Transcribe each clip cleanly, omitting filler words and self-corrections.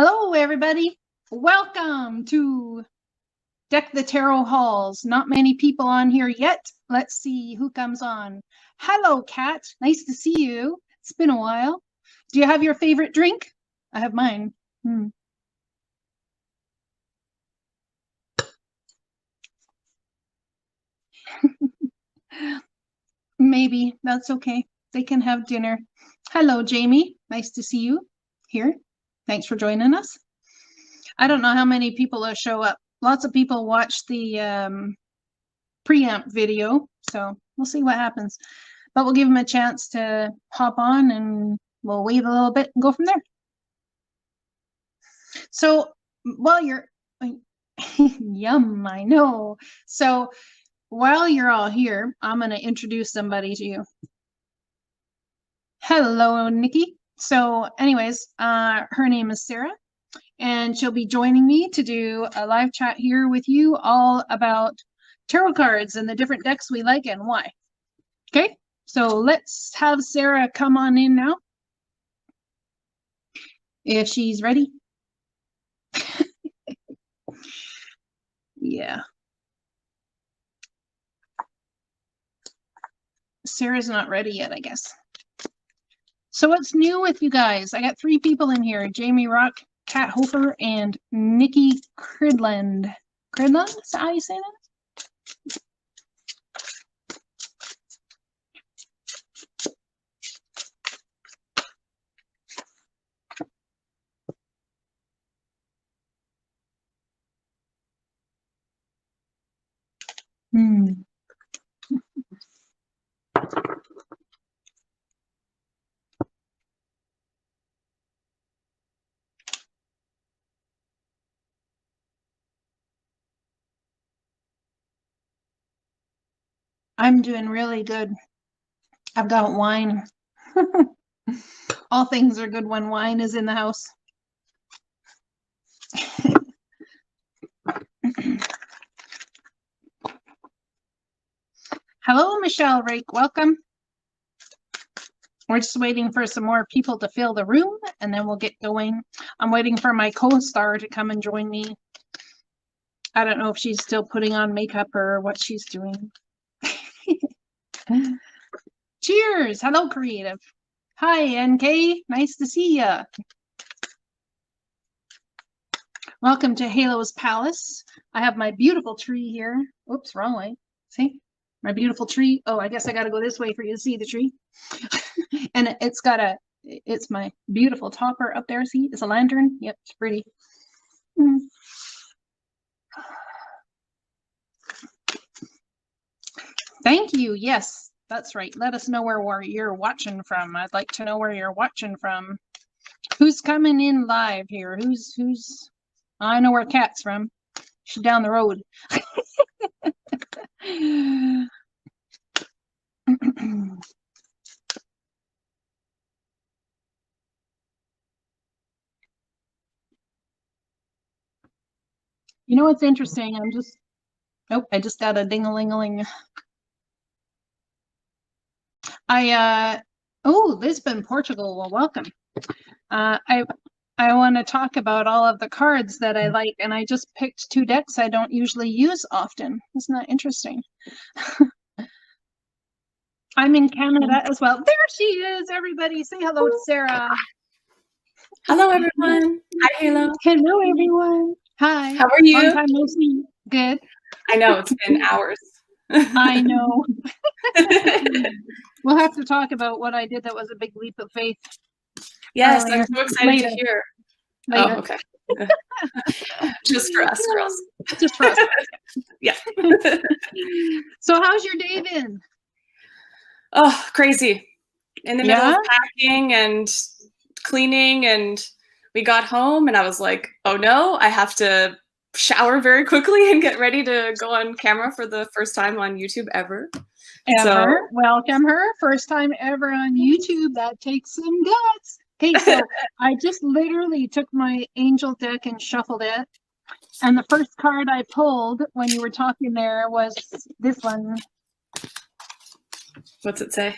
Hello, everybody. Welcome to Deck the Tarot Halls. Not many people on here yet. Let's see who comes on. Hello, Kat. Nice to see you. It's been a while. Do you have your favorite drink? I have mine. Maybe. That's okay. They can have dinner. Hello, Jamie. Nice to see you here. Thanks for joining us. I don't know how many people will show up. Lots of people watch the preamp video, so we'll see what happens. But we'll give them a chance to hop on and we'll wait a little bit and go from there. So while you're, yum, I know. So while you're all here, I'm going to introduce somebody to you. Hello, Nikki. So anyways, her name is Sarah, and she'll be joining me to do a live chat here with you all about tarot cards and the different decks we like and why. Okay, so let's have Sarah come on in now, if she's ready. Yeah. Sarah's not ready yet, I guess. So what's new with you guys? I got 3 people in here: Jamie Rock, Kat Hofer, and Nikki Cridland. Cridland? Is that how you say that? I'm doing really good. I've got wine. All things are good when wine is in the house. Hello, Michelle Rake. Welcome. We're just waiting for some more people to fill the room, and then we'll get going. I'm waiting for my co-star to come and join me. I don't know if she's still putting on makeup or what she's doing. Cheers. Hello, Creative. Hi, NK. Nice to see ya. Welcome to Halo's Palace. I have my beautiful tree here. Oops, wrong way. See? My beautiful tree. Oh, I guess I got to go this way for you to see the tree. And it's my beautiful topper up there. See, it's a lantern. Yep, it's pretty. Thank you. Yes, that's right. Let us know where you're watching from. I'd like to know where you're watching from. Who's coming in live here? Who's? I know where Kat's from. She's down the road. You know what's interesting? I just got a ding-a-ling-a-ling. Lisbon, Portugal. Well, welcome. I want to talk about all of the cards that I like, and I just picked 2 decks I don't usually use often. Isn't that interesting? I'm in Canada as well. There she is, everybody. Say hello to Sarah. Hello, everyone. Hi, Halo. Hello, everyone. Hi. How are you? Long time no see. Good. I know, it's been hours. I know. We'll have to talk about what I did that was a big leap of faith. Yes, earlier. I'm so excited to hear. Later. Oh, okay. Just for us girls. Just for us. Yeah. So how's your day been? Oh, crazy. In the middle of packing and cleaning, and we got home and I was like, oh no, I have to shower very quickly and get ready to go on camera for the first time on YouTube ever. Welcome her. First time ever on YouTube. That takes some guts. Okay, so I just literally took my angel deck and shuffled it. And the first card I pulled when you were talking there was this one. What's it say?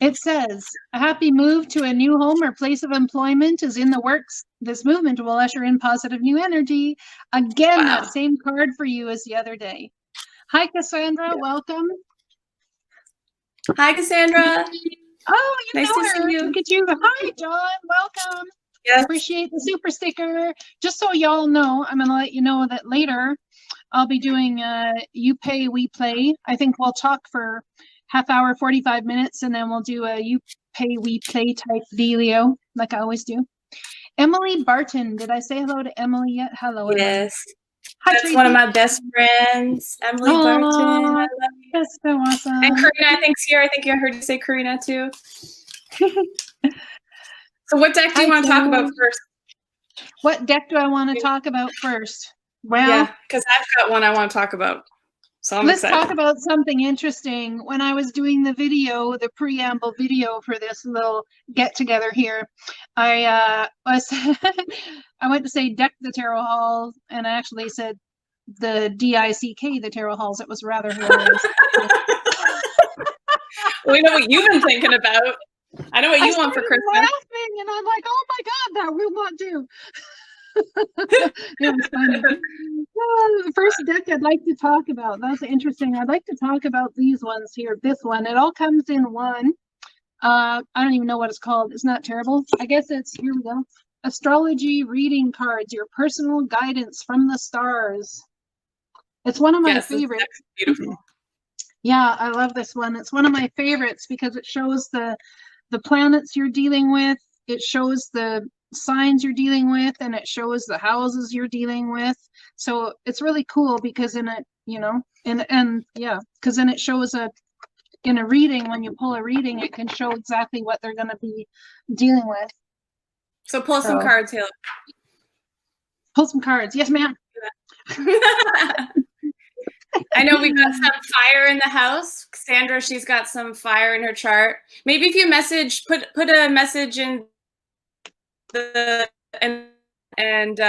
It says, a happy move to a new home or place of employment is in the works. This movement will usher in positive new energy. Again, Wow. that same card for you as the other day. Hi, Cassandra. Welcome. Hi, Cassandra. Oh, you nice know to her. see you. Look at you. Hi, John. Welcome. Yes. Appreciate the super sticker. Just so y'all know, I'm going to let you know that later I'll be doing You Pay, We Play. I think we'll talk for half hour, 45 minutes, and then we'll do a You Pay, We Play type dealio, like I always do. Emily Barton. Did I say hello to Emily yet? Hello, Yes. Emily. Hi, That's Tracy. one of my best friends, Emily Barton. I love you. That's so awesome. And Karina, I think's here. I think I heard you say Karina too. So what deck do you want to talk about first? What deck do I want to talk about first? Well, yeah, because I've got one I want to talk about. So I'm let's excited. talk about something interesting. When I was doing the video, the preamble video for this little get together here, I went to say deck the tarot halls, and I actually said the DICK, the tarot halls. It was rather hilarious. We know what you've been thinking about. I know what you want for Christmas. Laughing, and I'm like, oh my God, that will not do. It was funny. The first deck I'd like to talk about. That's interesting. I'd like to talk about these ones here. This one. It all comes in one. I don't even know what it's called. It's not terrible. I guess it's, here we go. Astrology reading cards, your personal guidance from the stars. It's one of my favorites. Beautiful. Yeah, I love this one. It's one of my favorites because it shows the planets you're dealing with. It shows the signs you're dealing with, and it shows the houses you're dealing with. So it's really cool because in it, you know, and yeah, because then it shows in a reading, when you pull a reading, it can show exactly what they're going to be dealing with. So pull some cards, Hale. Pull some cards. Yes, ma'am. I know we've got some fire in the house. Sandra, she's got some fire in her chart. Maybe if you message, put a message in the and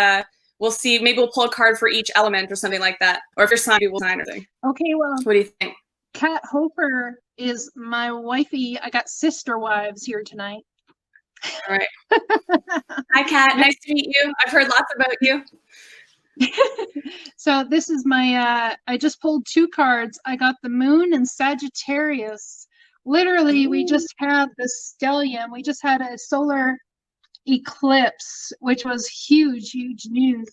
we'll see. Maybe we'll pull a card for each element or something like that. Or if you're signing, we'll sign or something. Okay, well. What do you think? Kat Hofer is my wifey. I got sister wives here tonight. All right. Hi, Kat. Nice to meet you. I've heard lots about you. So this is my, I just pulled two cards. I got the moon and Sagittarius. Literally, we just had the stellium. We just had a solar eclipse, which was huge news.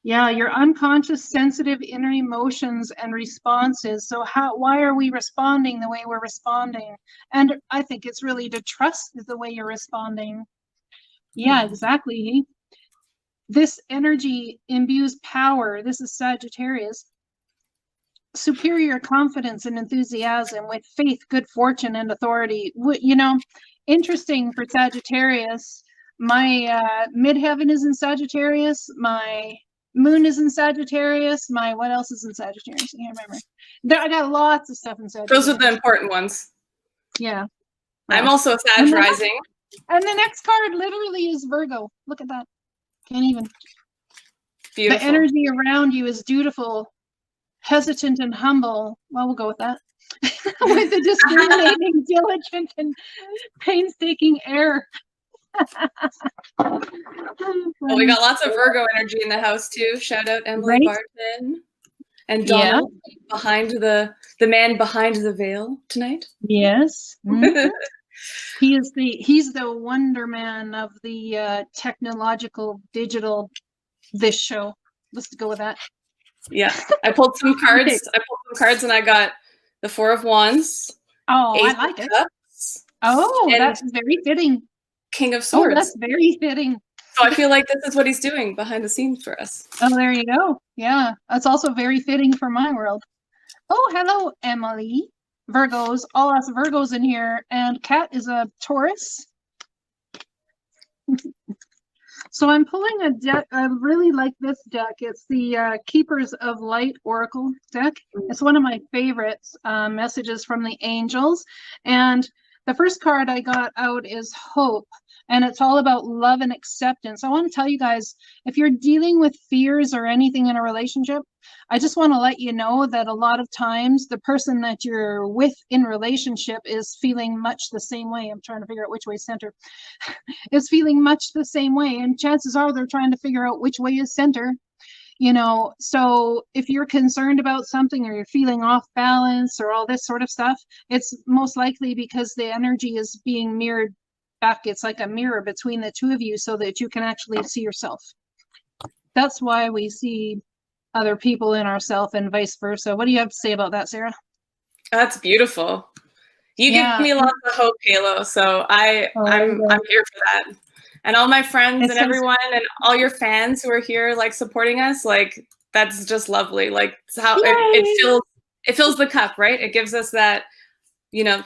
Yeah, your unconscious, sensitive inner emotions and responses. So why are we responding the way we're responding? And I think it's really to trust the way you're responding. Yeah, exactly. This energy imbues power. This is Sagittarius. Superior confidence and enthusiasm with faith, good fortune, and authority. You know, interesting for Sagittarius. My midheaven is in Sagittarius. My moon is in Sagittarius. What else is in Sagittarius? I can't remember. I got lots of stuff in Sagittarius. Those are the important ones. Yeah. I'm also a Sag rising. And the next card literally is Virgo. Look at that. Can't even. Beautiful. The energy around you is dutiful, hesitant, and humble. Well, we'll go with that. With a discriminating, diligent, and painstaking air. Well, we got lots of Virgo energy in the house too. Shout out Emily Barton and Donald behind the man behind the veil tonight. Yes. Mm-hmm. He's the Wonder Man of the technological digital this show. Let's go with that. Yeah, I pulled some cards. And I got the Four of Wands. Oh, I like it. Cups, that's very fitting. King of Swords. Oh, that's very fitting. So I feel like this is what he's doing behind the scenes for us. Oh, there you go. Yeah, that's also very fitting for my world. Oh, hello, Emily. Virgos, all us Virgos in here, and Kat is a Taurus. So I'm pulling a deck. I really like this deck. It's the Keepers of Light Oracle deck. It's one of my favorites, messages from the angels. And The first card I got out is hope, and it's all about love and acceptance. I want to tell you guys, if you're dealing with fears or anything in a relationship, I just want to let you know that a lot of times the person that you're with in relationship is feeling much the same way. I'm trying to figure out which way is center. Is feeling much the same way, and chances are they're trying to figure out which way is center. You know, so if you're concerned about something or you're feeling off balance or all this sort of stuff, it's most likely because the energy is being mirrored back. It's like a mirror between the two of you so that you can actually see yourself. That's why we see other people in ourselves and vice versa. What do you have to say about that, Sarah? That's beautiful. You give me lots of hope, Halo. So I'm here for that. And all my friends and everyone and all your fans who are here, like supporting us, like that's just lovely. Like how it fills the cup, right? It gives us that, you know,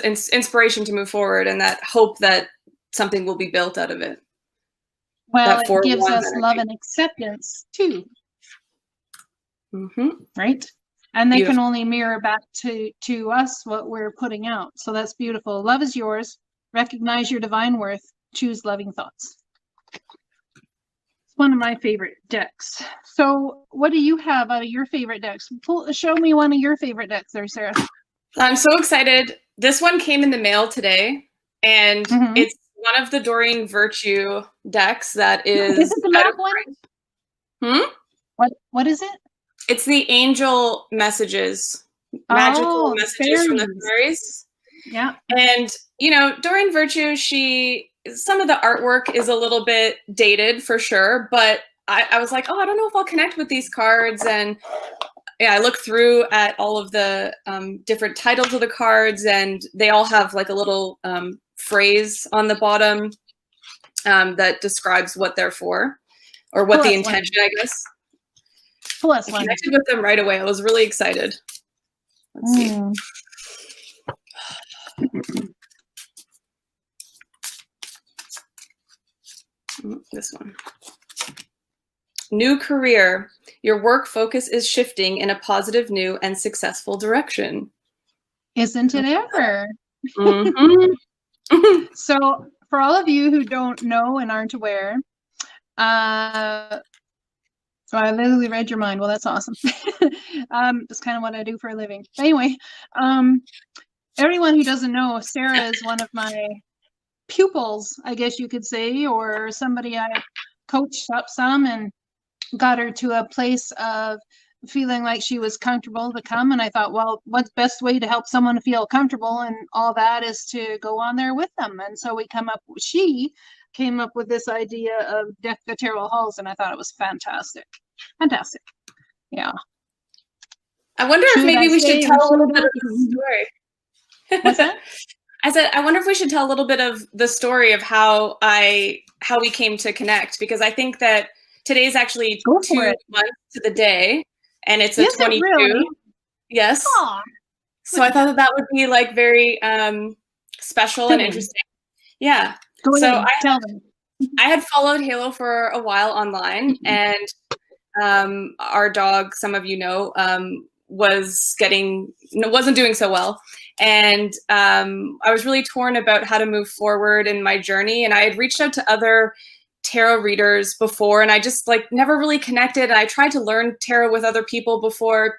inspiration to move forward and that hope that something will be built out of it. Well, it gives us love and acceptance too. Right? And they can only mirror back to us what we're putting out. So that's beautiful. Love is yours. Recognize your divine worth. Choose loving thoughts. It's one of my favorite decks. So what do you have out of your favorite decks? Show me one of your favorite decks there, Sarah. I'm so excited. This one came in the mail today, and it's one of the Doreen Virtue decks that is the map one? What is it? It's the angel messages. Magical messages from the fairies. Yeah. And, you know, Doreen Virtue, some of the artwork is a little bit dated for sure, but I was like, oh, I don't know if I'll connect with these cards. And yeah, I looked through at all of the different titles of the cards, and they all have like a little phrase on the bottom that describes what they're for, or what the intention, I guess. I connected with them right away. I was really excited. Let's see. This one. New career. Your work focus is shifting in a positive, new, and successful direction. Isn't it ever? So for all of you who don't know and aren't aware, so I literally read your mind. Well, that's awesome. That's kind of what I do for a living. Anyway, everyone who doesn't know, Sarah is one of my pupils, I guess you could say, or somebody I coached up some and got her to a place of feeling like she was comfortable to come. And I thought, well, what's best way to help someone feel comfortable and all that is to go on there with them. And so she came up with this idea of Deck the Tarot Halls, and I thought it was fantastic. Fantastic. Yeah. I wonder if maybe we should tell a little bit of the story. What's that? I said, I wonder if we should tell a little bit of the story of how we came to connect, because I think that today's actually 2 months to the day, and it's a 22. Really? Yes. Aww. So I thought that would be like very special and interesting. Yeah. So I had followed Halo for a while online, and our dog, some of you know, wasn't doing so well. And I was really torn about how to move forward in my journey. And I had reached out to other tarot readers before, and I just like never really connected. And I tried to learn tarot with other people before.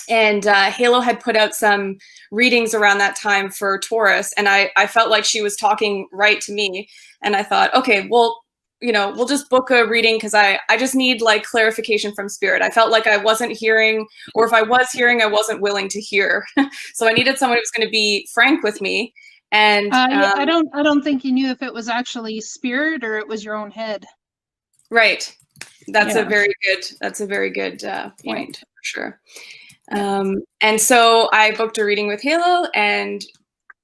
And Halo had put out some readings around that time for Taurus, and I felt like she was talking right to me. And I thought, okay, well, you know, we'll just book a reading because I just need like clarification from spirit. I felt like I wasn't hearing, or if I was hearing, I wasn't willing to hear. So I needed someone who was going to be frank with me. And I don't think you knew if it was actually spirit or it was your own head. Right. That's a very good point for sure. And so I booked a reading with Halo, and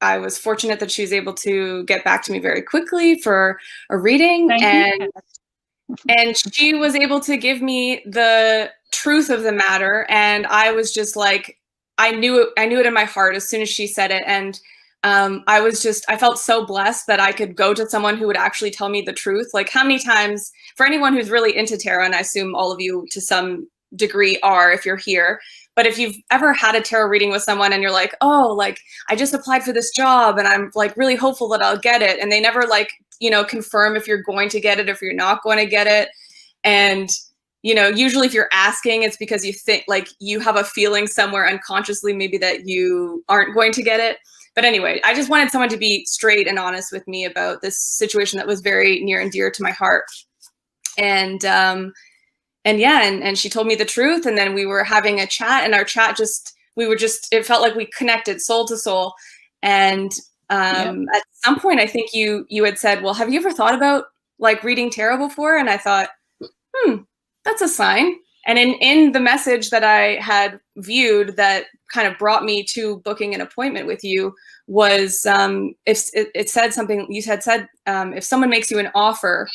I was fortunate that she was able to get back to me very quickly for a reading. And she was able to give me the truth of the matter. And I was just like, I knew it in my heart as soon as she said it. And I felt so blessed that I could go to someone who would actually tell me the truth. Like, how many times, for anyone who's really into tarot, and I assume all of you to some degree are if you're here, But if you've ever had a tarot reading with someone and you're like, oh, like I just applied for this job and I'm like really hopeful that I'll get it, and they never like, you know, confirm if you're going to get it, if you're not going to get it. And, you know, usually if you're asking, it's because you think like you have a feeling somewhere unconsciously maybe that you aren't going to get it. But anyway, I just wanted someone to be straight and honest with me about this situation that was very near and dear to my heart. And yeah, and she told me the truth, and then we were having a chat, and our chat it felt like we connected soul to soul. And at some point, I think you had said, well, have you ever thought about like reading tarot before? And I thought, that's a sign. And in the message that I had viewed that kind of brought me to booking an appointment with you was, if it said something, you had said, if someone makes you an offer,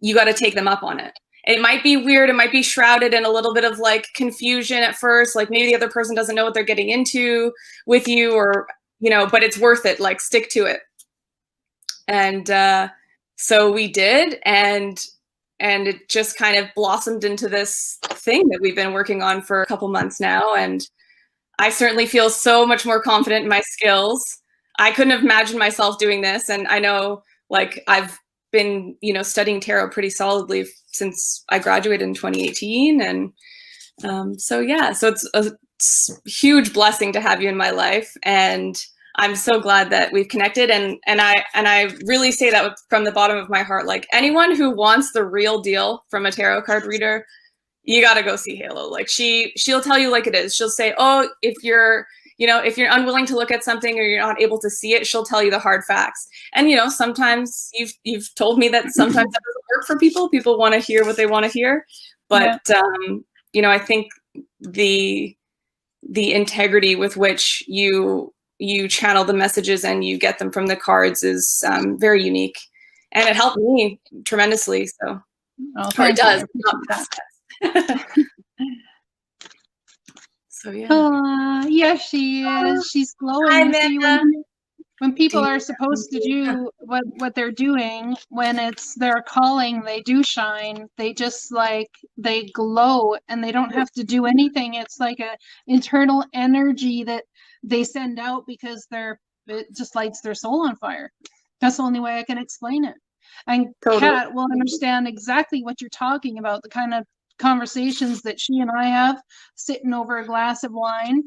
you got to take them up on it. It might be weird. It might be shrouded in a little bit of like confusion at first. Like maybe the other person doesn't know what they're getting into with you, or, you know, but it's worth it. Like stick to it. And so we did. And it just kind of blossomed into this thing that we've been working on for a couple months now. And I certainly feel so much more confident in my skills. I couldn't have imagined myself doing this. And I know like I've been, you know, studying tarot pretty solidly since I graduated in 2018. And so it's a huge blessing to have you in my life. And I'm so glad that we've connected. And I really say that from the bottom of my heart. Like anyone who wants the real deal from a tarot card reader, you got to go see Halo. Like she'll tell you like it is. She'll say, oh, if you're unwilling to look at something or you're not able to see it, she'll tell you the hard facts. And, you know, sometimes you've told me that sometimes that doesn't work for people. People want to hear what they want to hear. But, you know, I think the integrity with which you channel the messages and you get them from the cards is very unique. And it helped me tremendously. So, or it does. Not past tense. So yeah. Yeah, she is. She's glowing. See, when people are supposed to do what they're doing, when it's their calling, they do shine. They just like they glow, and they don't have to do anything. It's like a internal energy that they send out because it just lights their soul on fire. That's the only way I can explain it. And Kat will understand exactly what you're talking about, the kind of conversations that she and I have sitting over a glass of wine.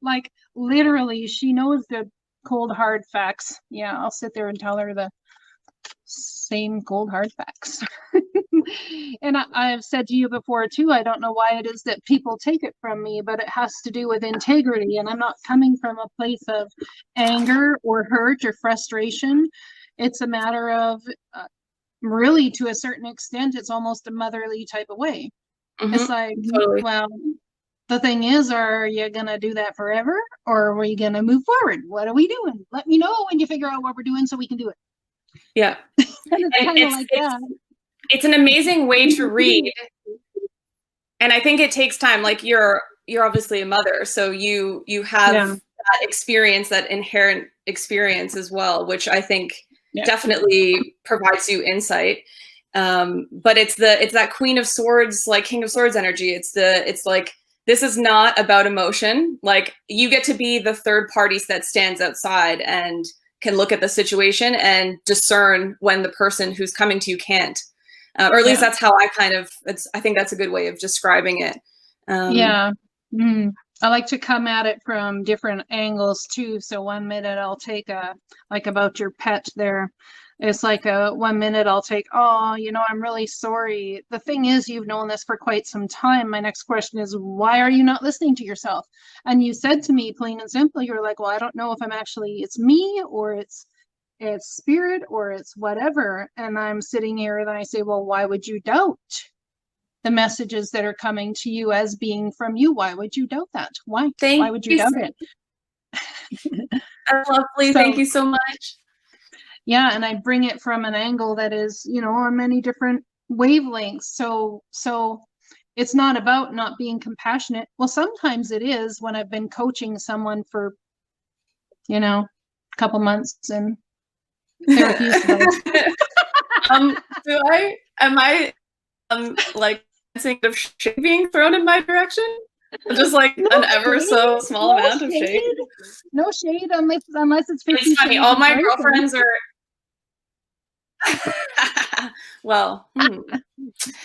Like literally, she knows the cold hard facts. Yeah, I'll sit there and tell her the same cold hard facts. And I've said to you before too, I don't know why it is that people take it from me, but it has to do with integrity. And I'm not coming from a place of anger or hurt or frustration. It's a matter of really, to a certain extent, it's almost a motherly type of way. It's like, well, the thing is, are you going to do that forever, or are we going to move forward? What are we doing? Let me know when you figure out what we're doing so we can do it. Yeah. And it's kind of like that. It's an amazing way to read. And I think it takes time. Like you're obviously a mother, so you have that experience, that inherent experience as well, which I think definitely provides you insight. But it's that Queen of Swords, like King of Swords energy. It's like, this is not about emotion. Like you get to be the third party that stands outside and can look at the situation and discern when the person who's coming to you can't. Or at least that's how I I think that's a good way of describing it. I like to come at it from different angles too. So 1 minute I'll take like about your pet there. It's like 1 minute I'll take, oh, you know, I'm really sorry. The thing is, you've known this for quite some time. My next question is, why are you not listening to yourself? And you said to me, plain and simple, you're like, well, I don't know if it's me, or it's spirit, or it's whatever. And I'm sitting here and I say, well, why would you doubt the messages that are coming to you as being from you? Why would you doubt that? Why would you doubt it? That's lovely. Thank you so much. Yeah, and I bring it from an angle that is, you know, on many different wavelengths. So it's not about not being compassionate. Well, sometimes it is when I've been coaching someone for, you know, a couple months and they refuse to am I like of shit being thrown in my direction? Just like No an ever so shade, small no amount of shade. No shade unless it's 50 It's funny. shades All in my person. girlfriends are. Well, yeah,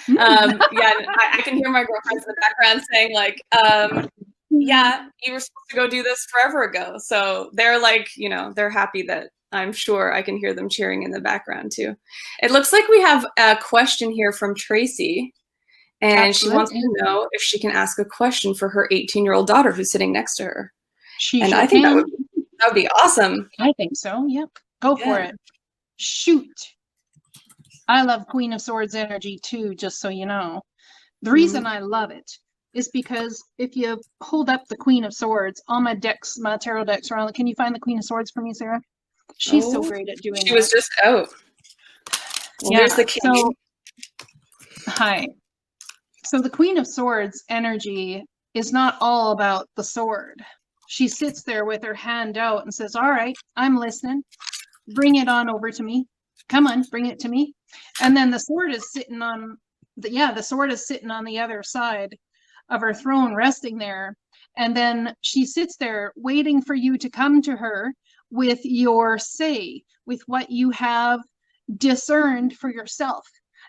I can hear my girlfriends in the background saying like, yeah, you were supposed to go do this forever ago. So they're like, they're happy that I'm sure I can hear them cheering in the background too. It looks like we have a question here from Tracy, and she wants to know if she can ask a question for her 18-year-old daughter who's sitting next to her. And I think that would be awesome. I think so. Yep. Go for it. Shoot. I love Queen of Swords energy too, just so you know. The reason I love it is because if you hold up the Queen of Swords, all my decks, my tarot decks are on. Can you find the Queen of Swords for me, Sarah? She's so great at doing She was just out. Well, there's the king. So, hi. So the Queen of Swords energy is not all about the sword. She sits there with her hand out and says, all right, I'm listening. Bring it on over to me. Come on, bring it to me. And then the sword is sitting on the sword is sitting on the other side of her throne, resting there. And then she sits there waiting for you to come to her with your say, with what you have discerned for yourself.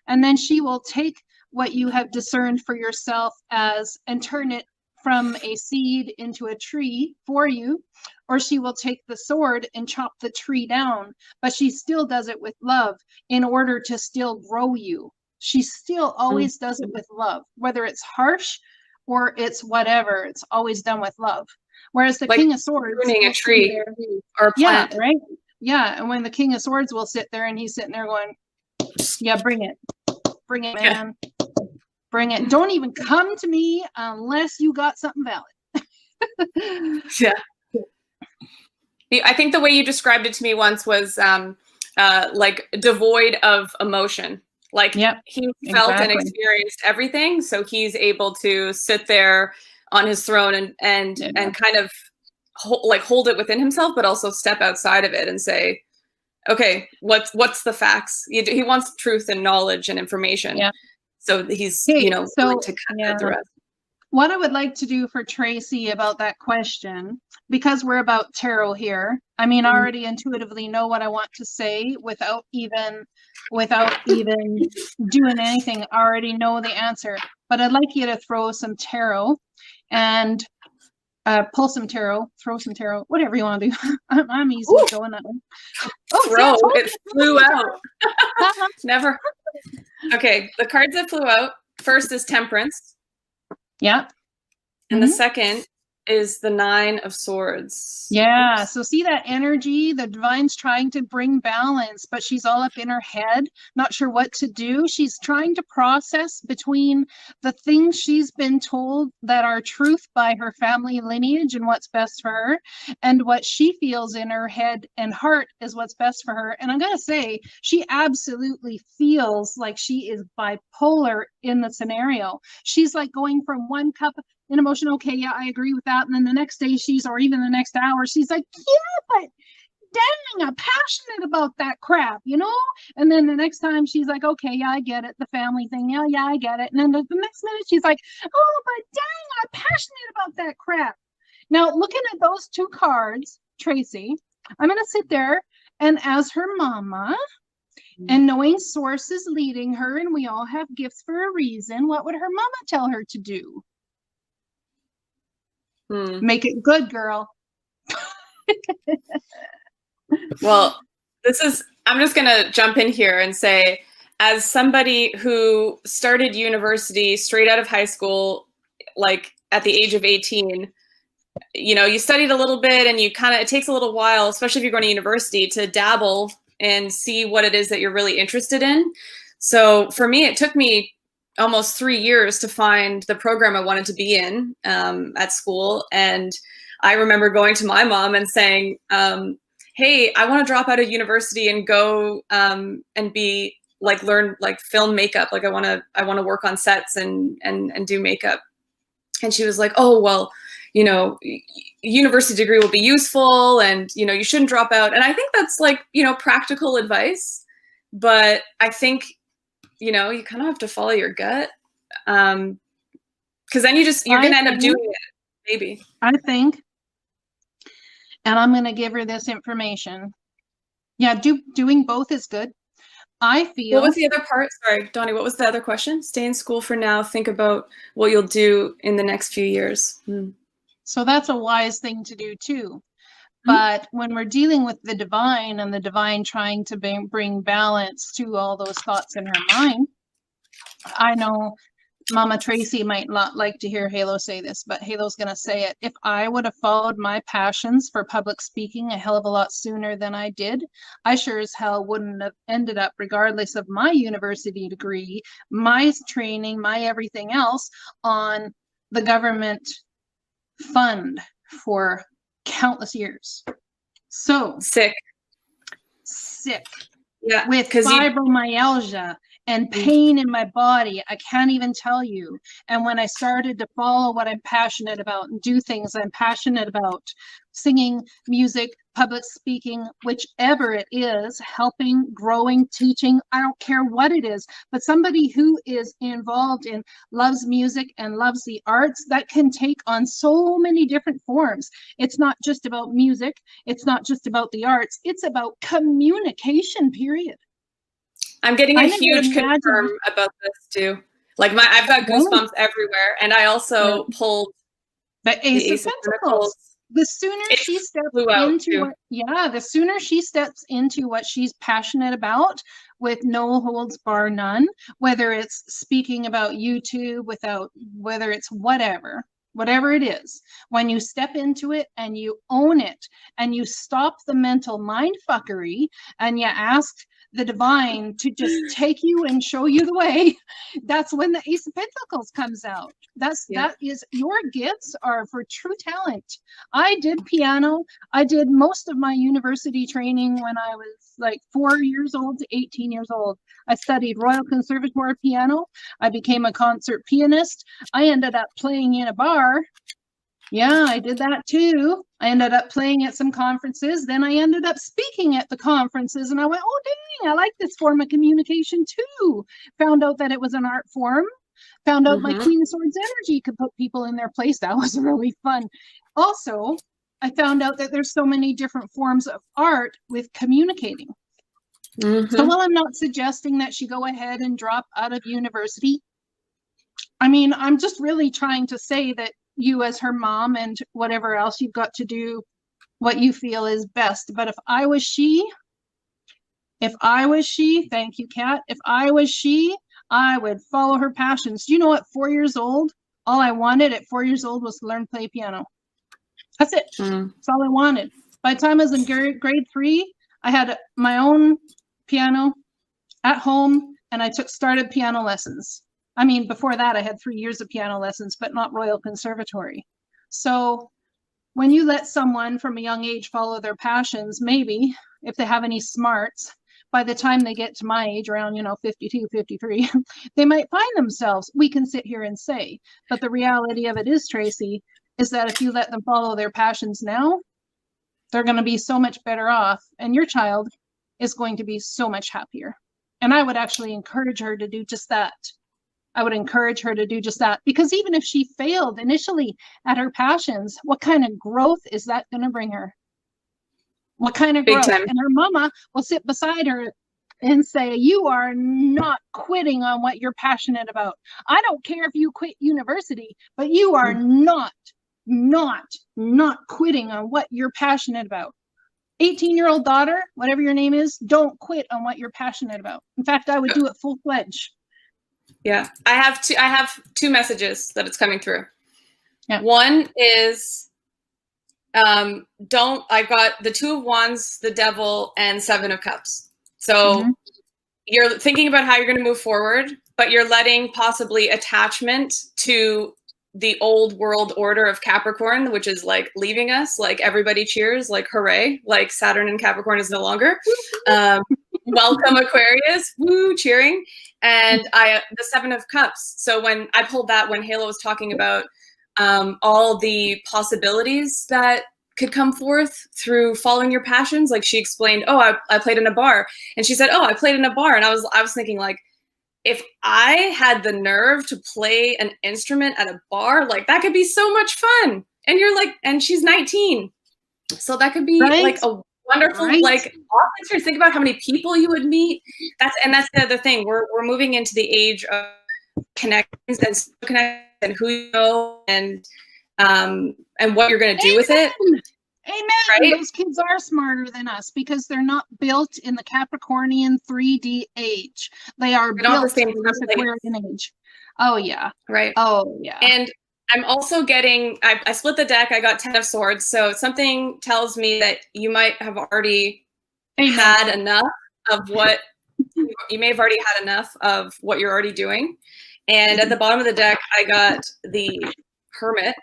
And then she will take what you have discerned for yourself and turn it from a seed into a tree for you, or she will take the sword and chop the tree down, but she still does it with love in order to still grow you. She still always does it with love, whether it's harsh or it's whatever, it's always done with love. Whereas the King of Swords, pruning a tree or a plant. Yeah, right. Yeah, and when the King of Swords will sit there and he's sitting there going, yeah, bring it, man. Bring it. Don't even come to me unless you got something valid. Yeah. I think the way you described it to me once was like devoid of emotion. Like he felt and experienced everything, so he's able to sit there on his throne and kind of hold it within himself, but also step outside of it and say, okay, what's the facts? He wants truth and knowledge and information. Yeah. So he's willing to cut out the rest. What I would like to do for Tracy about that question, because we're about tarot here, I mean, I already intuitively know what I want to say without even doing anything. I already know the answer, but I'd like you to throw some tarot and pull some tarot, throw some tarot, whatever you want to do. I'm easy going that way. Throw, it flew out. Never. Okay, the cards that flew out, first is Temperance. Yeah. And the second is the 9 of Swords. Yeah. So see that energy? The divine's trying to bring balance, but she's all up in her head, not sure what to do. She's trying to process between the things she's been told that are truth by her family lineage and what's best for her, and what she feels in her head and heart is what's best for her. And I'm going to say, she absolutely feels like she is bipolar in the scenario. She's like going from one cup in emotion, okay, yeah, I agree with that. And then the next day or even the next hour, she's like, yeah, but dang, I'm passionate about that crap, And then the next time she's like, okay, yeah, I get it. The family thing. Yeah, I get it. And then the next minute she's like, oh, but dang, I'm passionate about that crap. Now, looking at those two cards, Tracy, I'm going to sit there and as her mama, and knowing source is leading her, and we all have gifts for a reason, what would her mama tell her to do? Make it good, girl. Well, I'm just going to jump in here and say, as somebody who started university straight out of high school, like at the age of 18, you studied a little bit and it takes a little while, especially if you're going to university, to dabble and see what it is that you're really interested in. So for me, it took me almost 3 years to find the program I wanted to be in at school. And I remember going to my mom and saying, hey, I want to drop out of university and go and be learn film makeup. I want to work on sets and do makeup. And she was like, oh, well, university degree will be useful and, you shouldn't drop out. And I think that's practical advice, but I think, you kind of have to follow your gut. Because then you're going to end up doing it, maybe. I think, and I'm going to give her this information. Yeah, doing both is good. I feel. What was the other part? Sorry, Donnie, what was the other question? Stay in school for now. Think about what you'll do in the next few years. So that's a wise thing to do too. But when we're dealing with the divine and the divine trying to bring balance to all those thoughts in her mind, I know Mama Tracy might not like to hear Halo say this, but Halo's going to say it. If I would have followed my passions for public speaking a hell of a lot sooner than I did, I sure as hell wouldn't have ended up, regardless of my university degree, my training, my everything else, on the government fund for countless years. So sick. Yeah, with fibromyalgia and pain in my body. I can't even tell you. And when I started to follow what I'm passionate about and do things I'm passionate about, singing, music, public speaking, whichever it is, helping, growing, teaching, I don't care what it is, but somebody who is involved in, loves music and loves the arts, that can take on so many different forms. It's not just about music. It's not just about the arts. It's about communication, period. I'm getting a huge confirm about this too. Like I've got goosebumps everywhere. And I also pulled the Ace of Pentacles. The sooner she steps into the sooner she steps into what she's passionate about, with no holds bar none, whether it's speaking about YouTube, whether it's whatever it is, when you step into it and you own it and you stop the mental mind fuckery and you ask the divine to just take you and show you the way, that's when the Ace of Pentacles comes out. That is, your gifts are for true talent. I did piano. I did most of my university training when I was like 4 years old to 18 years old. I studied Royal Conservatoire piano. I became a concert pianist. I ended up playing in a bar. Yeah, I did that too. I ended up playing at some conferences. Then I ended up speaking at the conferences, and I went, oh, dang, I like this form of communication too. Found out that it was an art form. Found out my Queen of Swords energy could put people in their place. That was really fun. Also, I found out that there's so many different forms of art with communicating. So while I'm not suggesting that she go ahead and drop out of university, I mean, I'm just really trying to say that you as her mom and whatever else you've got to do what you feel is best. But if I was she, thank you, Kat. If I was she, I would follow her passions. Do you know, at 4 years old, all I wanted at 4 years old was to learn to play piano. That's it. That's all I wanted. By the time I was in grade 3, I had my own piano at home, and I started piano lessons. I mean, before that, I had 3 years of piano lessons, but not Royal Conservatory. So when you let someone from a young age follow their passions, maybe if they have any smarts, by the time they get to my age, around, 52, 53, they might find themselves, we can sit here and say, but the reality of it is, Tracy, is that if you let them follow their passions now, they're going to be so much better off, and your child is going to be so much happier. And I would actually encourage her to do just that. Because even if she failed initially at her passions, what kind of growth is that going to bring her? What kind of growth? And her mama will sit beside her and say, you are not quitting on what you're passionate about. I don't care if you quit university, but you are not quitting on what you're passionate about. 18-year-old daughter, whatever your name is, don't quit on what you're passionate about. In fact, I would do it full-fledged. Yeah, I have two messages that it's coming through. Yeah. One is, I've got the Two of Wands, the Devil, and Seven of Cups. So you're thinking about how you're going to move forward, but you're letting possibly attachment to the old world order of Capricorn, which is like leaving us, like everybody cheers, like hooray, like Saturn in Capricorn is no longer. Welcome Aquarius, woo, cheering. And the Seven of Cups. So when I pulled that, when Halo was talking about all the possibilities that could come forth through following your passions, like she explained, oh, I played in a bar, and she said, oh, I played in a bar, and I was thinking, like, if I had the nerve to play an instrument at a bar, like that could be so much fun. And you're like, and she's 19. So that could be Right? like a wonderful, Right? like, often to think about how many people you would meet. That's the other thing. We're moving into the age of connections and connections and who you know and what you're going to do with it. Amen. Right? Those kids are smarter than us because they're not built in the Capricornian 3D age. They are They're not the built same in this template. Aquarian age. Oh yeah. Right. Oh yeah. And I'm also getting, I split the deck. I got 10 of Swords. So something tells me that you might have already had enough of what, you may have already had enough of what you're already doing. And at the bottom of the deck, I got the Hermit.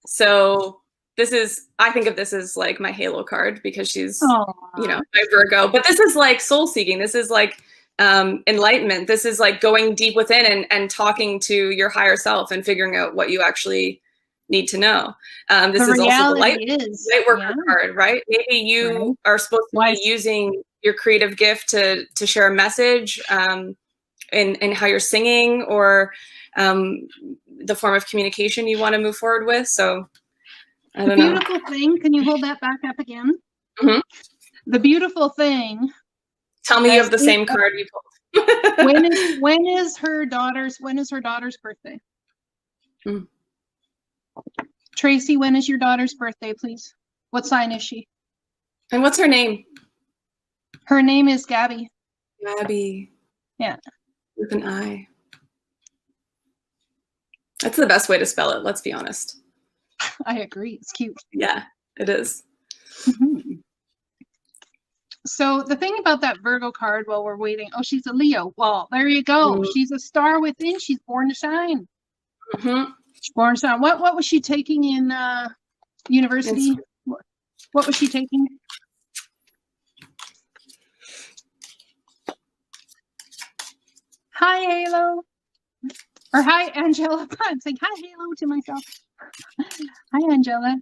So this is, I think of this as like my Halo card because she's, you know, my Virgo. But this is like soul seeking. This is like enlightenment. This is like going deep within and talking to your higher self and figuring out what you actually need to know. This is also the light worker card, right? Maybe you are supposed to be using your creative gift to share a message in how you're singing or the form of communication you want to move forward with. So I don't know. The beautiful thing, can you hold that back up again? Mm-hmm. The beautiful thing. Tell me you have the same card you pulled. when is her daughter's birthday? Mm. Tracy, when is your daughter's birthday, please? What sign is she? And what's her name? Her name is Gabby. Gabby. Yeah. With an I. That's the best way to spell it, let's be honest. I agree. It's cute. Yeah, it is. Mm-hmm. So the thing about that Virgo card while we're waiting, oh, she's a Leo. Well, there you go. Mm-hmm. She's a star within. She's born to shine. Mm-hmm. She's born to shine. What was she taking in university? What was she taking? Hi, Halo. Or hi, Angela. I'm saying hi, Halo to myself. Hi, Angela.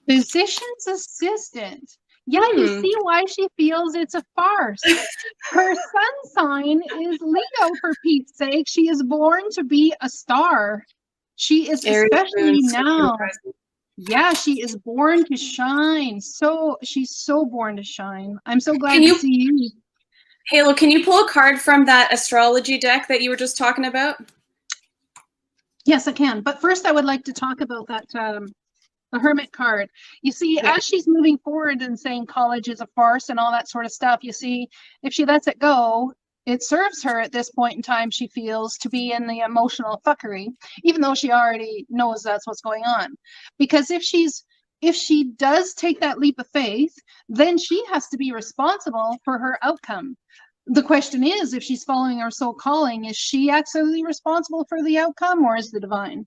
Physician's assistant. Yeah, you see why she feels it's a farce. Her sun sign is Leo, for Pete's sake. She is born to be a star. She is especially now. Yeah, she is born to shine. So she's so born to shine. I'm so glad to see you. Halo, can you pull a card from that astrology deck that you were just talking about? Yes, I can. But first I would like to talk about that the Hermit card. You see, as she's moving forward and saying college is a farce and all that sort of stuff, you see, if she lets it go, it serves her at this point in time, she feels, to be in the emotional fuckery, even though she already knows that's what's going on. Because if she does take that leap of faith, then she has to be responsible for her outcome. The question is, if she's following her soul calling, is she absolutely responsible for the outcome, or is the divine?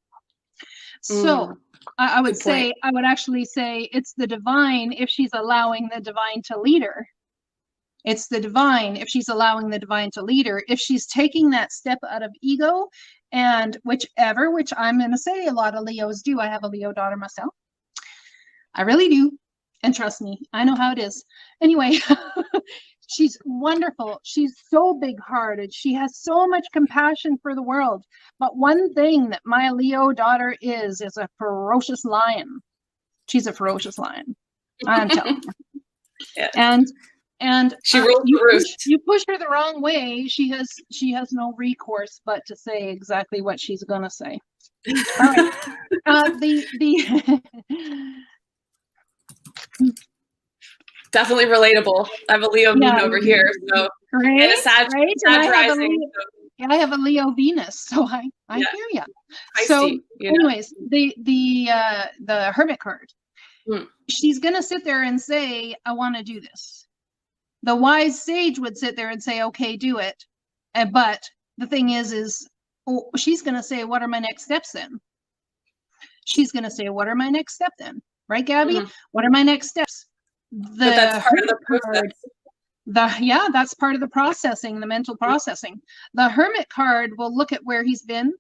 So I would say, I would actually say it's the divine if she's allowing the divine to lead her. It's the divine if she's allowing the divine to lead her. If she's taking that step out of ego and which I'm going to say a lot of Leos do. I have a Leo daughter myself. I really do. And trust me, I know how it is. Anyway, she's wonderful. She's so big-hearted. She has so much compassion for the world. But one thing that my Leo daughter is a ferocious lion. She's a ferocious lion. I'm telling you. Yeah. And she rules the roost. You push her the wrong way, she has no recourse but to say exactly what she's gonna say. All right. Definitely relatable. I have a Leo moon over here, so and a Sag rising. I have a Leo Venus, so I hear you. So, anyways, the Hermit card. She's gonna sit there and say, "I want to do this." The wise sage would sit there and say, "Okay, do it." But the thing is, she's gonna say, "What are my next steps then?" She's gonna say, "What are my next steps then?" Right, Gabby? What are my next steps? But that's part of the process. That's part of the processing, the mental processing. The Hermit card will look at where he's been,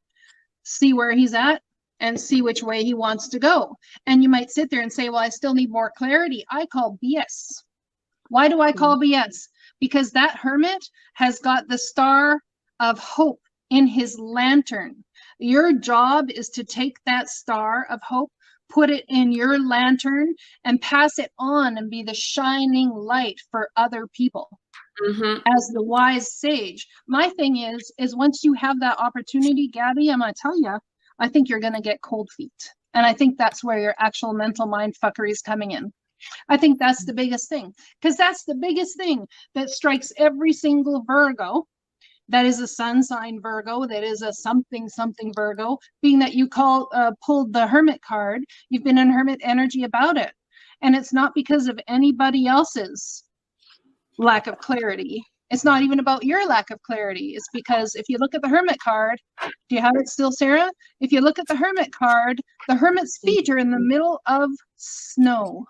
see where he's at, and see which way he wants to go. And you might sit there and say, well, I still need more clarity. I call BS. Why do I call BS? Because that hermit has got the star of hope in his lantern. Your job is to take that star of hope, put it in your lantern, and pass it on and be the shining light for other people. As the wise sage. My thing is once you have that opportunity, Gabby, I'm gonna tell you, I think you're gonna get cold feet. And I think that's where your actual mental mind fuckery is coming in. I think that's the biggest thing, because that's the biggest thing that strikes every single Virgo that is a sun sign Virgo, that is a something Virgo, being that you pulled the hermit card. You've been in hermit energy about it. And it's not because of anybody else's lack of clarity. It's not even about your lack of clarity. It's because if you look at the hermit card, do you have it still, Sarah? If you look at the hermit card, the hermit's feet are in the middle of snow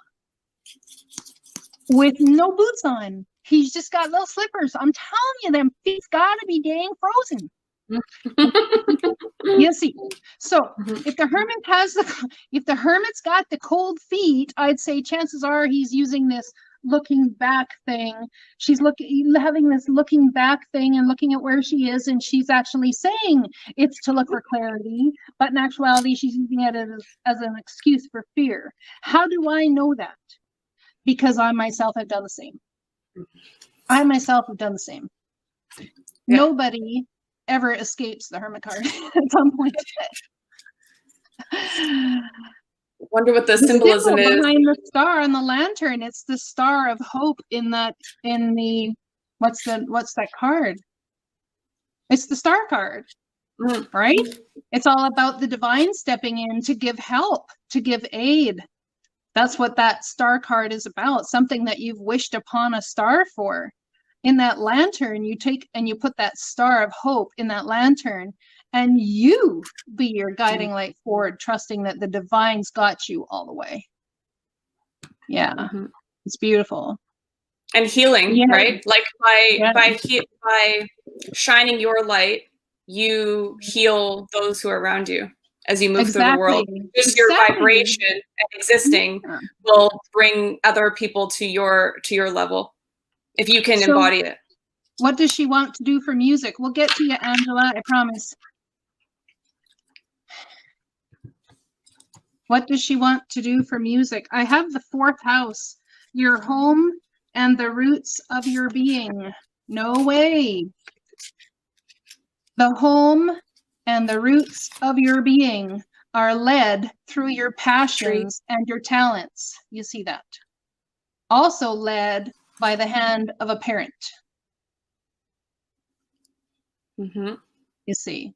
with no boots on. He's just got little slippers. I'm telling you, them feet's gotta be dang frozen. You see, so if the hermit's got the cold feet, I'd say chances are he's using this looking back thing. She's having this looking back thing and looking at where she is, and she's actually saying it's to look for clarity, but in actuality she's using it as an excuse for fear. How do I know that? Because I myself have done the same. Yeah. Nobody ever escapes the hermit card at some point. Wonder what the symbolism is behind the star on the lantern. It's the star of hope what's that card? It's the star card, right? It's all about the divine stepping in to give help, to give aid. That's what that star card is about, something that you've wished upon a star for. In that lantern, you take and you put that star of hope in that lantern, and you be your guiding light forward, trusting that the divine's got you all the way. Yeah, it's beautiful. And healing, right? Like by shining your light, you heal those who are around you as you move through the world. Just your vibration and existing will bring other people to your level if you can embody it. What does she want to do for music? We'll get to you, Angela, I promise. What does she want to do for music? I have the 4th house, your home and the roots of your being. No way. The home and the roots of your being are led through your passions and your talents. You see that? Also led by the hand of a parent. You see.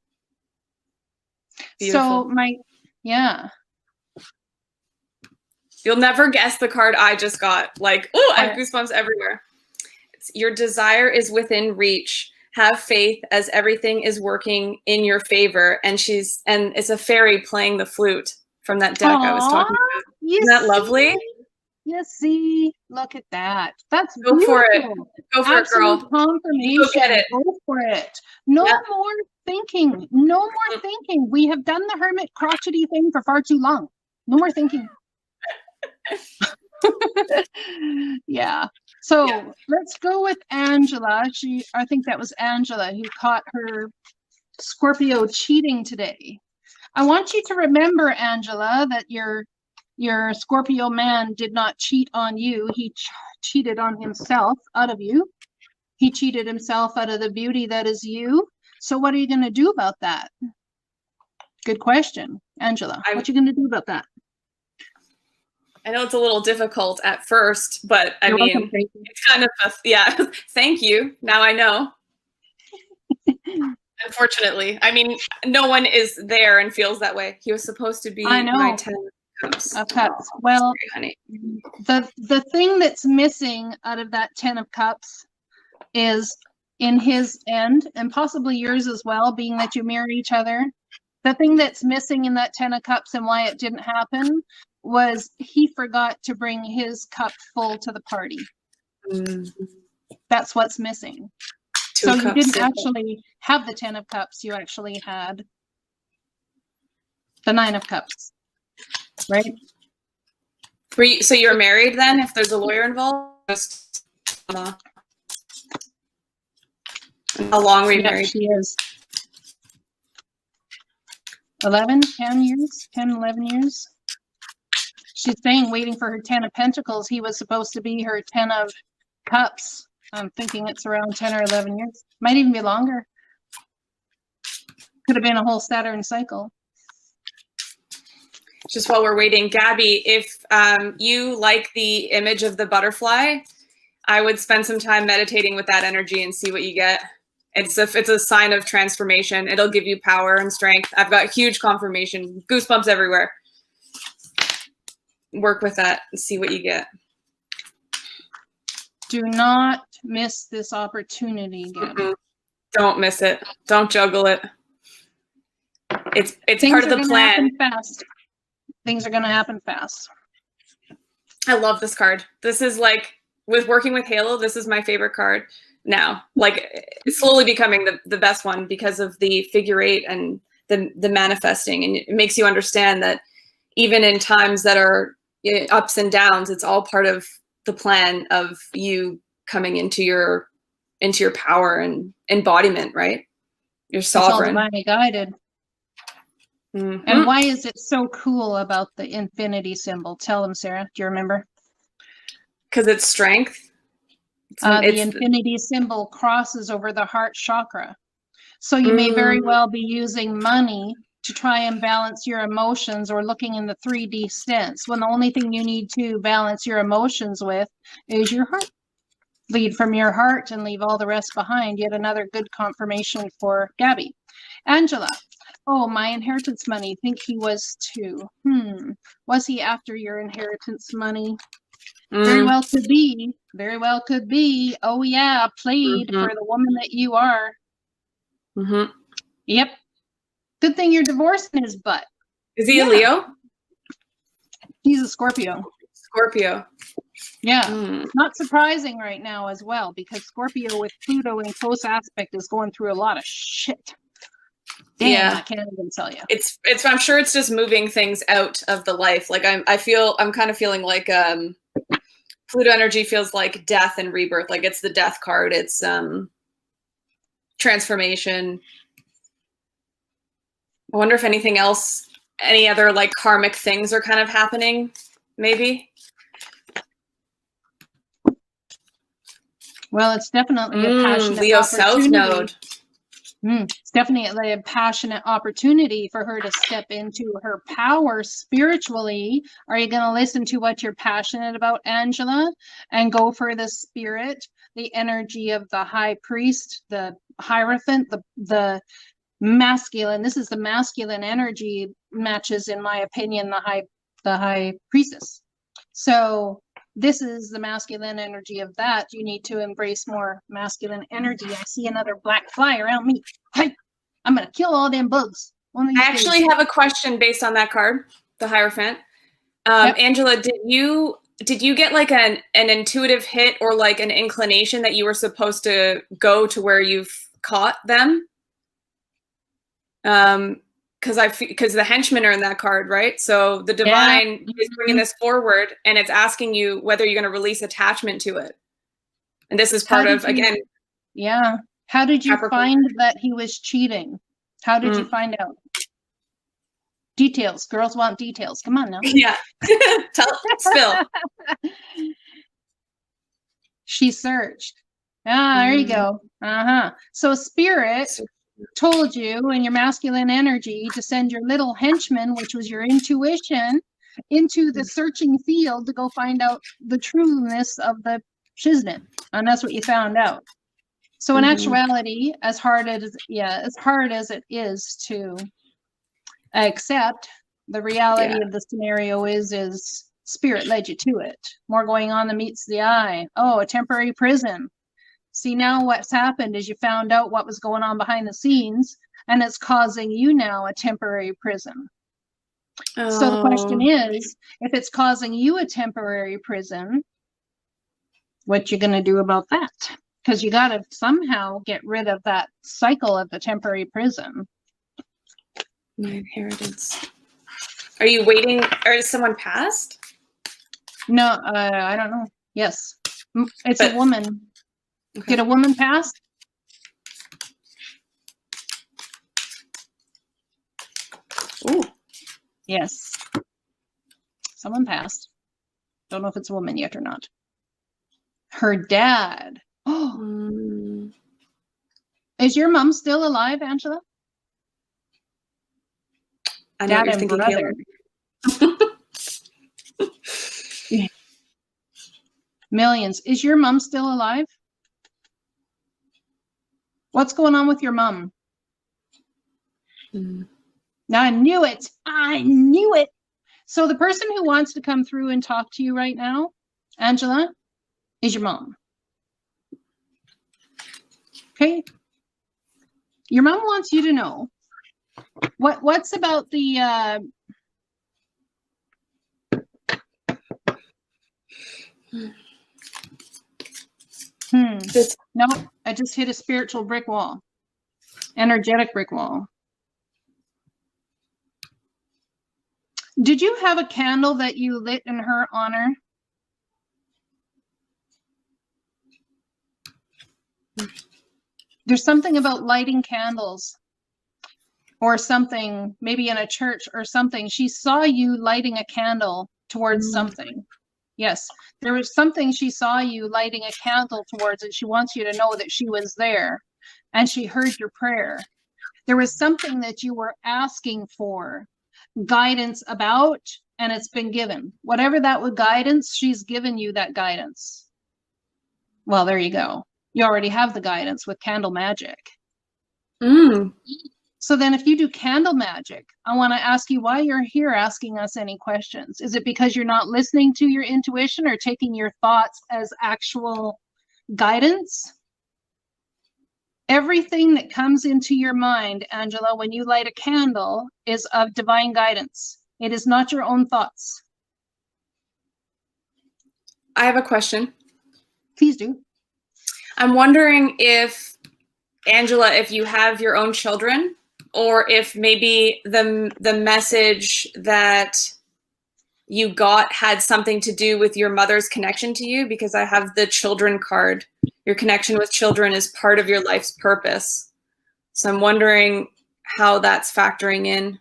Beautiful. So you'll never guess the card I just got. Like, oh, I have goosebumps everywhere. Your desire is within reach. Have faith as everything is working in your favor. And it's a fairy playing the flute from that deck I was talking about. Isn't that lovely? You see, look at that. That's Go beautiful. for it. Go for it, girl. Confirmation. Go get it. Go for it. No more thinking. No more thinking. We have done the hermit crotchety thing for far too long. No more thinking. Yeah. So let's go with Angela. I think that was Angela who caught her Scorpio cheating today. I want you to remember, Angela, that your Scorpio man did not cheat on you. He cheated on himself out of you. He cheated himself out of the beauty that is you. So what are you going to do about that? Good question, Angela. What are you going to do about that? I know it's a little difficult at first, but I mean, it's kind of thank you. Now I know. Unfortunately, I mean, no one is there and feels that way. He was supposed to be my 10 of cups. Well, sorry, honey. The thing that's missing out of that 10 of cups is in his end, and possibly yours as well, being that you mirror each other. The thing that's missing in that 10 of cups and why it didn't happen was he forgot to bring his cup full to the party. That's what's missing. So you didn't actually have the 10 of cups. You actually had The 9 of Cups, right? So you're married then, if there's a lawyer involved? Just, how long were you married? She is. 11 years, 10, 11 years. She's saying waiting for her 10 of Pentacles. He was supposed to be her 10 of Cups. I'm thinking it's around 10 or 11 years. Might even be longer. Could have been a whole Saturn cycle. Just while we're waiting, Gabby, if you like the image of the butterfly, I would spend some time meditating with that energy and see what you get. It's a sign of transformation. It'll give you power and strength. I've got huge confirmation, goosebumps everywhere. Work with that and see what you get. Do not miss this opportunity, Gabby. Don't miss it. Don't juggle it. It's Things part of the plan. Fast. Things are going to happen fast. I love this card. This is like, with working with Halo, this is my favorite card now. Like, it's slowly becoming the best one because of the figure 8 and the manifesting. And it makes you understand that even in times that are ups and downs, it's all part of the plan of you coming into your power and embodiment, right? You're sovereign. It's all divinely guided. Mm-hmm. And why is it so cool about the infinity symbol? Tell them, Sarah. Do you remember? Because it's strength. The infinity symbol crosses over the heart chakra. So you may very well be using money to try and balance your emotions, or looking in the 3D sense, when the only thing you need to balance your emotions with is your heart. Lead from your heart and leave all the rest behind. Yet another good confirmation for Gabby. Angela. Oh, my inheritance money. Think he was too. Was he after your inheritance money? Very well could be. Very well could be. Oh yeah, played for the woman that you are. Yep. Good thing you're divorcing his butt. Is he a Leo? He's a Scorpio. Scorpio. Yeah. Not surprising right now as well, because Scorpio with Pluto in close aspect is going through a lot of shit. Damn, yeah. I can't even tell you. It's I'm sure it's just moving things out of the life. Like I'm kind of feeling like Pluto energy feels like death and rebirth. Like it's the death card. It's transformation. I wonder if anything else, any other like karmic things are kind of happening, maybe. Well, it's definitely a passionate Leo South Node. It's definitely a passionate opportunity for her to step into her power spiritually. Are you going to listen to what you're passionate about, Angela, and go for the spirit, the energy of the high priest, the Hierophant, the masculine? This is the masculine energy matches, in my opinion, the high priestess. So this is the masculine energy of that. You need to embrace more masculine energy. I see another black fly around me. Hey, I'm going to kill all them bugs. I actually have a question based on that card, the Hierophant. Yep. Angela, did you get like an intuitive hit or like an inclination that you were supposed to go to where you've caught them? Because the henchmen are in that card, right? So the divine is bringing this forward, and it's asking you whether you're going to release attachment to it. And this is part of, again. Yeah. How did you find that he was cheating? How did you find out? Details. Girls want details. Come on now. Yeah. Spill. She searched. There you go. So spirit told you in your masculine energy to send your little henchman, which was your intuition, into the searching field to go find out the trueness of the shiznit. And that's what you found out. So in actuality, as hard as it is to accept, the reality of the scenario is spirit led you to it. More going on than meets the eye. Oh, a temporary prison. See, now what's happened is you found out what was going on behind the scenes, and it's causing you now a temporary prison. So the question is, if it's causing you a temporary prison, what you going to do about that? Because you got to somehow get rid of that cycle of the temporary prison. My inheritance. Are you waiting, or is someone passed? No, I don't know. Yes. It's But- a woman. Okay. Did a woman pass? Ooh. Yes. Someone passed. Don't know if it's a woman yet or not. Her dad. Oh, Mm. is your mom still alive, Angela? I know Dad what you're and thinking, brother. Caleb. Millions. Is your mom still alive? What's going on with your mom? Mm. I knew it. I knew it. So the person who wants to come through and talk to you right now, Angela, is your mom. Okay. Your mom wants you to know what's about the No, I just hit a spiritual brick wall. Energetic brick wall. Did you have a candle that you lit in her honor? There's something about lighting candles or something, maybe in a church or something. She saw you lighting a candle towards something. Yes, there was something she saw you lighting a candle towards, and she wants you to know that she was there and she heard your prayer. There was something that you were asking for guidance about, and it's been given. Whatever that was guidance, she's given you that guidance. Well, there you go. You already have the guidance with candle magic. Mm. So then if you do candle magic, I want to ask you why you're here asking us any questions. Is it because you're not listening to your intuition or taking your thoughts as actual guidance? Everything that comes into your mind, Angela, when you light a candle is of divine guidance. It is not your own thoughts. I have a question. Please do. I'm wondering if, Angela, if you have your own children, or if maybe the message that you got had something to do with your mother's connection to you, because I have the children card. Your connection with children is part of your life's purpose. So I'm wondering how that's factoring in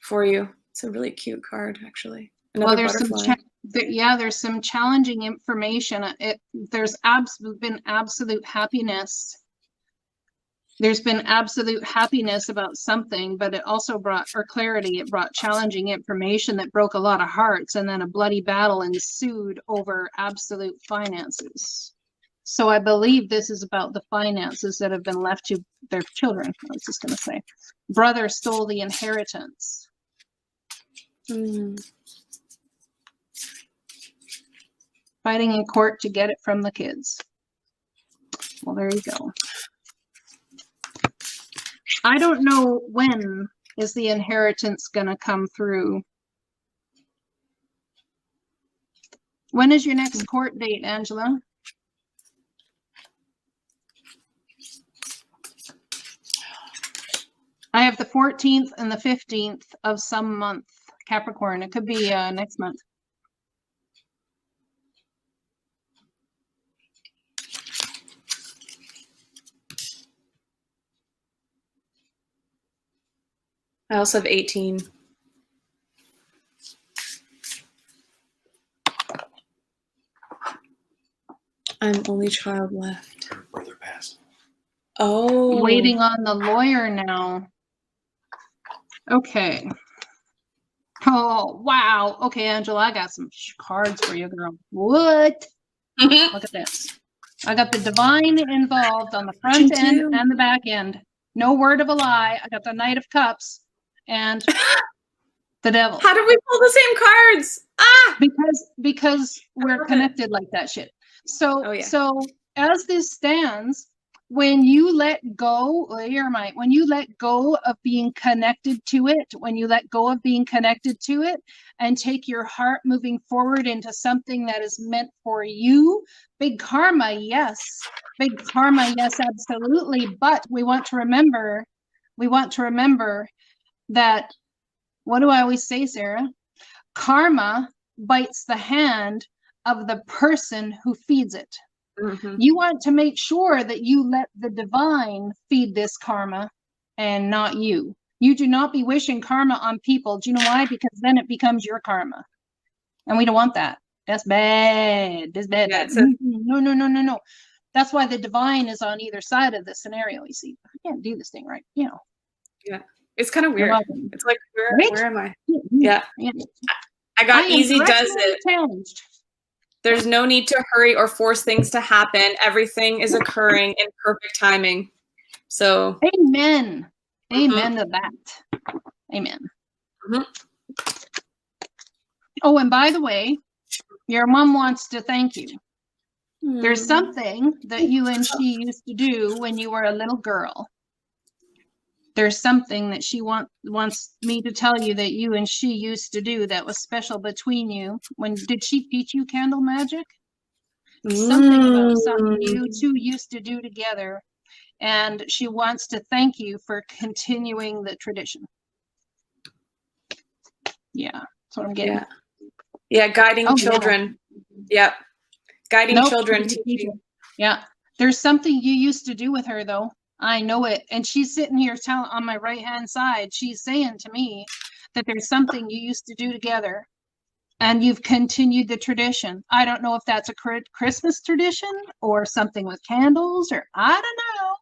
for you. It's a really cute card, actually. Another butterfly. There's some challenging information. There's been absolute happiness. There's been absolute happiness about something, but it also brought, or clarity, it brought challenging information that broke a lot of hearts, and then a bloody battle ensued over absolute finances. So I believe this is about the finances that have been left to their children. I was just going to say, brother stole the inheritance. Fighting in court to get it from the kids. Well, there you go. I don't know when is the inheritance going to come through. When is your next court date, Angela? I have the 14th and the 15th of some month, Capricorn. It could be next month. I also have 18. I'm only child left. Her brother passed. Oh. Waiting on the lawyer now. Okay. Oh, wow. Okay, Angela, I got some cards for you, girl. What? Look at this. I got the divine involved on the front end and the back end. No word of a lie. I got the Knight of Cups and the Devil. How did we pull the same cards? Ah! Because we're connected like that shit. So, So as this stands, when you let go, when you let go of being connected to it, and take your heart moving forward into something that is meant for you, big karma, yes. Big karma, yes, absolutely. But we want to remember that what do I always say, Sarah? Karma bites the hand of the person who feeds it. Mm-hmm. You want to make sure that you let the divine feed this karma and not you. You do not be wishing karma on people. Do you know why? Because then it becomes your karma. And we don't want that. That's bad. That's bad. Yeah, No. That's why the divine is on either side of the scenario. You see, I can't do this thing right. You know. Yeah. It's kind of weird. It's like, where am I? Yeah. I got easy does it. Challenged. There's no need to hurry or force things to happen. Everything is occurring in perfect timing. So amen. Amen to that. Amen. Oh, and by the way, your mom wants to thank you. There's something that you and she used to do when you were a little girl. There's something that she wants me to tell you that you and she used to do that was special between you. Did she teach you candle magic? Something about something you two used to do together. And she wants to thank you for continuing the tradition. Yeah, that's what I'm getting. Yeah, guiding children. Yeah. Guiding children. Teaching. Yeah. There's something you used to do with her, though. I know it. And she's sitting here on my right-hand side. She's saying to me that there's something you used to do together. And you've continued the tradition. I don't know if that's a Christmas tradition or something with candles, or I don't know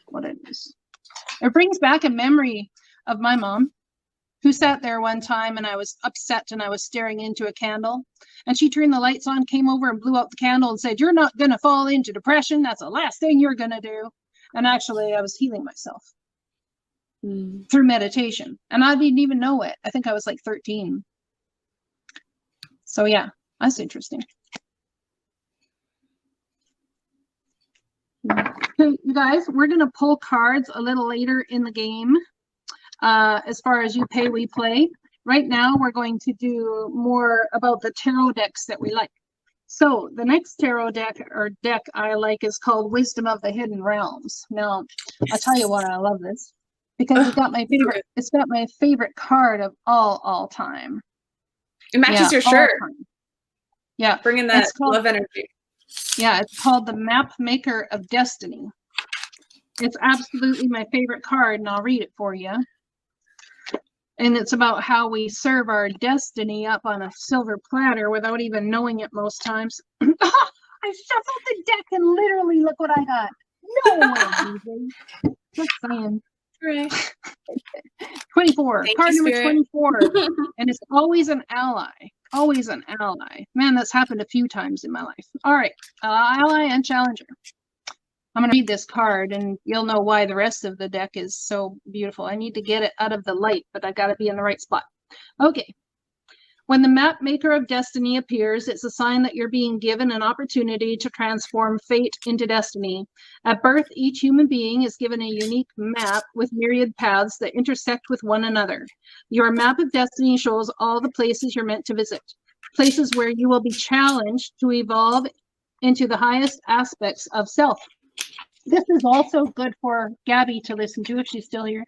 what it is. It brings back a memory of my mom, who sat there one time and I was upset and I was staring into a candle. And she turned the lights on, came over and blew out the candle and said, "You're not going to fall into depression. That's the last thing you're going to do." And actually, I was healing myself through meditation. And I didn't even know it. I think I was like 13. So yeah, that's interesting. Okay, you guys, we're going to pull cards a little later in the game. As far as you pay, we play. Right now, we're going to do more about the tarot decks that we like. So the next tarot deck I like is called Wisdom of the Hidden Realms. Now, I'll tell you why I love this, because it's got my favorite. It's got my favorite card of all time. It matches your shirt. Yeah, bringing that love energy. Yeah, it's called the Map Maker of Destiny. It's absolutely my favorite card, and I'll read it for you. And it's about how we serve our destiny up on a silver platter without even knowing it most times. I shuffled the deck and literally look what I got. No way, just saying. Right. 24. Card number 24. And it's always an ally. Always an ally. Man, that's happened a few times in my life. All right. Ally and challenger. I'm going to read this card and you'll know why the rest of the deck is so beautiful. I need to get it out of the light, but I got to be in the right spot. Okay. When the Map Maker of Destiny appears, it's a sign that you're being given an opportunity to transform fate into destiny. At birth, each human being is given a unique map with myriad paths that intersect with one another. Your map of destiny shows all the places you're meant to visit, places where you will be challenged to evolve into the highest aspects of self. This is also good for Gabby to listen to if she's still here.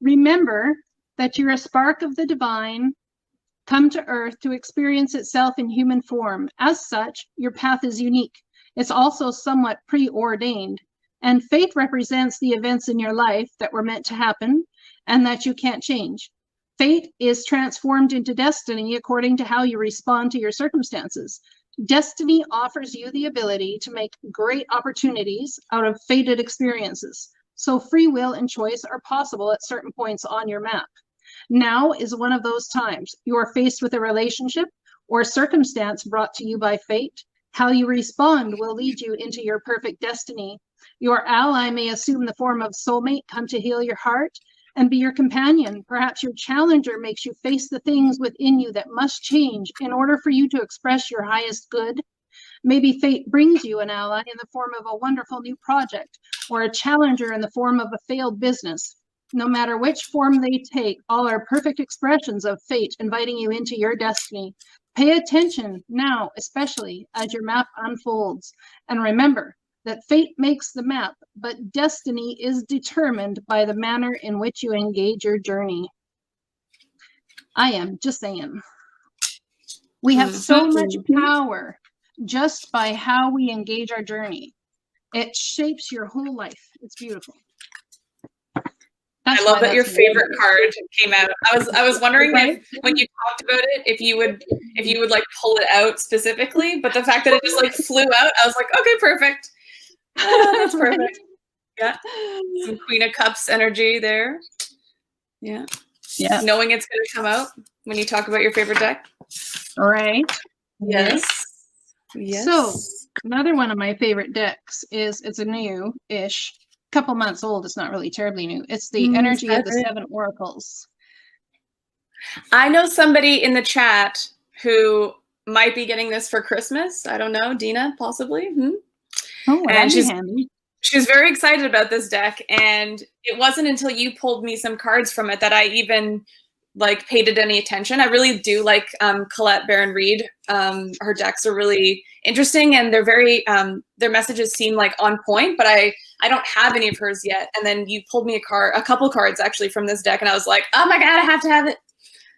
Remember that you're a spark of the divine, come to earth to experience itself in human form. As such, your path is unique. It's also somewhat preordained, and fate represents the events in your life that were meant to happen and that you can't change. Fate is transformed into destiny according to how you respond to your circumstances. Destiny offers you the ability to make great opportunities out of fated experiences. So free will and choice are possible at certain points on your map. Now is one of those times. You are faced with a relationship or circumstance brought to you by fate. How you respond will lead you into your perfect destiny. Your ally may assume the form of soulmate, come to heal your heart and be your companion. Perhaps your challenger makes you face the things within you that must change in order for you to express your highest good. Maybe fate brings you an ally in the form of a wonderful new project or a challenger in the form of a failed business. No matter which form they take, all are perfect expressions of fate inviting you into your destiny. Pay attention now, especially as your map unfolds. And remember that fate makes the map, but destiny is determined by the manner in which you engage your journey. I am just saying. We have so much power just by how we engage our journey. It shapes your whole life. It's beautiful. I love that your favorite card came out. I was wondering if when you talked about it, if you would like pull it out specifically, but the fact that it just like flew out, I was like, okay, perfect. That's perfect. Yeah. Some Queen of Cups energy there. Yeah. Yeah. Knowing it's going to come out when you talk about your favorite deck. All right. Yes. Yes. So another one of my favorite decks it's a new-ish, couple months old. It's not really terribly new. It's the Energy of the Seven Oracles. I know somebody in the chat who might be getting this for Christmas. I don't know, Dina, possibly. Oh, and she's very excited about this deck, and it wasn't until you pulled me some cards from it that I even like paid it any attention. I really do like Colette Baron Reed. Her decks are really interesting, and they're very their messages seem like on point, but I don't have any of hers yet. And then you pulled me a couple cards actually from this deck, and I was like, oh my god, I have to have it.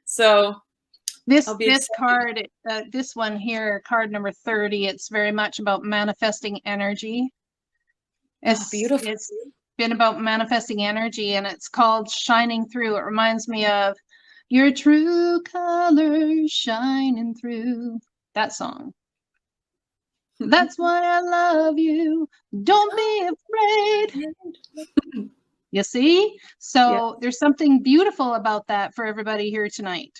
So this card, this one here, card number 30, it's very much about manifesting energy. It's beautiful. It's been about manifesting energy, and it's called Shining Through. It reminds me of your true colors shining through. That song. That's why I love you. Don't be afraid. You see? So there's something beautiful about that for everybody here tonight.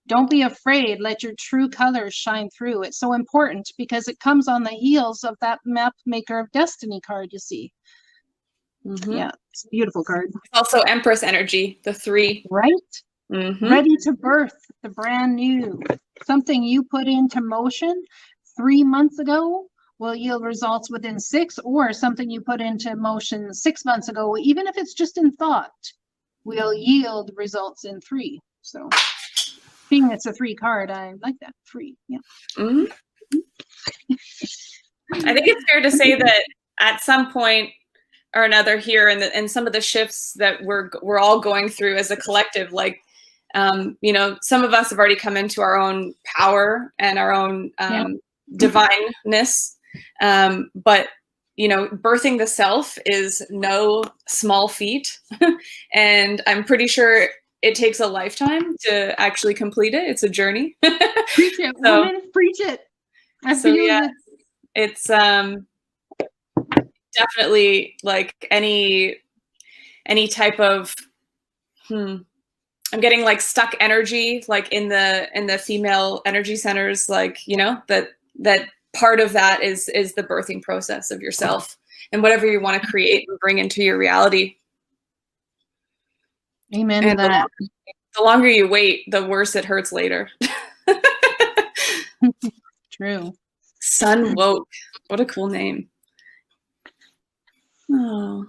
Don't be afraid. Let your true colors shine through. It's so important because it comes on the heels of that Map Maker of Destiny card, you see. Yeah, it's a beautiful card. Also Empress energy, the 3. Right? Ready to birth the brand new. Something you put into motion 3 months ago will yield results within 6, or something you put into motion 6 months ago, even if it's just in thought, will yield results in 3. So being it's a 3 card, I like that. 3. Yeah. I think it's fair to say that at some point or another here, and some of the shifts that we're all going through as a collective, like you know, some of us have already come into our own power and our own divineness, but you know, birthing the self is no small feat, and I'm pretty sure it takes a lifetime to actually complete it. It's a journey. Preach it, woman, preach it. I feel it. It's definitely like any type of I'm getting like stuck energy, like in the female energy centers, like, you know, that part of that is the birthing process of yourself and whatever you want to create and bring into your reality. Amen to that. The longer you wait, the worse it hurts later. True. Sun Woke. What a cool name. Oh.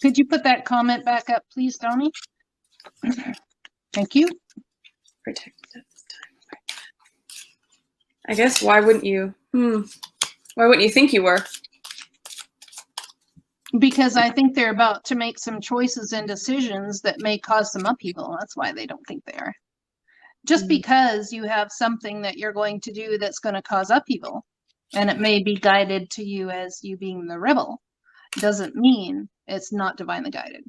Could you put that comment back up, please, Tony? Thank you. Protect this time. I guess why wouldn't you? Why wouldn't you think you were? Because I think they're about to make some choices and decisions that may cause some upheaval. That's why they don't think they are. Just because you have something that you're going to do that's going to cause upheaval, and it may be guided to you as you being the rebel, doesn't mean it's not divinely guided.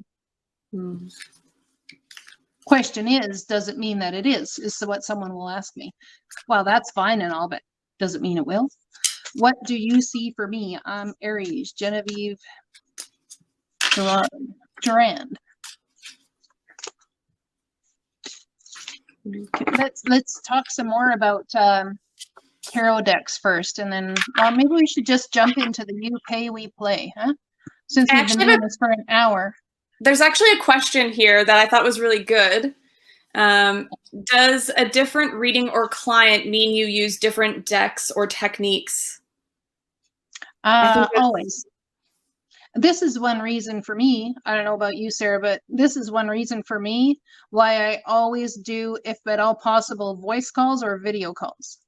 Question is, does it mean that it is what someone will ask me. Well, that's fine and all, but does it mean it will? What do you see for me? I'm Aries, Genevieve Durand. Let's talk some more about tarot decks first, and then maybe we should just jump into the You Pay We Play, huh? Since we've been doing this for an hour. There's actually a question here that I thought was really good. Does a different reading or client mean you use different decks or techniques? Always. This is one reason for me, I don't know about you, Sarah, but this is one reason for me why I always do, if at all possible, voice calls or video calls.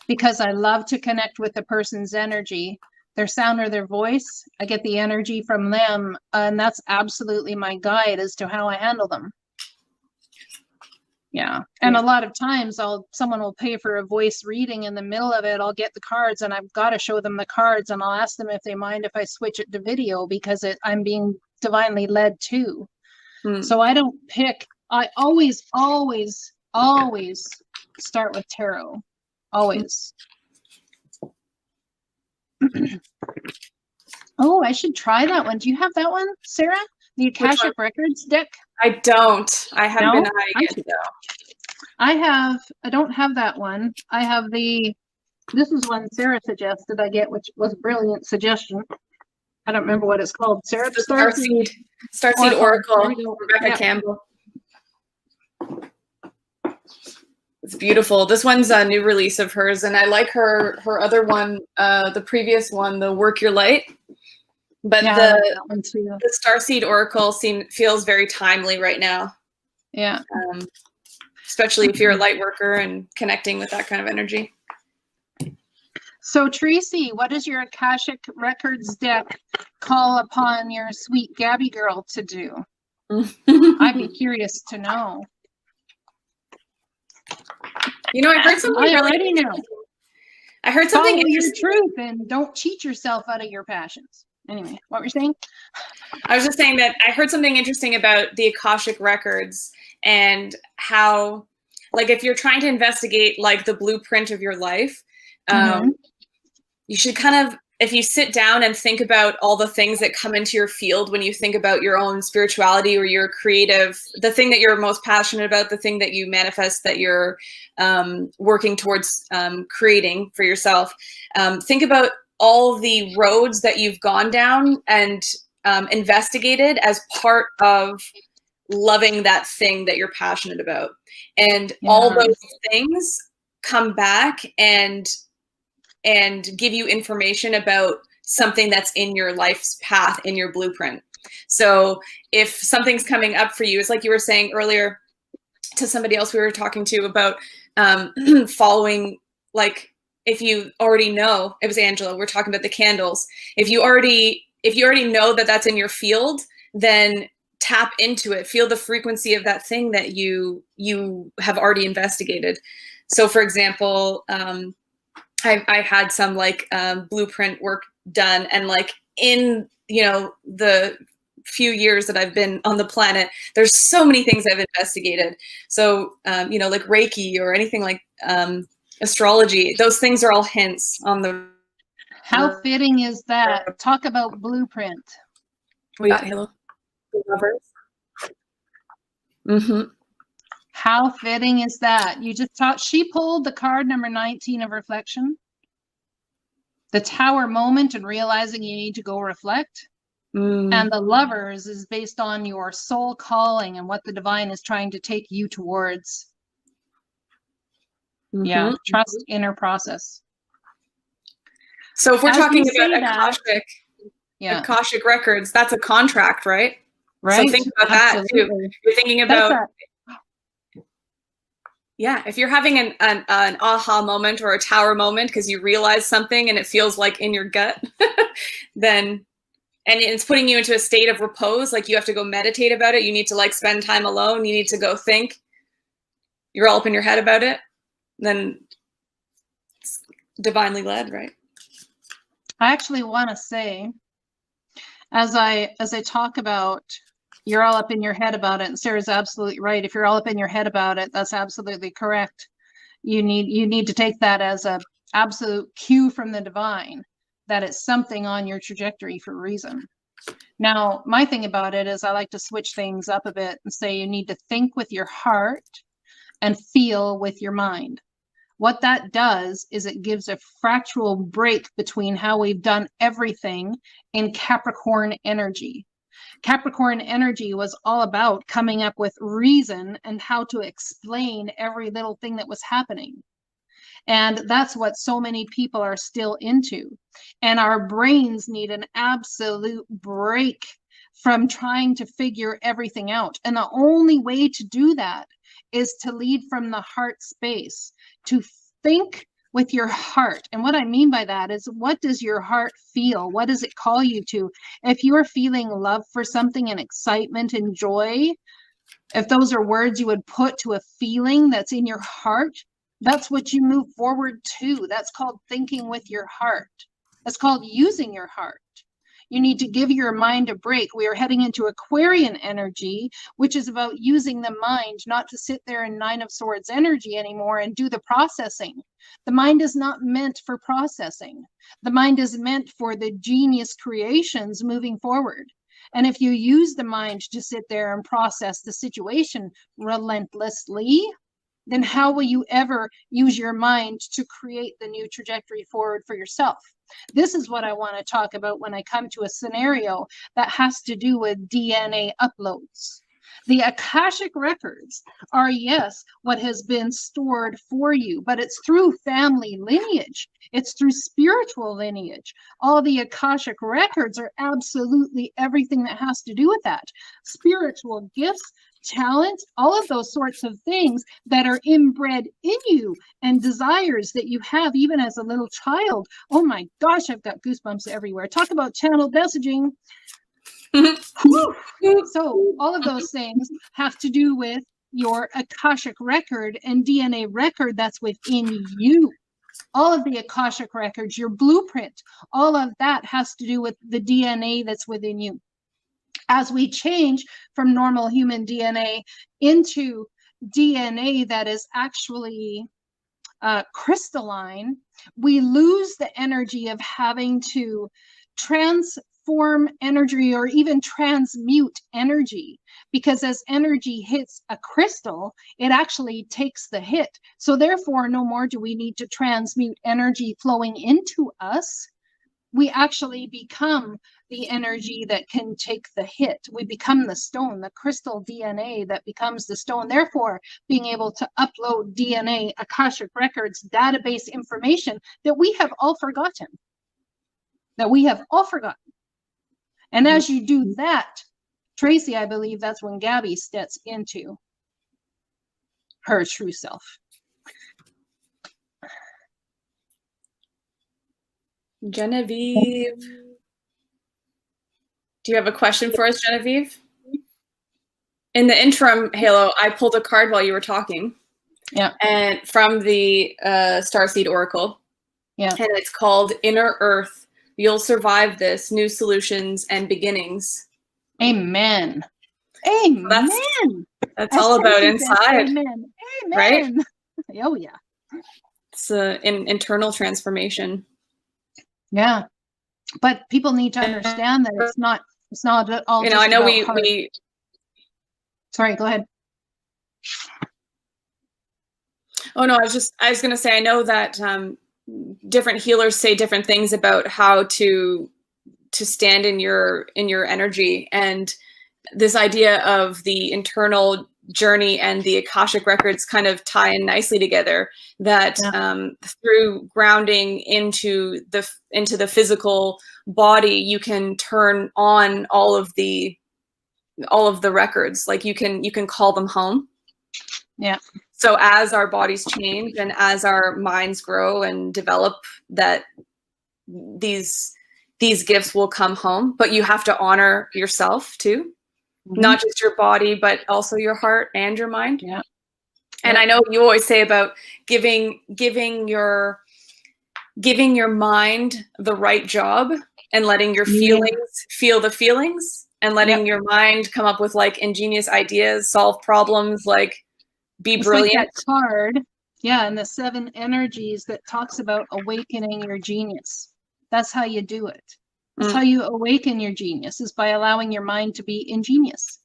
Because I love to connect with the person's energy, their sound or their voice. I get the energy from them, and that's absolutely my guide as to how I handle them. Yeah. And a lot of times someone will pay for a voice reading. In the middle of it, I'll get the cards and I've got to show them the cards, and I'll ask them if they mind if I switch it to video, because I'm being divinely led too. So I don't pick. I always start with tarot. Always. Oh, I should try that one. Do you have that one, Sarah? The Akashic Records deck? I don't. I have been eyeing it though. I don't have that one. I have this is one Sarah suggested I get, which was a brilliant suggestion. I don't remember what it's called. Sarah, Starseed Oracle. Rebecca Campbell. It's beautiful. This one's a new release of hers, and I like her other one, the previous one, the Work Your Light. But the Starseed Oracle feels very timely right now. Yeah. Especially if you're a light worker and connecting with that kind of energy. So Tracy, what does your Akashic Records deck call upon your sweet Gabby girl to do? I'd be curious to know. You know, I heard something. I already know. I heard something. Follow your truth and don't cheat yourself out of your passions. Anyway, what were you saying? I was just saying that I heard something interesting about the Akashic Records and how, like, if you're trying to investigate like the blueprint of your life, you should kind of, if you sit down and think about all the things that come into your field when you think about your own spirituality or your creative, the thing that you're most passionate about, the thing that you manifest, that you're working towards creating for yourself, think about all the roads that you've gone down and investigated as part of loving that thing that you're passionate about. And all those things come back and give you information about something that's in your life's path, in your blueprint. So if something's coming up for you, it's like you were saying earlier to somebody else we were talking to about following, like, if you already know, it was Angela, we're talking about the candles. If you already know that that's in your field, then tap into it, feel the frequency of that thing that you have already investigated. So for example, I had some like blueprint work done, and like in, the few years that I've been on the planet, there's so many things I've investigated. So, like Reiki or anything like astrology, those things are all hints on the. How fitting is that? Talk about blueprint. We got Halo. Lovers. Mm-hmm. How fitting is that? You just taught, she pulled the card number 19 of reflection. The Tower moment and realizing you need to go reflect. And the Lovers is based on your soul calling and what the divine is trying to take you towards. Yeah, trust inner process. So if we're talking about Akashic Records, that's a contract, right? Right. So think about that too. You're thinking about, if you're having an aha moment or a tower moment because you realize something and it feels like in your gut, then, and it's putting you into a state of repose, like you have to go meditate about it. You need to like spend time alone. You need to go think. You're all up in your head about it. Then it's divinely led, right? I actually want to say, as I talk about, you're all up in your head about it, and Sarah's absolutely right. If you're all up in your head about it, that's absolutely correct. You need to take that as a absolute cue from the divine that it's something on your trajectory for a reason. Now, my thing about it is I like to switch things up a bit and say you need to think with your heart and feel with your mind. What that does is it gives a fractal break between how we've done everything in Capricorn energy. Capricorn energy was all about coming up with reason and how to explain every little thing that was happening. And that's what so many people are still into. And our brains need an absolute break from trying to figure everything out. And the only way to do that is to lead from the heart space, to think with your heart. And what I mean by that is, what does your heart feel? What does it call you to? If you're feeling love for something and excitement and joy, If those are words you would put to a feeling that's in your heart, that's what you move forward to. That's called thinking with your heart. That's called using your heart. You need to give your mind a break. We are heading into Aquarian energy, which is about using the mind, not to sit there in Nine of Swords energy anymore and do the processing. The mind is not meant for processing. The mind is meant for the genius creations moving forward. And if you use the mind to sit there and process the situation relentlessly, then how will you ever use your mind to create the new trajectory forward for yourself? This is what I want to talk about when I come to a scenario that has to do with DNA uploads. The Akashic records are, yes, what has been stored for you, but it's through family lineage. It's through spiritual lineage. All the Akashic records are absolutely everything that has to do with that. Spiritual gifts, talent, all of those sorts of things that are inbred in you, and desires that you have even as a little child. Oh my gosh, I've got goosebumps everywhere. Talk about channeled messaging. So all of those things have to do with your Akashic record and DNA record that's within you. All of the Akashic records, your blueprint, all of that has to do with the DNA that's within you. As we change from normal human DNA into DNA that is actually crystalline, we lose the energy of having to transform energy or even transmute energy, because as energy hits a crystal, it actually takes the hit. So therefore, no more do we need to transmute energy flowing into us. We actually become the energy that can take the hit. We become the stone, the crystal DNA that becomes the stone. Therefore, being able to upload DNA, Akashic records, database information that we have all forgotten. And as you do that, Tracy, I believe that's when Gabby steps into her true self. Genevieve, do you have a question for us, Genevieve? In the interim, Halo, I pulled a card while you were talking. Yeah. And from the Starseed Oracle. Yeah. And it's called Inner Earth. You'll survive this. New solutions and beginnings. Amen. Amen. That's all about inside. Amen. Amen. Right? Oh yeah. It's an internal transformation. Yeah. But people need to understand that it's not all, I know we sorry, go ahead. Oh no, I was going to say, I know that different healers say different things about how to stand in your energy, and this idea of the internal journey and the Akashic records kind of tie in nicely together, that through grounding into the physical body, you can turn on all of the records. Like you can call them home. Yeah. So as our bodies change and as our minds grow and develop, that these gifts will come home, but you have to honor yourself too. Mm-hmm. Not just your body, but also your heart and your mind. Yeah. And I know you always say about giving your mind the right job and letting your feelings feel the feelings, and letting your mind come up with like ingenious ideas, solve problems, like be it's brilliant. Like that card, and the 7 energies that talks about awakening your genius. That's how you do it. That's how you awaken your genius, is by allowing your mind to be ingenious.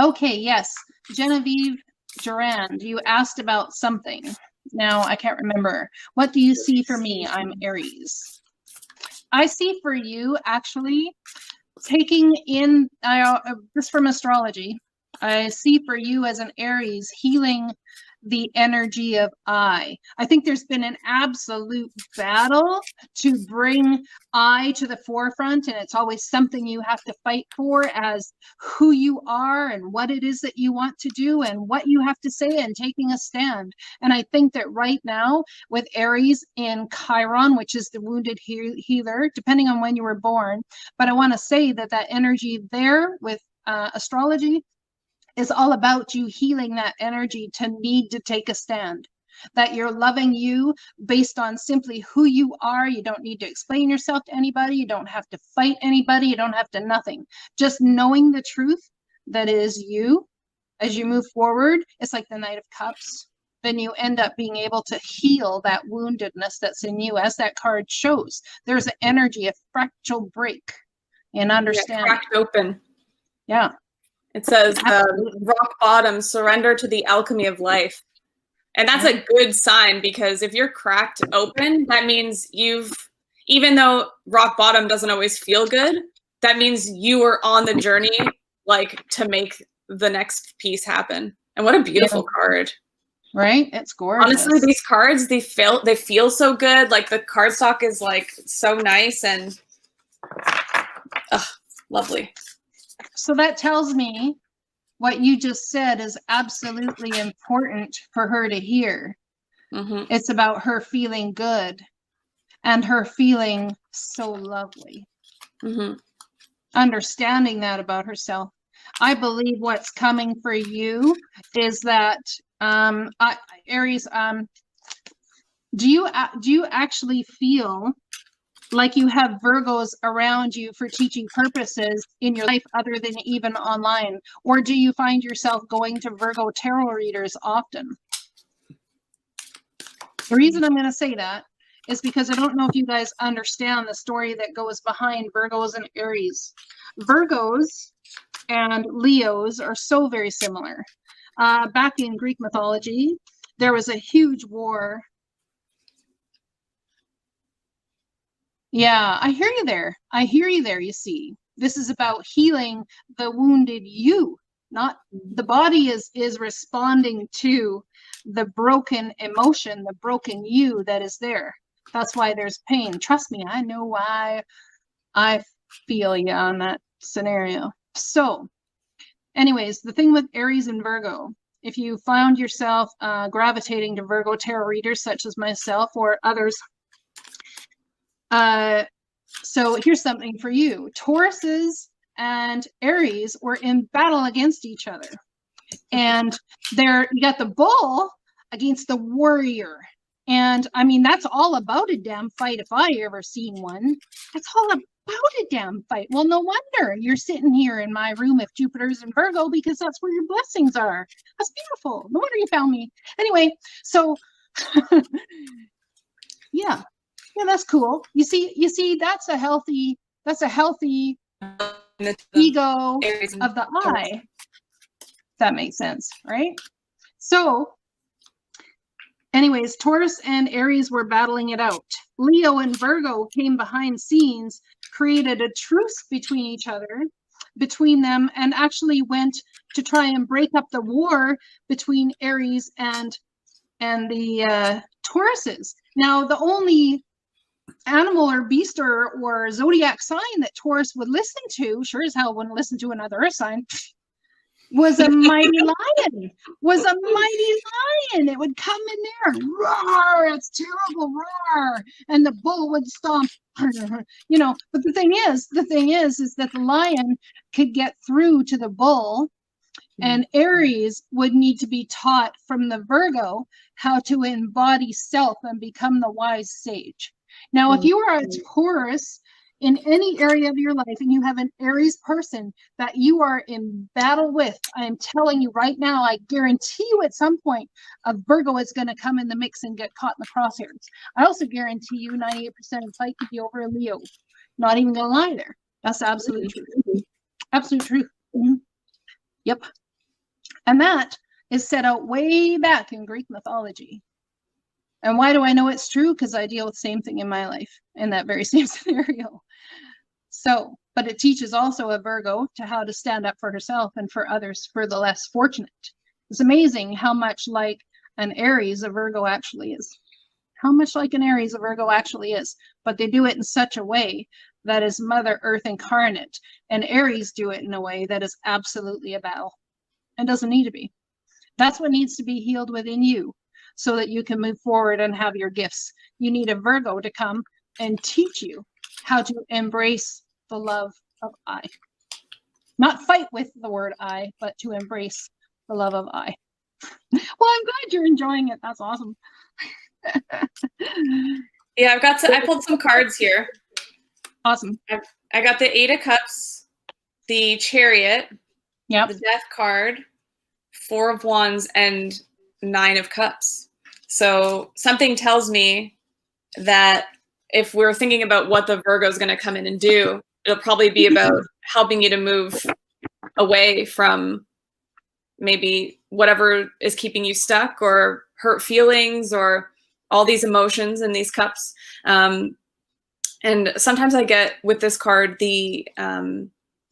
Okay, yes. Genevieve Durand, you asked about something. Now, I can't remember. What do you see for me? I'm Aries. I see for you, actually, taking in, just from astrology, I see for you as an Aries healing the energy of I. I think there's been an absolute battle to bring I to the forefront, and it's always something you have to fight for as who you are and what it is that you want to do and what you have to say, and taking a stand. And I think that right now with Aries in Chiron, which is the wounded healer, depending on when you were born, but I want to say that energy there with astrology is all about you healing that energy to need to take a stand. That you're loving you based on simply who you are. You don't need to explain yourself to anybody. You don't have to fight anybody. You don't have to nothing. Just knowing the truth that is you as you move forward. It's like the Knight of Cups. Then you end up being able to heal that woundedness that's in you, as that card shows. There's an energy, a fractal break in understanding. Yeah, cracked open. Yeah. It says rock bottom, surrender to the alchemy of life. And that's a good sign, because if you're cracked open, that means even though rock bottom doesn't always feel good, that means you are on the journey, like, to make the next piece happen. And what a beautiful card. Right? It's gorgeous. Honestly, these cards, they feel so good. Like, the cardstock is like so nice and lovely. So that tells me what you just said is absolutely important for her to hear. Mm-hmm. It's about her feeling good and her feeling so lovely. Mm-hmm. Understanding that about herself. I believe what's coming for you is that Aries, do you actually feel like you have Virgos around you for teaching purposes in your life other than even online? Or do you find yourself going to Virgo tarot readers often? The reason I'm going to say that is because I don't know if you guys understand the story that goes behind Virgos and Aries. Virgos and Leos are so very similar. Back in Greek mythology, there was a huge war. Yeah, I hear you there. I hear you there, you see. This is about healing the wounded you, not the body is responding to the broken emotion, the broken you that is there. That's why there's pain. Trust me, I know why. I feel you on that scenario. So, anyways, the thing with Aries and Virgo, if you found yourself gravitating to Virgo tarot readers such as myself or others, so here's something for you. Tauruses and Aries were in battle against each other. And you got the bull against the warrior. And I mean, that's all about a damn fight if I ever seen one. That's all about a damn fight. Well, no wonder you're sitting here in my room if Jupiter's in Virgo, because that's where your blessings are. That's beautiful. No wonder you found me. Anyway, so yeah. Yeah, that's cool. You see, that's a healthy ego of the I. That makes sense, right? So, anyways, Taurus and Aries were battling it out. Leo and Virgo came behind scenes, created a truce between them, and actually went to try and break up the war between Aries and the Tauruses. Now, the only animal or beast or zodiac sign that Taurus would listen to, sure as hell wouldn't listen to another earth sign, was a mighty lion. It would come in there, roar, it's terrible, roar, and the bull would stomp, you know. But the thing is that the lion could get through to the bull, and Aries would need to be taught from the Virgo how to embody self and become the wise sage. Now, if you are a Taurus in any area of your life and you have an Aries person that you are in battle with, I am telling you right now, I guarantee you at some point a Virgo is going to come in the mix and get caught in the crosshairs. I also guarantee you 98% of the fight could be over a Leo. Not even going to lie there. That's the absolute truth. Absolute truth. Mm-hmm. Yep. And that is set out way back in Greek mythology. And why do I know it's true? Because I deal with the same thing in my life in that very same scenario. So, but it teaches also a Virgo to how to stand up for herself and for others, for the less fortunate. It's amazing how much like an Aries a Virgo actually is. How much like an Aries a Virgo actually is. But they do it in such a way that is Mother Earth incarnate. And Aries do it in a way that is absolutely a battle. And doesn't need to be. That's what needs to be healed within you, so that you can move forward and have your gifts. You need a Virgo to come and teach you how to embrace the love of I. Not fight with the word I, but to embrace the love of I. Well, I'm glad you're enjoying it. That's awesome. Yeah, I pulled some cards here. Awesome. I got the 8 of Cups, the Chariot, Yep. the Death card, 4 of Wands, and 9 of Cups. So something tells me that if we're thinking about what the Virgo is going to come in and do, it'll probably be about helping you to move away from maybe whatever is keeping you stuck or hurt feelings or all these emotions in these cups. And sometimes I get with this card the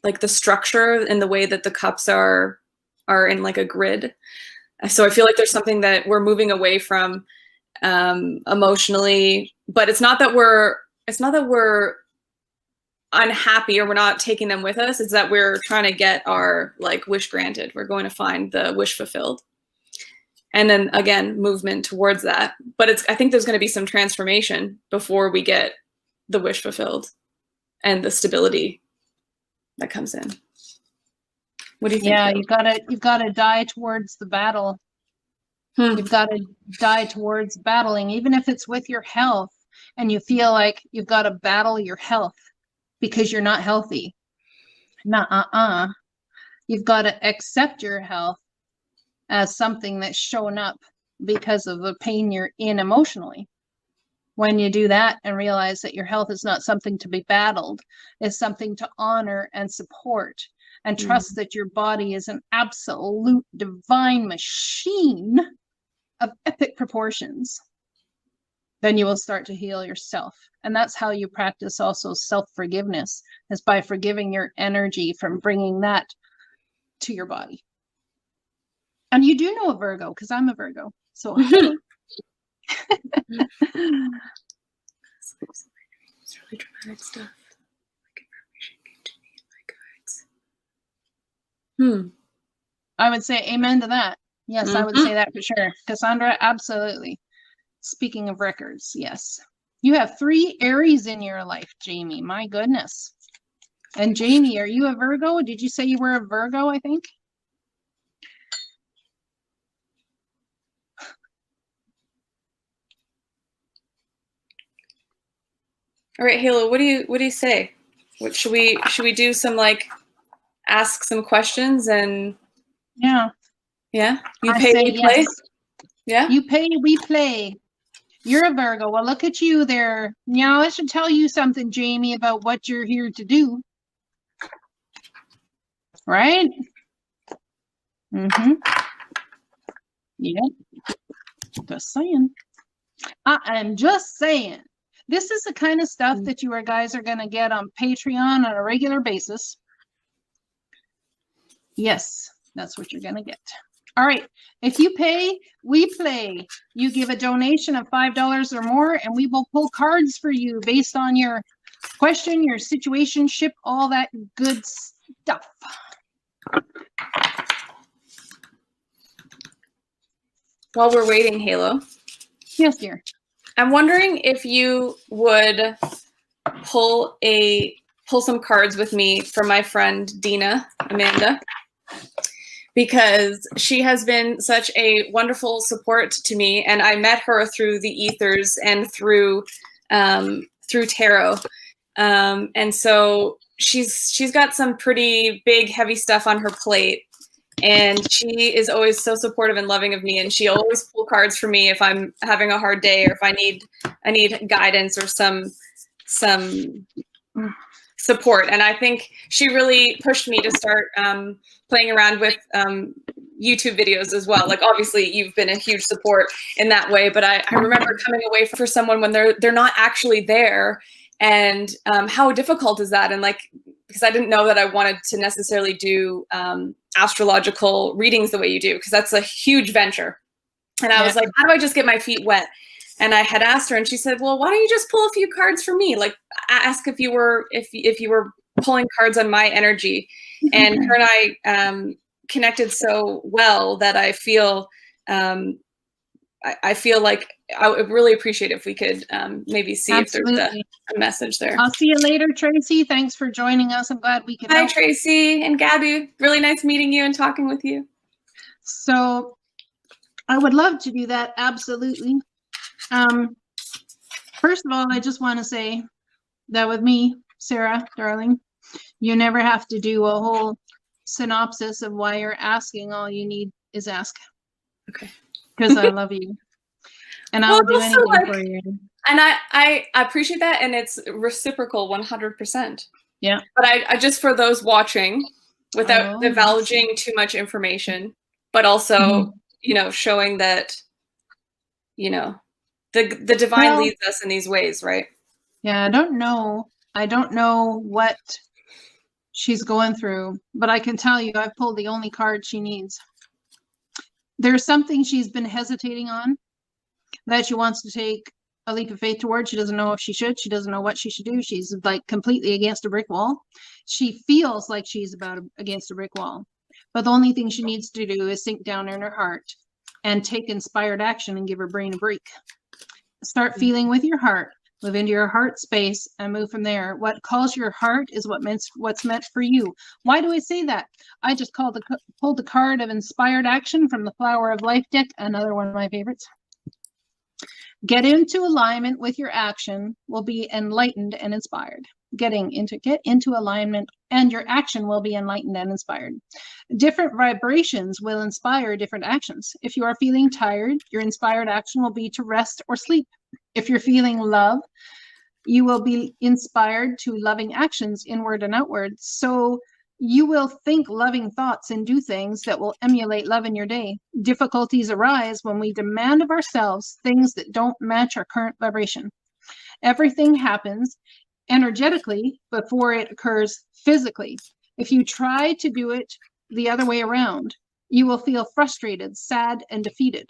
like the structure and the way that the cups are in like a grid. So I feel like there's something that we're moving away from emotionally, but it's not that we're unhappy or we're not taking them with us. It's that we're trying to get our like wish granted. We're going to find the wish fulfilled. And then again, movement towards that. But I think there's going to be some transformation before we get the wish fulfilled and the stability that comes in. What do you think? Yeah, you've gotta die towards the battle. You've got to die towards battling, even if it's with your health and you feel like you've got to battle your health because you're not healthy. You've got to accept your health as something that's shown up because of the pain you're in emotionally. When you do that and realize that your health is not something to be battled, it's something to honor and support and trust that your body is an absolute divine machine of epic proportions, then you will start to heal yourself. And that's how you practice also self-forgiveness, is by forgiving your energy from bringing that to your body. And you do know a Virgo, because I'm a Virgo. So it's really dramatic stuff. I would say amen to that. Yes, I would say that for sure. Cassandra, absolutely. Speaking of records, yes. You have 3 Aries in your life, Jamie. My goodness. And Jamie, are you a Virgo? Did you say you were a Virgo, I think? All right, Halo, what do you say? What should we do some like ask some questions and yeah. You pay, we play. Yes. Yeah. You pay, we play. You're a Virgo. Well, look at you there. Now I should tell you something, Jamie, about what you're here to do. Right? Yeah. Just saying. I am just saying. This is the kind of stuff that you guys are going to get on Patreon on a regular basis. Yes, that's what you're going to get. All right. If you pay, we play. You give a donation of $5 or more, and we will pull cards for you based on your question, your situationship, all that good stuff. While we're waiting, Halo. Yes, dear. I'm wondering if you would pull some cards with me for my friend Dina, Amanda, because she has been such a wonderful support to me, and I met her through the ethers and through tarot, and so she's got some pretty big, heavy stuff on her plate. And she is always so supportive and loving of me, and she always pulls cards for me if I'm having a hard day or if I need guidance or some support. And I think she really pushed me to start playing around with YouTube videos as well. Like obviously you've been a huge support in that way, but I remember coming away for someone when they're not actually there, and how difficult is that? And like, because I didn't know that I wanted to necessarily do astrological readings the way you do, because that's a huge venture. And I was like, how do I just get my feet wet? And I had asked her, and she said, well, why don't you just pull a few cards for me? Like, ask if you were pulling cards on my energy. And her and I connected so well that I feel I feel like I would really appreciate if we could maybe see Absolutely. if there's a message there. I'll see you later, Tracy. Thanks for joining us. I'm glad we could Hi, help. Tracy and Gabby. Really nice meeting you and talking with you. So I would love to do that. Absolutely. First of all, I just want to say that with me, Sarah, darling, you never have to do a whole synopsis of why you're asking. All you need is ask. Okay. Because I love you. And I'll do anything for you. And I appreciate that, and it's reciprocal 100%. Yeah. But I just, for those watching, without divulging too much information, but also, you know, showing that, you know, the divine leads us in these ways, right? Yeah, I don't know what she's going through, but I can tell you I've pulled the only card she needs. There's something she's been hesitating on that she wants to take a leap of faith towards. She doesn't know if she should. She doesn't know what she should do. She's like completely against a brick wall. She feels like she's against a brick wall. But the only thing she needs to do is sink down in her heart and take inspired action and give her brain a break. Start feeling with your heart. Move into your heart space and move from there. What calls your heart is what's meant for you. Why do I say that? I just pulled the card of inspired action from the Flower of Life deck, another one of my favorites. Get into alignment with your action will be enlightened and inspired. Get into alignment and your action will be enlightened and inspired. Different vibrations will inspire different actions. If you are feeling tired, your inspired action will be to rest or sleep. If you're feeling love, you will be inspired to loving actions inward and outward. So you will think loving thoughts and do things that will emulate love in your day. Difficulties arise when we demand of ourselves things that don't match our current vibration. Everything happens energetically before it occurs physically. If you try to do it the other way around, you will feel frustrated, sad, and defeated.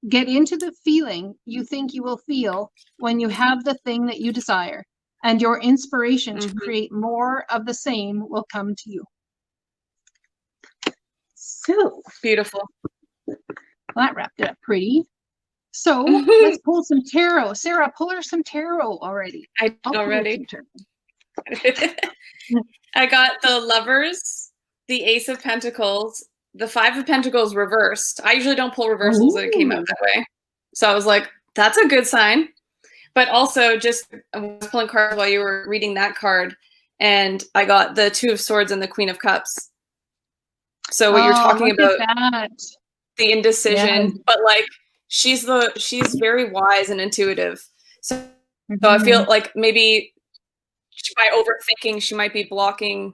Get into the feeling you think you will feel when you have the thing that you desire, and your inspiration to create more of the same will come to you. So beautiful. Well, that wrapped it up pretty. So let's pull some tarot. Sarah, pull her some tarot already. I did already. I got the Lovers, the Ace of Pentacles, the Five of Pentacles reversed. I usually don't pull reversals and it came out that way. So I was like, that's a good sign. But also just I was pulling cards while you were reading that card, and I got the Two of Swords and the Queen of Cups. So what you're talking about, the indecision, but like she's very wise and intuitive. So I feel like maybe by overthinking, she might be blocking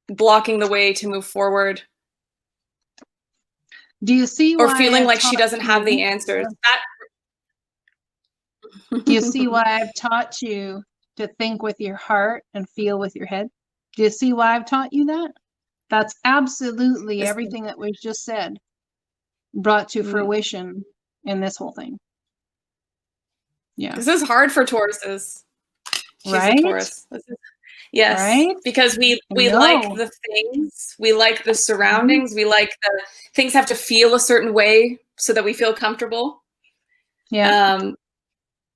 the way to move forward. Do you see or feeling like she doesn't have the answers? Do you see why I've taught you to think with your heart and feel with your head? Do you see why I've taught you that? That's absolutely everything that was just said brought to fruition in this whole thing. Yeah. This is hard for Tauruses. She's right? A Taurus. Yes. Right? Because we like the things, we like the surroundings, we like the things have to feel a certain way so that we feel comfortable. Yeah.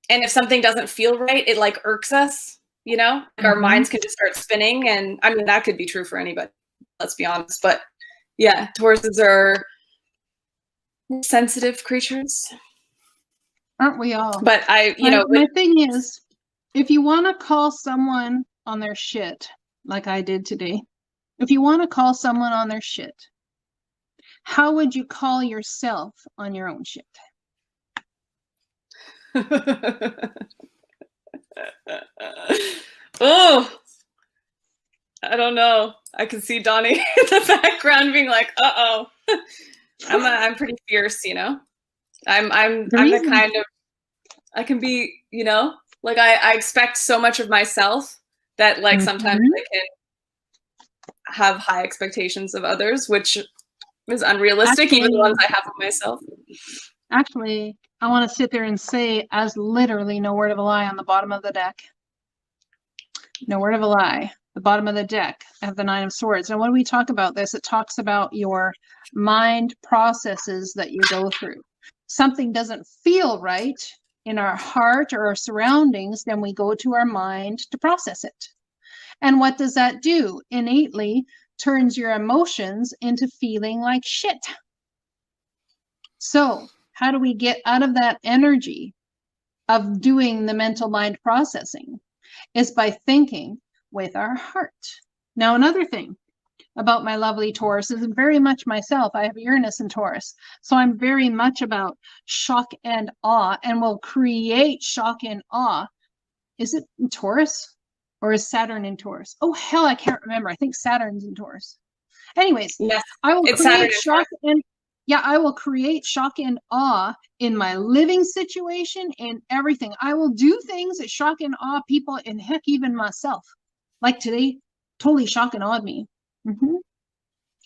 And if something doesn't feel right, it like irks us, you know? Like our minds can just start spinning, and I mean that could be true for anybody, let's be honest. But yeah, Tauruses are sensitive creatures. Aren't we all? But my thing is, if you want to call someone on their shit, like I did today, if you want to call someone on their shit, how would you call yourself on your own shit? Oh, I don't know. I can see Donnie in the background being like, "Uh-oh." I'm pretty fierce, you know. I'm the kind of, I can be, you know, like I expect so much of myself that like sometimes I can have high expectations of others, which is unrealistic, even the ones I have of myself. Actually, I want to sit there and say, as literally no word of a lie on the bottom of the deck. No word of a lie. the bottom of the deck, I have the 9 of Swords. And when we talk about this, it talks about your mind processes that you go through. Something doesn't feel right in our heart or our surroundings, then we go to our mind to process it. And what does that do? Innately turns your emotions into feeling like shit. So how do we get out of that energy of doing the mental mind processing? Is by thinking with our heart. Now, another thing about my lovely Taurus is very much myself. I have Uranus in Taurus. So I'm very much about shock and awe, and will create shock and awe. Is it in Taurus? Or is Saturn in Taurus? Oh, hell, I can't remember. I think Saturn's in Taurus. Anyways, yes, I will create shock and I will create shock and awe in my living situation and everything. I will do things that shock and awe people, and heck, even myself. Like today, totally shock and awed me.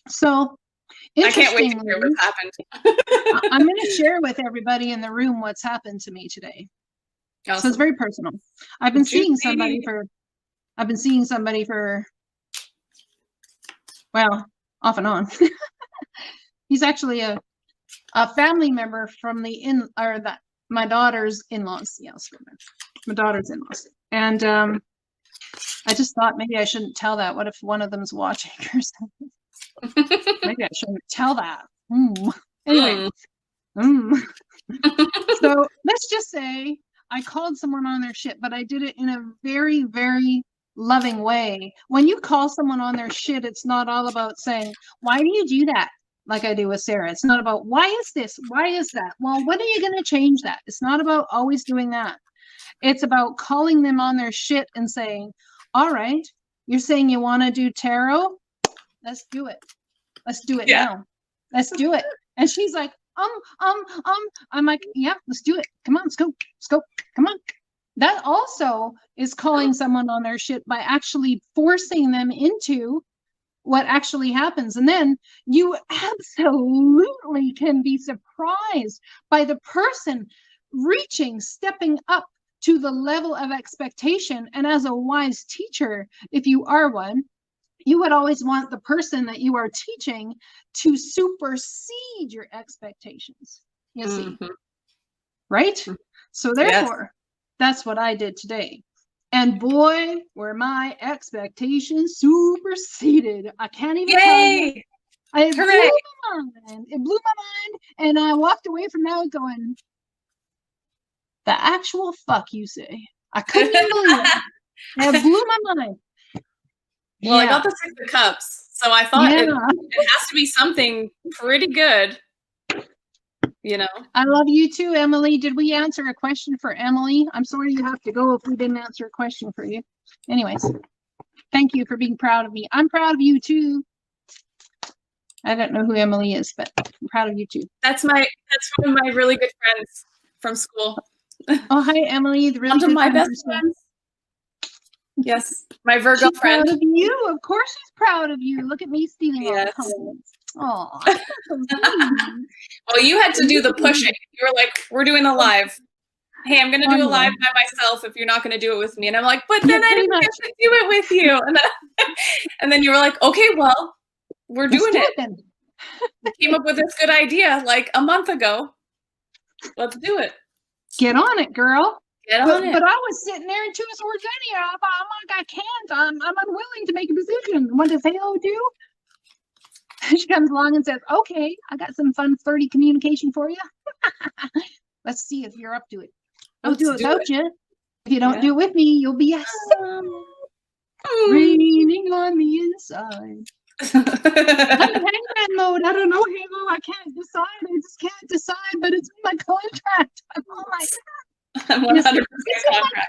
So, I can't wait to hear what's happened. I'm going to share with everybody in the room what's happened to me today. Awesome. So it's very personal. I've been seeing somebody for, well, off and on. He's actually a family member from my daughter's in-laws. Yes, my daughter's in-laws. And I just thought maybe I shouldn't tell that. What if one of them's watching or something? Maybe I shouldn't tell that. Anyway. So let's just say I called someone on their shit, but I did it in a very, very loving way. When you call someone on their shit, it's not all about saying, why do you do that? Like I do with Sarah. It's not about, why is this? Why is that? Well, when are you going to change that? It's not about always doing that. It's about calling them on their shit and saying, all right, you're saying you want to do tarot? Let's do it. Let's do it now. Let's do it. And she's like, I'm like, yeah, let's do it. Come on, let's go. Let's go. Come on. That also is calling someone on their shit by actually forcing them into what actually happens. And then you absolutely can be surprised by the person stepping up to the level of expectation. And as a wise teacher, if you are one, you would always want the person that you are teaching to supersede your expectations. You see, right? So therefore, that's what I did today. And boy, were my expectations superseded. I can't even tell you. It blew my mind. It blew my mind. And I walked away from that going, the actual fuck you say. I couldn't even believe it. It blew my mind. Well, I got the 6 of Cups, so I thought it has to be something pretty good, you know. I love you too, Emily. Did we answer a question for Emily? I'm sorry you have to go if we didn't answer a question for you. Anyways, thank you for being proud of me. I'm proud of you too. I don't know who Emily is, but I'm proud of you too. That's one of my really good friends from school. Oh, hi, Emily. The really one of my best friends. Yes, my Virgo she's friend. Proud of you. Of course she's proud of you. Look at me stealing all the compliments. Oh. Well, you had to do the pushing. You were like, we're doing a live. Hey, I'm going to do a live by myself if you're not going to do it with me. And I'm like, but then I didn't get to do it with you. And then you were like, okay, well, we're doing it. We came up with this good idea like a month ago. Let's do it. Get on it, girl. Get on it. But I was sitting there in 2 of Swords anyhow. I'm like, I can't. I'm unwilling to make a decision. What does Halo do? She comes along and says, okay, I got some fun, flirty communication for you. Let's see if you're up to it. I'll do it without you. If you don't do it with me, you'll be raining on the inside. I'm in hangman mode. I don't know, Halo. I can't decide. I just can't decide, but it's in my contract. Oh my God. I'm 100% it's in my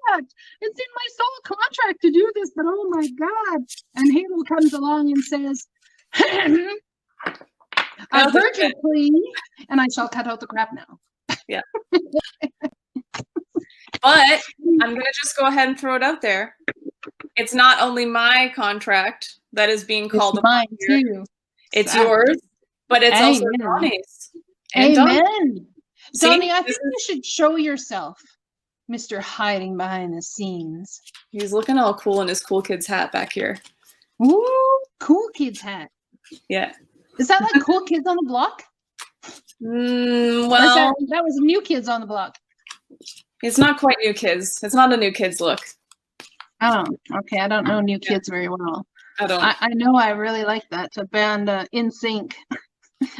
contract. It's in my soul contract to do this, but oh my God. And Halo comes along and says, I heard your plea, and I shall cut out the crap now. Yeah. But I'm going to just go ahead and throw it out there. It's not only my contract that is being called upon here. Too. It's yours, but it's also Donnie's. Amen. Donnie, I think you should show yourself. Mr. Hiding behind the scenes. He's looking all cool in his cool kid's hat back here. Ooh, cool kids hat. Yeah. Is that like Cool Kids on the Block? Well, that was New Kids on the Block. It's not quite New Kids. It's not a New Kids look. Oh, okay. I don't know New Kids very well. I don't. I know I really like that band In Sync.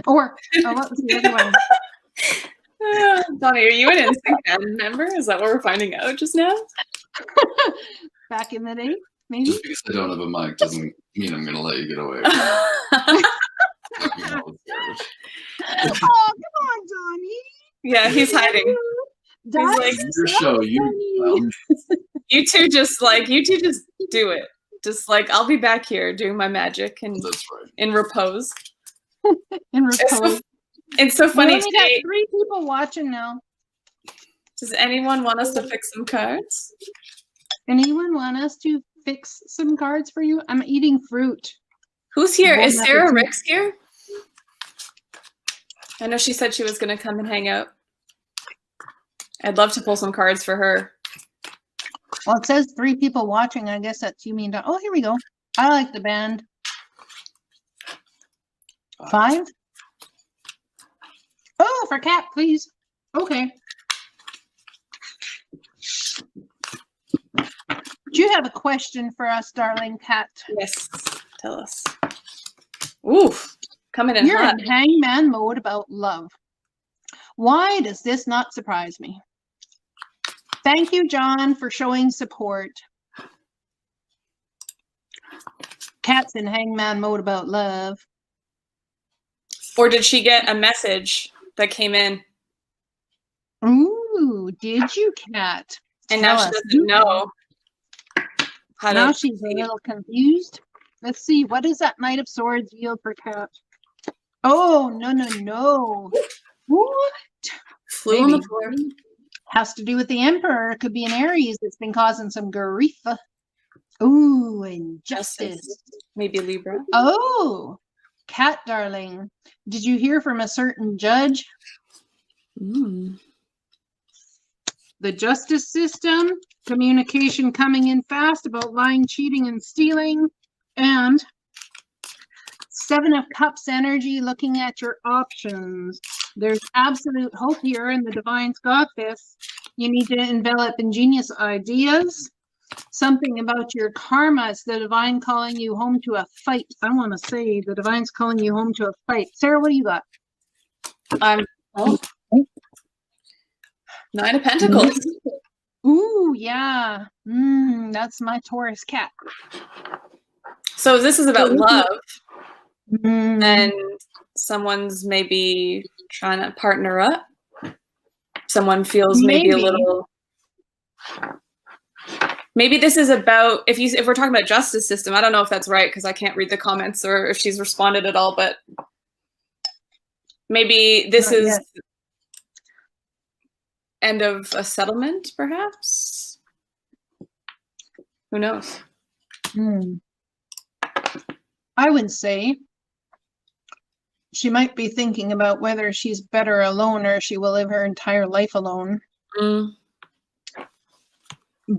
or what was the other one? Donnie, are you an NSYNC band member? Is that what we're finding out just now? Back in the day, maybe? Just because I don't have a mic doesn't mean I'm going to let you get away. Oh, come on, Johnny. Yeah, he's hiding. He's like, your show, you two just do it. Just like, I'll be back here doing my magic and that's right. in repose. In repose. It's so funny. We only got 3 people watching now. Does anyone want us to fix some cards? Anyone want us to fix some cards for you? I'm eating fruit. Who's here? Is Sarah Ricks here? I know she said she was going to come and hang out. I'd love to pull some cards for her. Well, it says 3 people watching. I guess that's you mean. Oh, here we go. I like the band. 5? Oh, for Cat, please. Okay. Do you have a question for us, darling Cat? Yes. Tell us. Ooh, coming in You're hot. in hangman mode about love. Why does this not surprise me? Thank you, John, for showing support. Cat's in hangman mode about love. Or did she get a message that came in? Ooh, did you, Cat? And now she doesn't know how to. Now she's a little confused. Let's see. What does that Knight of Swords yield for Cat? Oh, no. What? Flew on the floor. Has to do with the Emperor. Could be an Aries that's been causing some grief. Ooh, injustice. Maybe Libra. Oh, Cat, darling. Did you hear from a certain judge? Mm. The justice system, communication coming in fast about lying, cheating, and stealing, and 7 of Cups energy, looking at your options. There's absolute hope here, and the Divine's got this. You need to envelop ingenious ideas. Something about your karma. It's the Divine calling you home to a fight. I want to say the Divine's calling you home to a fight. Sarah, what do you got? Oh. 9 of Pentacles. Ooh, yeah. That's my Taurus Cat. So this is about love. Mm. And someone's maybe trying to partner up. Someone feels maybe a little. Maybe this is about if we're talking about justice system. I don't know if that's right because I can't read the comments or if she's responded at all. But maybe this is end of a settlement, perhaps. Who knows? I would say she might be thinking about whether she's better alone or she will live her entire life alone.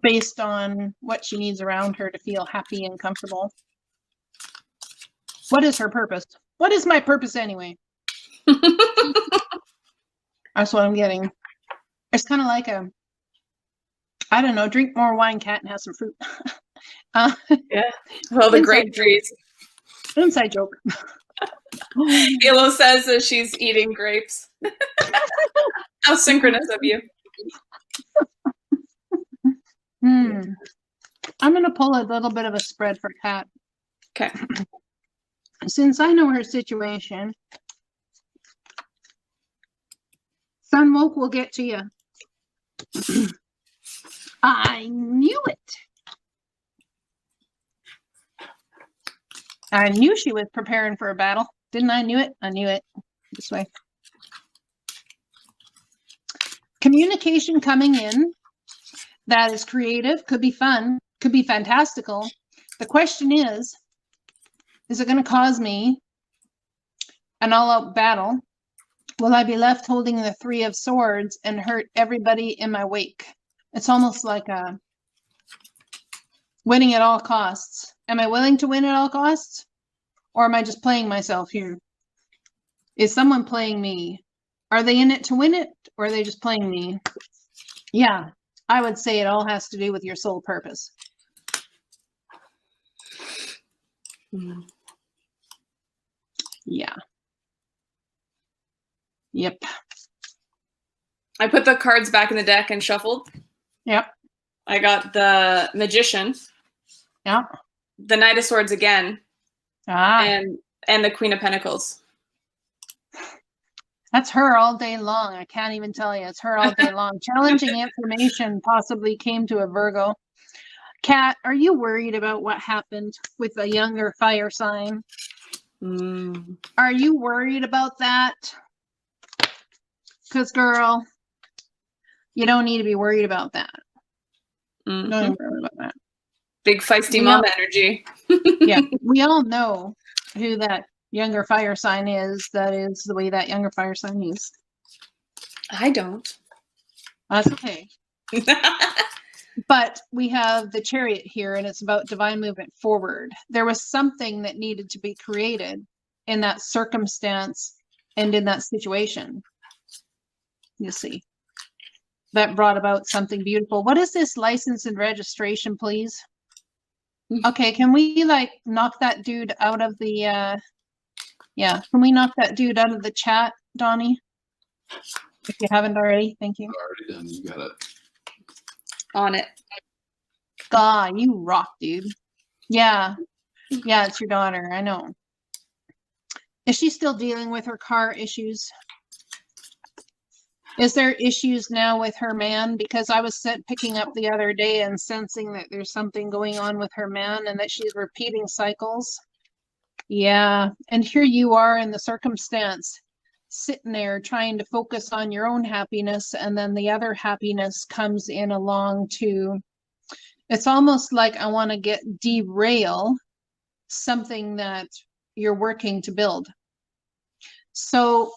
Based on what she needs around her to feel happy and comfortable. What is her purpose? What is my purpose anyway? That's what I'm getting. It's kind of like I don't know, drink more wine, Cat, and have some fruit. Yeah. Well, the grape trees. Inside joke. Halo says that she's eating grapes. How synchronous of you. I'm going to pull a little bit of a spread for Cat. Okay. Since I know her situation, Sun Woke will get to you. I knew it. I knew she was preparing for a battle. Didn't I knew it? I knew it. This way. Communication coming in. That is creative, could be fun, could be fantastical. The question is it going to cause me an all-out battle? Will I be left holding the 3 of Swords and hurt everybody in my wake? It's almost like winning at all costs. Am I willing to win at all costs? Or am I just playing myself here? Is someone playing me? Are they in it to win it? Or are they just playing me? Yeah, I would say it all has to do with your sole purpose. Mm. Yeah. Yep. I put the cards back in the deck and shuffled. Yep. I got the Magician. Yep. The Knight of Swords again. And the Queen of Pentacles. That's her all day long. I can't even tell you. It's her all day long. Challenging information possibly came to a Virgo. Kat, are you worried about what happened with a younger fire sign? Are you worried about that? Because, girl, you don't need to be worried about that. Mm-hmm. Don't even worry about that. Big feisty mama energy. Yeah, we all know who that younger fire sign is. That is the way that younger fire sign is. I don't. That's okay. But we have the Chariot here, and it's about divine movement forward. There was something that needed to be created in that circumstance and in that situation. You see, that brought about something beautiful. What is this license and registration, please? Okay, can we like knock that dude out of the yeah, can we knock that dude out of the chat, Donnie? If you haven't already, thank you. Already done. You got it. On it. God, you rock, dude. Yeah. Yeah, it's your daughter. I know. Is she still dealing with her car issues? Is there issues now with her man? Because I was picking up the other day and sensing that there's something going on with her man and that she's repeating cycles. Yeah. And here you are in the circumstance, sitting there trying to focus on your own happiness, and then the other happiness comes in along to, it's almost like I want to derail something that you're working to build. So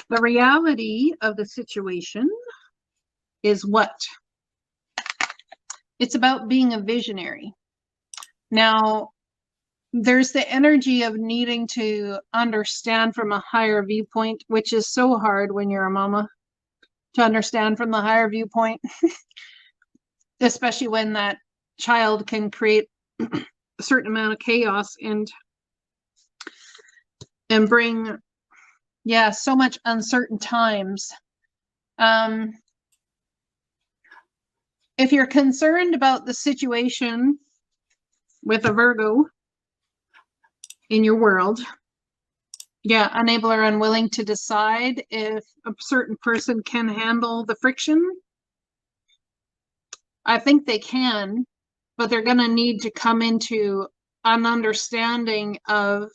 the reality of the situation is what? It's about being a visionary. Now, there's the energy of needing to understand from a higher viewpoint, which is so hard when you're a mama, to understand from the higher viewpoint, especially when that child can create a certain amount of chaos and bring, yeah, so much uncertain times. If you're concerned about the situation with a Virgo in your world, yeah, unable or unwilling to decide if a certain person can handle the friction, I think they can, but they're going to need to come into an understanding of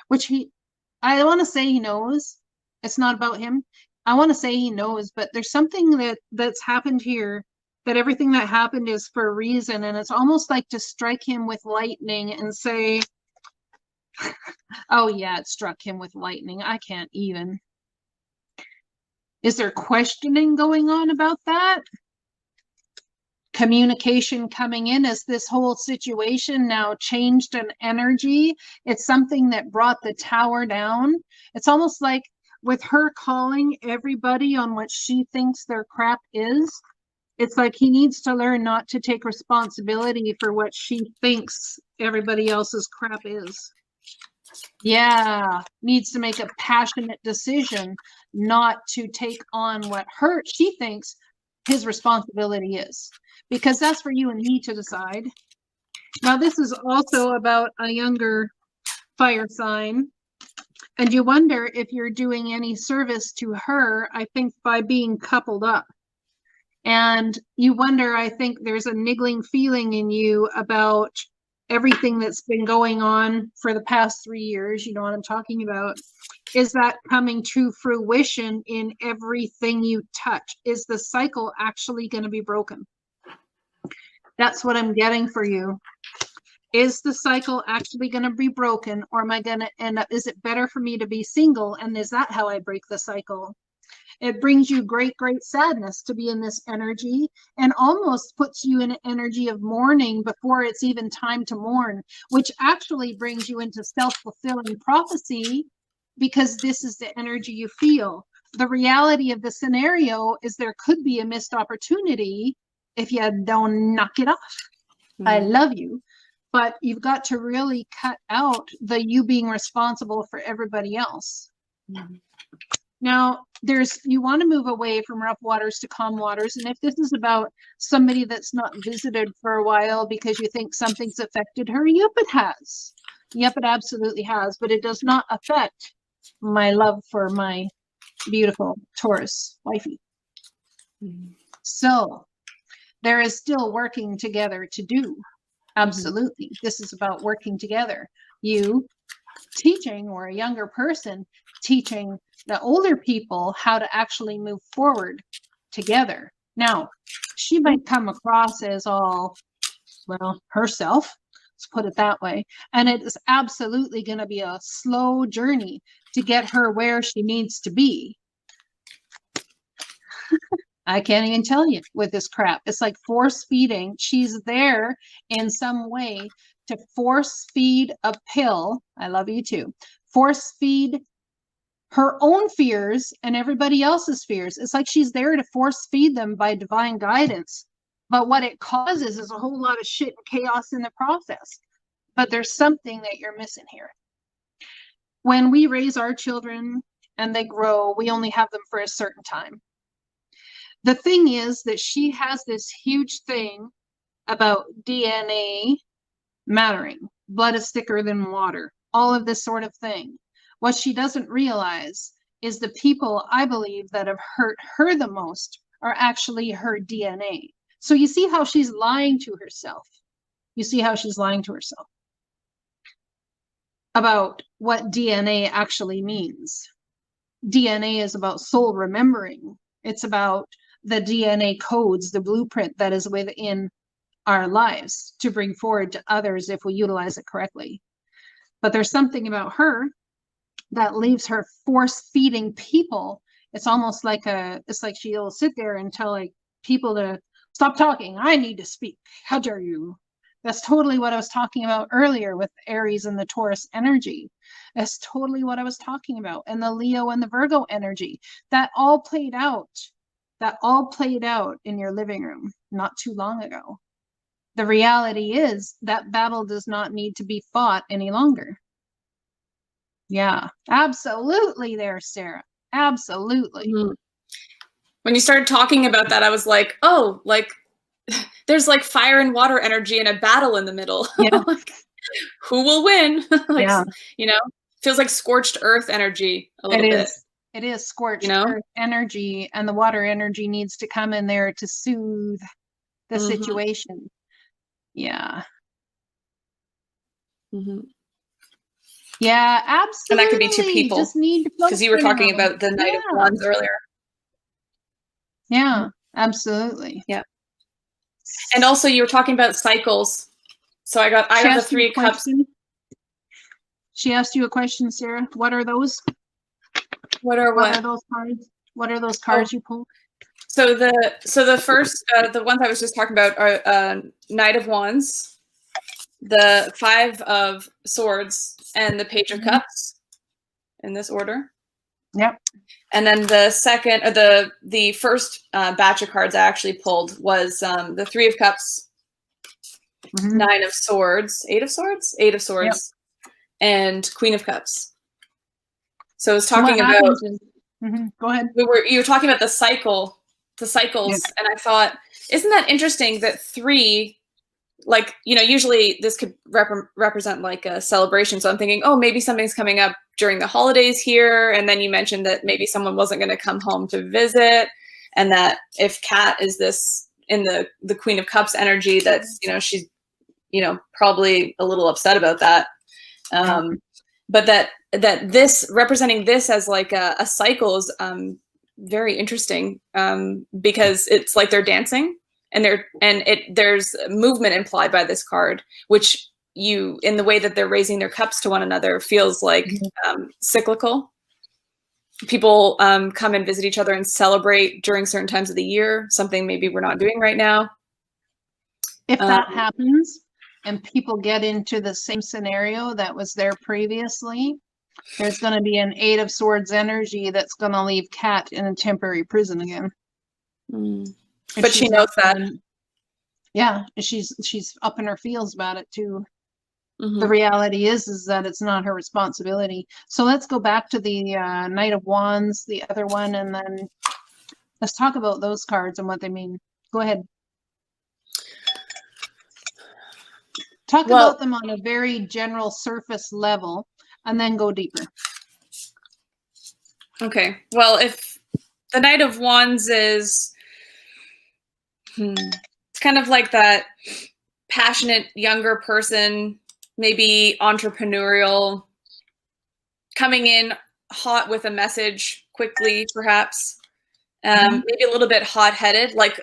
which I want to say he knows. It's not about him. I want to say he knows, but there's something that's happened here, that everything that happened is for a reason. And it's almost like to strike him with lightning and say, oh yeah, it struck him with lightning. I can't even. Is there questioning going on about that? Communication coming in? As this whole situation now changed an energy? It's something that brought the tower down. It's almost like with her calling everybody on what she thinks their crap is, it's like he needs to learn not to take responsibility for what she thinks everybody else's crap is. Yeah, needs to make a passionate decision not to take on what she thinks his responsibility is, because that's for you and he to decide. Now, this is also about a younger fire sign, and you wonder if you're doing any service to her, I think, by being coupled up. And you wonder, I think there's a niggling feeling in you about everything that's been going on for the past 3 years. You know what I'm talking about. Is that coming to fruition in everything you touch? Is the cycle actually going to be broken? That's what I'm getting for you. Is the cycle actually going to be broken, or am I going to end up, is it better for me to be single? And is that how I break the cycle? It brings you great, great sadness to be in this energy, and almost puts you in an energy of mourning before it's even time to mourn, which actually brings you into self-fulfilling prophecy, because this is the energy you feel. The reality of the scenario is there could be a missed opportunity if you don't knock it off. I love you, but you've got to really cut out the you being responsible for everybody else. Now, you want to move away from rough waters to calm waters. And if this is about somebody that's not visited for a while because you think something's affected her, yep, it has. Yep, it absolutely has. But it does not affect my love for my beautiful Taurus wifey. So there is still working together to do. Absolutely. This is about working together. You teaching, or a younger person teaching the older people how to actually move forward together. Now, she might come across as all, well, herself, let's put it that way. And it is absolutely going to be a slow journey to get her where she needs to be. I can't even tell you with this crap. It's like force feeding. She's there in some way to force feed a pill. I love you too. Force feed her own fears and everybody else's fears. It's like she's there to force feed them by divine guidance. But what it causes is a whole lot of shit and chaos in the process. But there's something that you're missing here. When we raise our children and they grow, we only have them for a certain time. The thing is that she has this huge thing about DNA mattering. Blood is thicker than water. All of this sort of thing. What she doesn't realize is the people, I believe, that have hurt her the most are actually her DNA. So you see how she's lying to herself. You see how she's lying to herself about what DNA actually means. DNA is about soul remembering. It's about the DNA codes, the blueprint that is within our lives to bring forward to others if we utilize it correctly. But there's something about her that leaves her force feeding people. It's almost like it's like she'll sit there and tell like people to stop talking. I need to speak. How dare you? That's totally what I was talking about earlier with Aries and the Taurus energy. That's totally what I was talking about. And the Leo and the Virgo energy. That all played out. That all played out in your living room not too long ago. The reality is that battle does not need to be fought any longer. Yeah, absolutely there, Sarah. Absolutely. When you started talking about that, I was like, oh, like there's like fire and water energy and a battle in the middle. Yeah. Like, who will win? Like, yeah. You know, feels like scorched earth energy a little bit. It is scorched earth energy, and the water energy needs to come in there to soothe the situation. Yeah. Yeah, absolutely. And that could be two people. Just need because you were talking about the Knight of Wands earlier. Yeah, absolutely. Yeah. And also you were talking about cycles. So I got the 3 of Cups. She asked you a question, Sarah. What are those? What are those cards? What are those cards you pulled? So the first the ones I was just talking about are Knight of Wands, the 5 of Swords, and the Page of Cups, in this order. Yep. And then the second, the first batch of cards I actually pulled was the 3 of Cups, 9 of Swords, 8 of Swords, yep. And Queen of Cups. So I was talking about. Go ahead. You were talking about the cycles, yes. And I thought, isn't that interesting that 3, like, you know, usually this could represent like a celebration. So I'm thinking, oh, maybe something's coming up during the holidays here. And then you mentioned that maybe someone wasn't going to come home to visit, and that if Kat is this in the Queen of Cups energy, that's, you know, she's, you know, probably a little upset about that. But that this representing this as like a cycle is very interesting, because it's like they're dancing, and there's movement implied by this card, which in the way that they're raising their cups to one another feels like cyclical. people come and visit each other and celebrate during certain times of the year, something maybe we're not doing right now. If that happens and people get into the same scenario that was there previously, there's going to be an 8 of Swords energy that's going to leave Kat in a temporary prison again. But she knows that. Yeah, she's up in her feels about it too. The reality is that it's not her responsibility. So let's go back to the Knight of Wands, the other one, and then let's talk about those cards and what they mean. Go ahead. Talk about them on a very general surface level and then go deeper. Okay. Well, if the Knight of Wands is it's kind of like that passionate younger person, maybe entrepreneurial, coming in hot with a message quickly, perhaps. Maybe a little bit hot-headed, like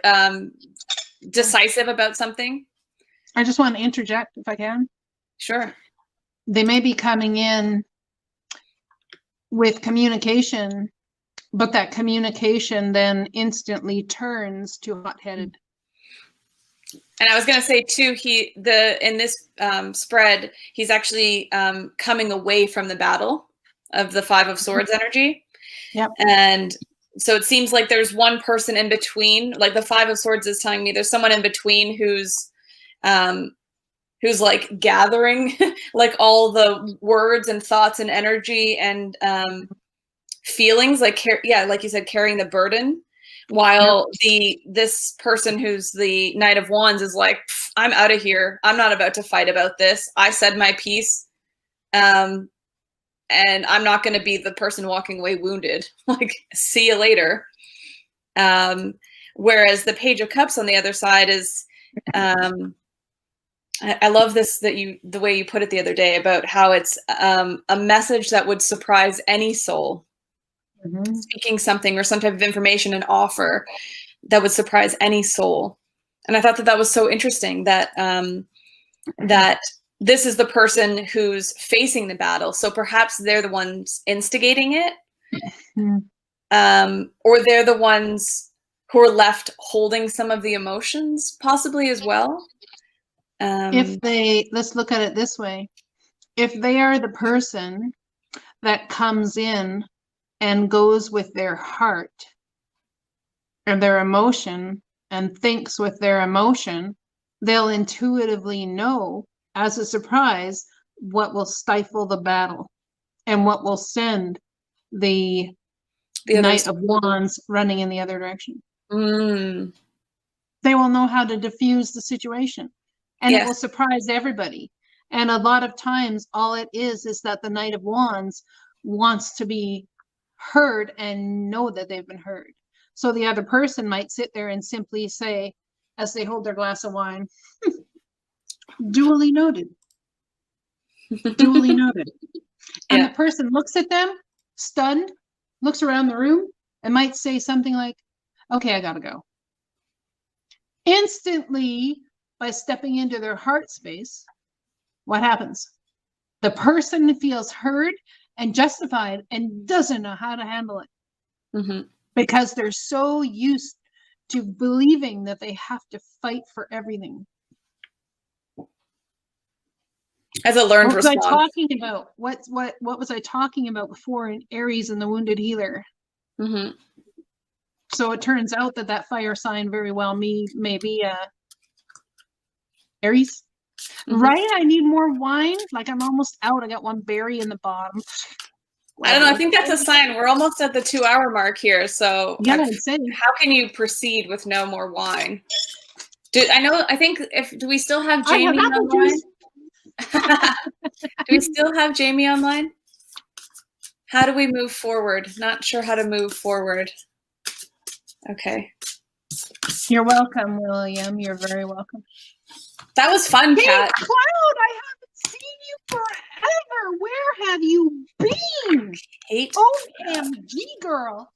decisive about something. I just want to interject if I can. Sure. They may be coming in with communication, but that communication then instantly turns to hot-headed. And I was going to say too, in this spread, he's actually coming away from the battle of the 5 of Swords energy. Yep. And so it seems like there's one person in between. Like the 5 of Swords is telling me there's someone in between who's like gathering like all the words and thoughts and energy and feelings, like like you said, carrying the burden, while this person who's the Knight of Wands is like, I'm out of here. I'm not about to fight about this. I said my piece, and I'm not going to be the person walking away wounded. Like, see you later. Whereas the Page of Cups on the other side is, I love this, the way you put it the other day about how it's a message that would surprise any soul. Speaking something or some type of information, an offer that would surprise any soul. And I thought that was so interesting that that this is the person who's facing the battle. So perhaps they're the ones instigating it, or they're the ones who are left holding some of the emotions, possibly as well. Let's look at it this way. If they are the person that comes in and goes with their heart or their emotion and thinks with their emotion, they'll intuitively know as a surprise what will stifle the battle and what will send the Knight of Wands running in the other direction. They will know how to diffuse the situation, and it will surprise everybody. And a lot of times all it is that the Knight of Wands wants to be heard and know that they've been heard. So the other person might sit there and simply say, as they hold their glass of wine, duly noted. Duly noted. And the person looks at them, stunned, looks around the room, and might say something like, okay, I gotta go. Instantly, by stepping into their heart space, what happens? The person feels heard and justified and doesn't know how to handle it. Because they're so used to believing that they have to fight for everything. As a learned response. What was I talking about? What was I talking about before in Aries and the Wounded Healer? So it turns out that fire sign very well may be Aries. Right? I need more wine. Like I'm almost out. I got one berry in the bottom. I don't know. I think that's a sign. We're almost at the 2-hour mark here. So yeah, how can you proceed with no more wine? Do we still have Jamie online? Do we still have Jamie online? How do we move forward? Not sure how to move forward. Okay. You're welcome, William. You're very welcome. That was fun, Kat. Cloud, I haven't seen you forever. Where have you been? Kate. OMG, girl.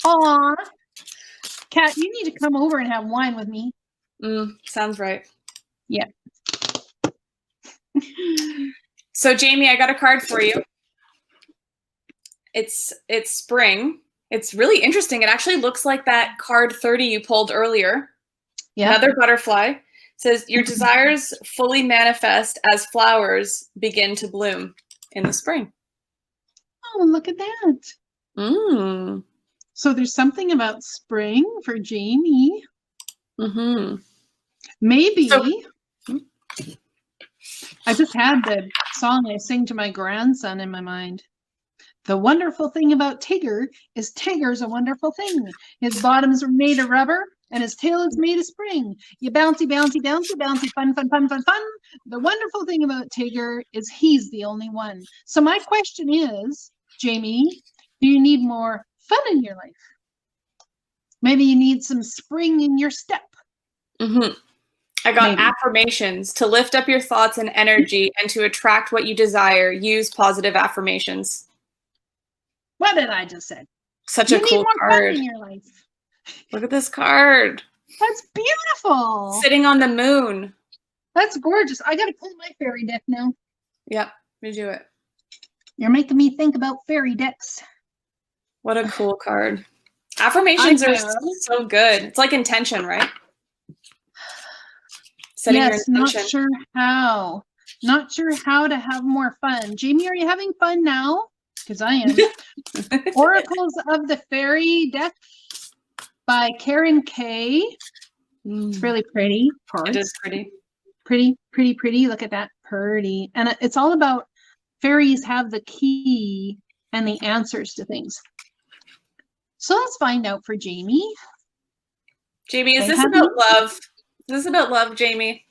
Aw. Kat, you need to come over and have wine with me. Sounds right. Yeah. So, Jamie, I got a card for you. it's spring. It's really interesting. It actually looks like that card 30 you pulled earlier. Yeah. Another butterfly. Says your desires fully manifest as flowers begin to bloom in the spring. Oh, look at that. Mm. So there's something about spring for Jamie. Mm-hmm. Maybe. So, I just had the song I sing to my grandson in my mind. The wonderful thing about Tigger is Tigger's a wonderful thing. His bottoms are made of rubber and his tail is made of spring. You bouncy, bouncy, bouncy, bouncy, fun, fun, fun, fun, fun. The wonderful thing about Tigger is he's the only one. So my question is, Jamie, do you need more fun in your life? Maybe you need some spring in your step. mm-hmm. I got Maybe. affirmations to lift up your thoughts and energy and to attract what you desire. Use positive affirmations. What did I just say? Such You a need cool more card. fun in your life. Look at this card. That's beautiful. Sitting on the moon. That's gorgeous. I got to pull my fairy deck now. Yep, me do it. You're making me think about fairy decks. What a cool card. Affirmations are so good. It's like intention, right? Setting your intention. Not sure how. Not sure how to have more fun. Jamie, are you having fun now? Because I am. Oracles of the Fairy deck by Karen Kay. It's really pretty. It is pretty. Pretty, pretty, pretty. Look at that. Pretty. And it's all about fairies have the key and the answers to things. So let's find out for Jamie. Jamie, is this about love? Is this about love, Jamie?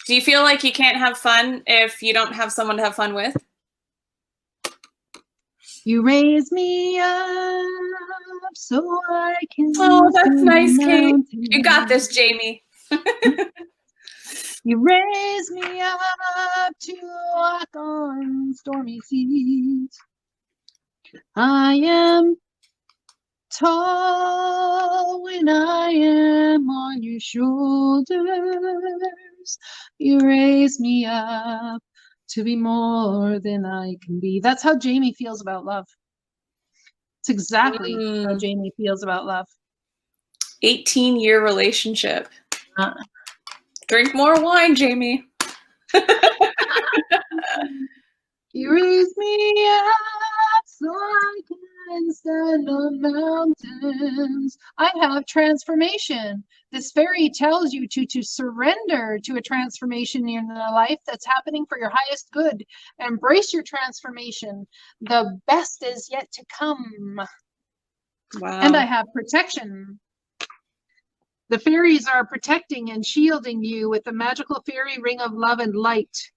Do you feel like you can't have fun if you don't have someone to have fun with? You raise me up so I can. Oh, that's nice, Kate. You got this, Jamie. You raise me up to walk on stormy seas. I am tall when I am on your shoulders. You raise me up to be more than I can be. That's how Jamie feels about love. It's exactly how Jamie feels about love. 18-year relationship. Drink more wine, Jamie. You raise me up so I can stand on mountains. I have transformation. This fairy tells you to surrender to a transformation in your life that's happening for your highest good. Embrace your transformation. The best is yet to come. Wow. And I have protection. The fairies are protecting and shielding you with the magical fairy ring of love and light.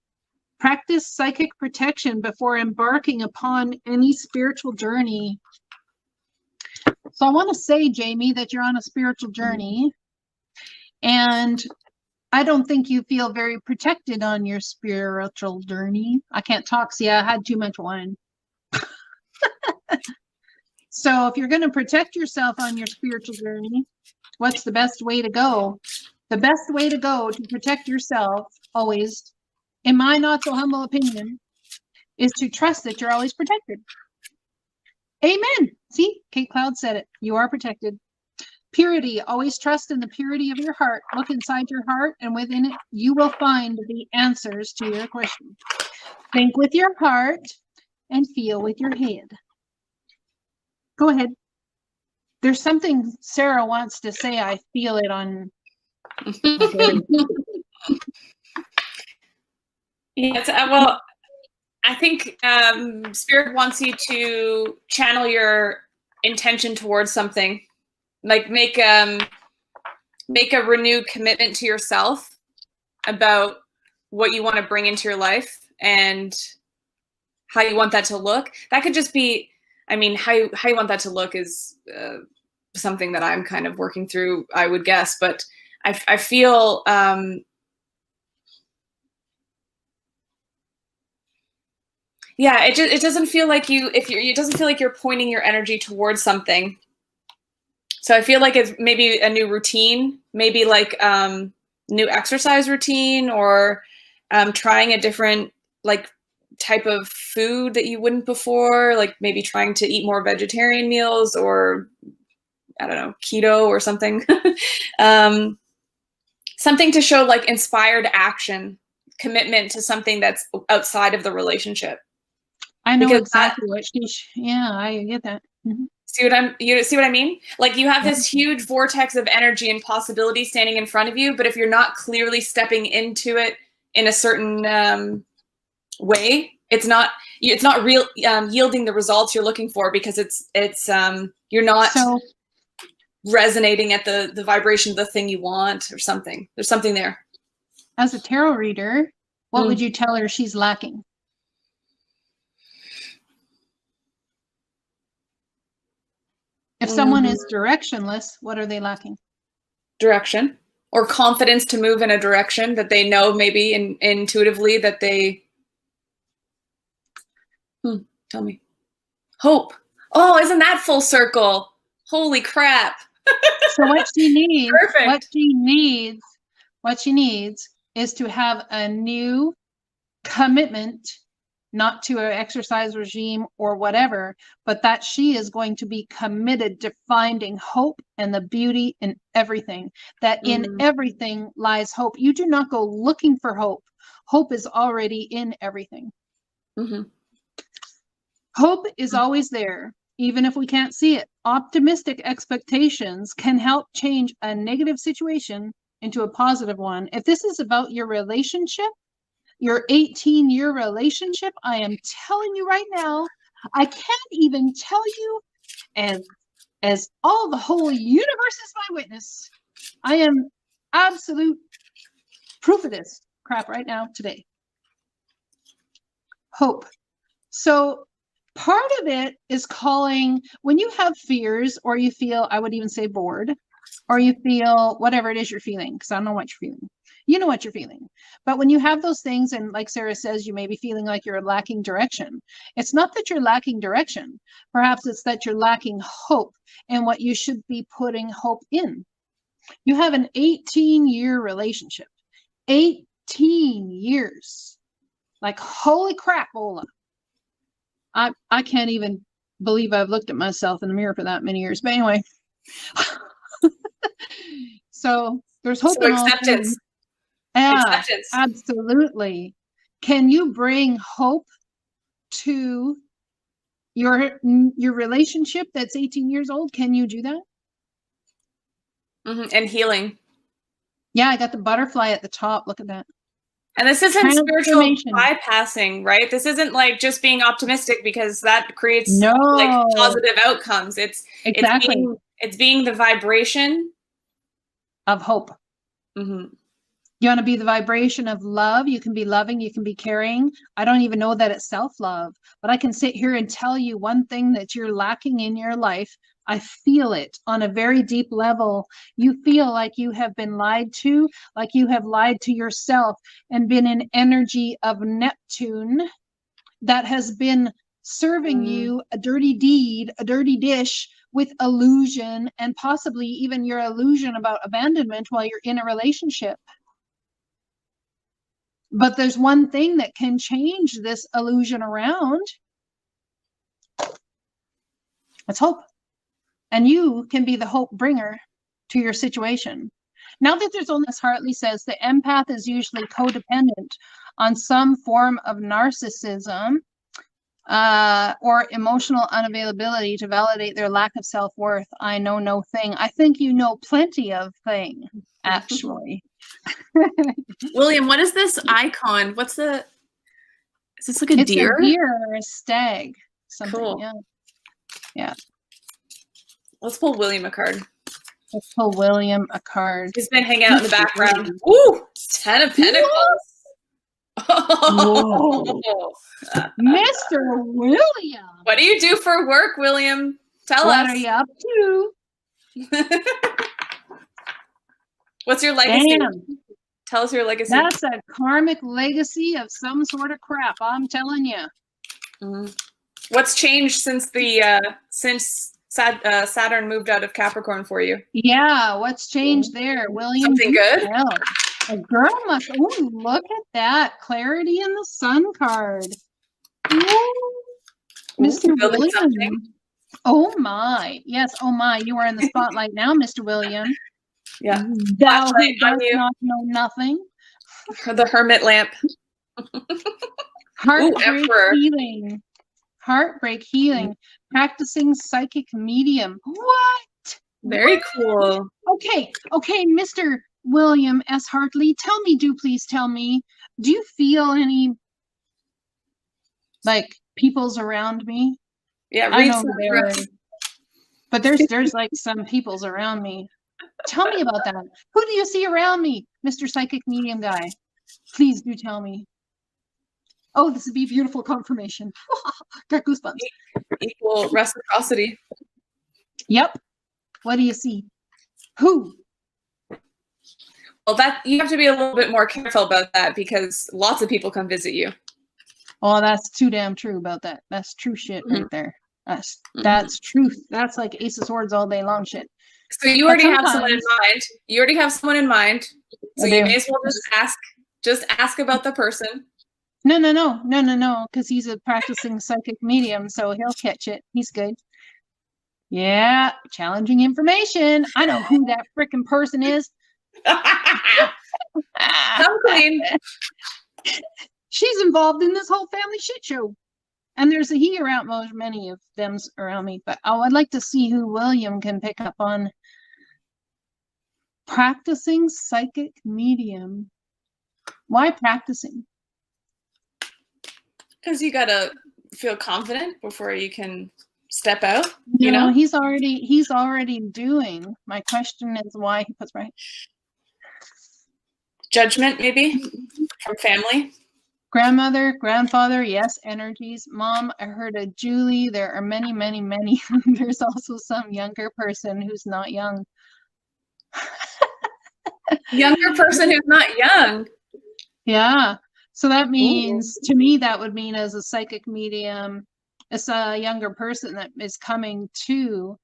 Practice psychic protection before embarking upon any spiritual journey. So I want to say, Jamie, that you're on a spiritual journey. And I don't think you feel very protected on your spiritual journey. I can't talk. See, I had too much wine. So if you're going to protect yourself on your spiritual journey, what's the best way to go? The best way to go to protect yourself always, in my not so humble opinion, is to trust that you're always protected. Amen. See, Kate Cloud said it. You are protected. Purity. Always trust in the purity of your heart. Look inside your heart, and within it, you will find the answers to your question. Think with your heart and feel with your head. Go ahead. There's something Sarah wants to say. I feel it on. Yes, well, I think Spirit wants you to channel your intention towards something, like make a renewed commitment to yourself about what you want to bring into your life and how you want that to look. That could just be, I mean, how you want that to look is something that I'm kind of working through, I would guess, but I feel yeah, it doesn't feel like it doesn't feel like you're pointing your energy towards something. So I feel like it's maybe a new routine, maybe like new exercise routine, or trying a different like type of food that you wouldn't before, like maybe trying to eat more vegetarian meals or I don't know, keto or something. Something to show like inspired action, commitment to something that's outside of the relationship. I know exactly what yeah, I get that. Mm-hmm. You see what I mean? Like you have Yeah. this huge vortex of energy and possibility standing in front of you, but if you're not clearly stepping into it in a certain way, it's not real yielding the results you're looking for because it's you're not resonating at the vibration of the thing you want or something. There's something there. As a tarot reader, what would you tell her she's lacking? If someone is directionless, what are they lacking? Direction or confidence to move in a direction that they know maybe intuitively that they tell me. Hope. Oh, isn't that full circle? Holy crap. So what she needs, Perfect. what she needs is to have a new commitment, not to an exercise regime or whatever, but that she is going to be committed to finding hope and the beauty in everything. That in everything lies hope. You do not go looking for hope. Hope is already in everything. Hope is always there, even if we can't see it. Optimistic expectations can help change a negative situation into a positive one. If this is about your relationship, your 18-year relationship, I am telling you right now, I can't even tell you, as all the whole universe is my witness, I am absolute proof of this crap right now today. Hope. So part of it is calling, when you have fears or you feel, I would even say bored, or you feel whatever it is you're feeling, because I don't know what you're feeling. You know what you're feeling. But when you have those things, and like Sarah says, you may be feeling like you're lacking direction. It's not that you're lacking direction. Perhaps it's that you're lacking hope and what you should be putting hope in. You have an 18-year relationship. 18 years. Like, holy crap, Ola. I can't even believe I've looked at myself in the mirror for that many years. But anyway. So there's hope in acceptance. Yeah, acceptance. Absolutely. Can you bring hope to your relationship that's 18 years old? Can you do that? And healing. Yeah, I got the butterfly at the top. Look at that. And this isn't spiritual bypassing, right? This isn't like just being optimistic because that creates like positive outcomes. It's being the vibration of hope. You want to be the vibration of love. You can be loving. You can be caring. I don't even know that it's self-love, but I can sit here and tell you one thing that you're lacking in your life. I feel it on a very deep level. You feel like you have been lied to, like you have lied to yourself and been an energy of Neptune that has been serving you a dirty deed, a dirty dish with illusion, and possibly even your illusion about abandonment while you're in a relationship. But there's one thing that can change this illusion around. It's hope. And you can be the hope bringer to your situation. Now that there's only, as Hartley says, the empath is usually codependent on some form of narcissism or emotional unavailability to validate their lack of self-worth. I know no thing. I think you know plenty of thing, actually. William, what is this icon? Is this like a deer? It's a deer or a stag. Something. Cool. Yeah. Let's pull William a card. Let's pull William a card. He's been hanging out in the background. Ooh, 10 of Pentacles. Whoa. Mr. William. What do you do for work, William? Tell us. What are you up to? What's your legacy? Damn. Tell us your legacy. That's a karmic legacy of some sort of crap, I'm telling you. What's changed since Saturn moved out of Capricorn for you? Yeah, what's changed there, William? Something good? A girl must. Oh, look at that. Clarity in the sun card. Ooh, Mr. building William. something. Oh my. Yes, oh my. You are in the spotlight now, Mr. William. Yeah. Thou Spotlight who on does you. not know nothing. The hermit lamp. Heartbreak Emperor. healing. Heartbreak healing. Practicing psychic medium. What? Very cool. Okay, Mr. William S. Hartley, please tell me, do you feel any, like, peoples around me? Yeah, I read know some there, but there's like some peoples around me. Tell me about that. Who do you see around me, Mr. Psychic Medium guy? Please do tell me. Oh, this would be beautiful confirmation. Got goosebumps. equal reciprocity. Yep. What do you see? Who? Well, that you have to be a little bit more careful about that because lots of people come visit you. Oh, that's too damn true about that. That's true shit right there. That's truth. That's like Ace of Swords all day long shit. So you already have someone in mind. You already have someone in mind. So you may as well just ask about the person. No, because he's a practicing psychic medium, so he'll catch it. He's good. Yeah, challenging information. I know who that freaking person is. Come clean. She's involved in this whole family shit show. And there's a he around, most many of them's around me, but I'd like to see who William can pick up on. Practicing psychic medium. Why practicing? Because you gotta feel confident before you can step out. You know, he's already doing. My question is why he puts right. Judgment, maybe from family. Grandmother, grandfather, yes, energies. Mom, I heard a Julie. There are many, many, many. There's also some younger person who's not young. Younger person who's not young. Yeah. So that means, to me, that would mean as a psychic medium, it's a younger person that is coming through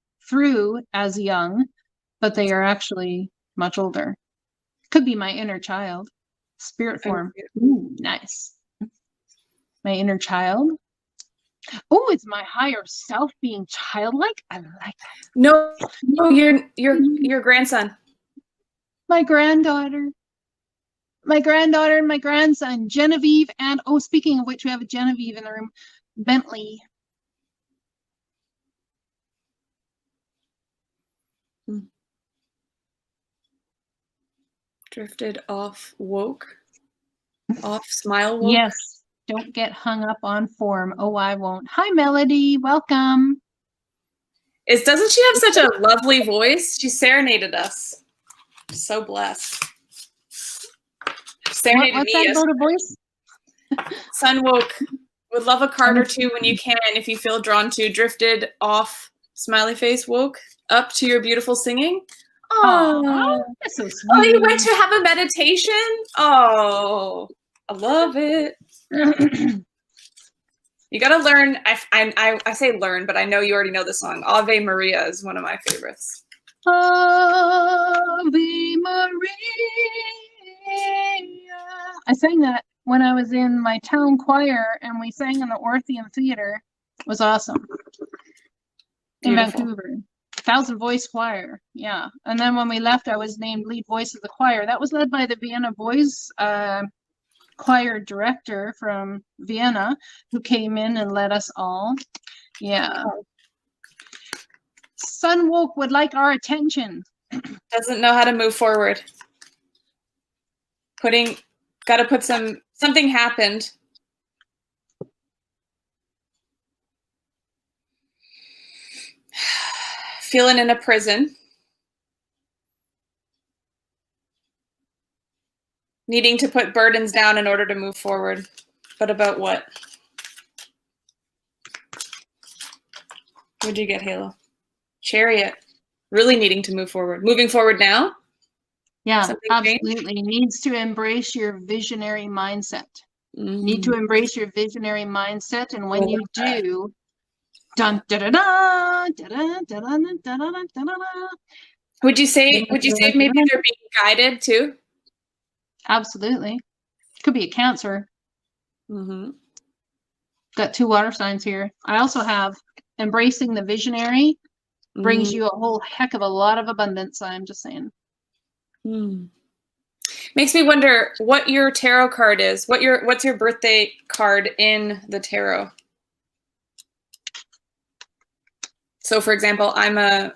as young, but they are actually much older. Could be my inner child. Spirit form. Ooh, nice. My inner child. Oh, it's my higher self being childlike. I like that. No, your grandson. My granddaughter. My granddaughter and my grandson, Genevieve, and oh, speaking of which, we have a Genevieve in the room, Bentley. Drifted off, woke. Off, smile, woke. Yes, don't get hung up on form. Oh, I won't. Hi, Melody. Welcome. Doesn't she have such a lovely voice? She serenaded us. So blessed. Serenaded What's me that about a voice? Sun woke. Would love a card or two when you can, if you feel drawn to. Drifted off, smiley face, woke. Up to your beautiful singing. Oh, that's so sweet. Oh, you went to have a meditation? Oh, I love it. You gotta learn. I say learn, but I know you already know the song. Ave Maria is one of my favorites. Ave Maria. I sang that when I was in my town choir, and we sang in the Orpheum Theater. It was awesome. In Vancouver. 1,000 voice choir. Yeah. And then when we left, I was named lead voice of the choir. That was led by the Vienna Boys choir director from Vienna, who came in and led us all. Yeah. Sunwoke would like our attention. Doesn't know how to move forward. Gotta put something happened. Feeling in a prison. Needing to put burdens down in order to move forward. But about what? What'd you get, Halo? Chariot. Really needing to move forward. Moving forward now? Yeah, absolutely. Needs to embrace your visionary mindset. Need to embrace your visionary mindset. And when you do, dun da da da da da da da da da da da. Would you say maybe they're being guided too? Absolutely. Could be a Cancer. Mm-hmm. Got 2 water signs here. I also have embracing the visionary brings you a whole heck of a lot of abundance. I'm just saying. Mm. Makes me wonder what your tarot card is. What's your birthday card in the tarot? So, for example, I'm a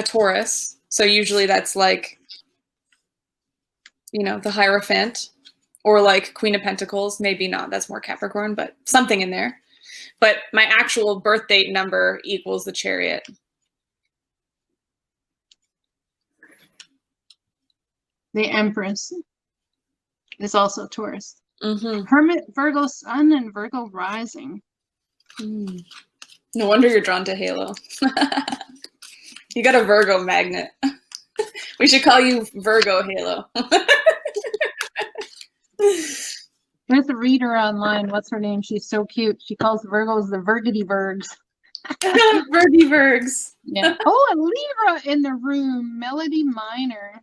Taurus. So usually that's like, you know, the Hierophant, or like Queen of Pentacles. Maybe not. That's more Capricorn, but something in there. But my actual birth date number equals the Chariot. The Empress is also Taurus. Mm-hmm. Hermit, Virgo Sun, and Virgo Rising. Mm. No wonder you're drawn to Halo. You got a Virgo magnet. We should call you Virgo Halo. There's a reader online. What's her name? She's so cute. She calls Virgos the Virgity Virgs. Virgy Virgs. Yeah. Oh, and Libra in the room. Melody Minor.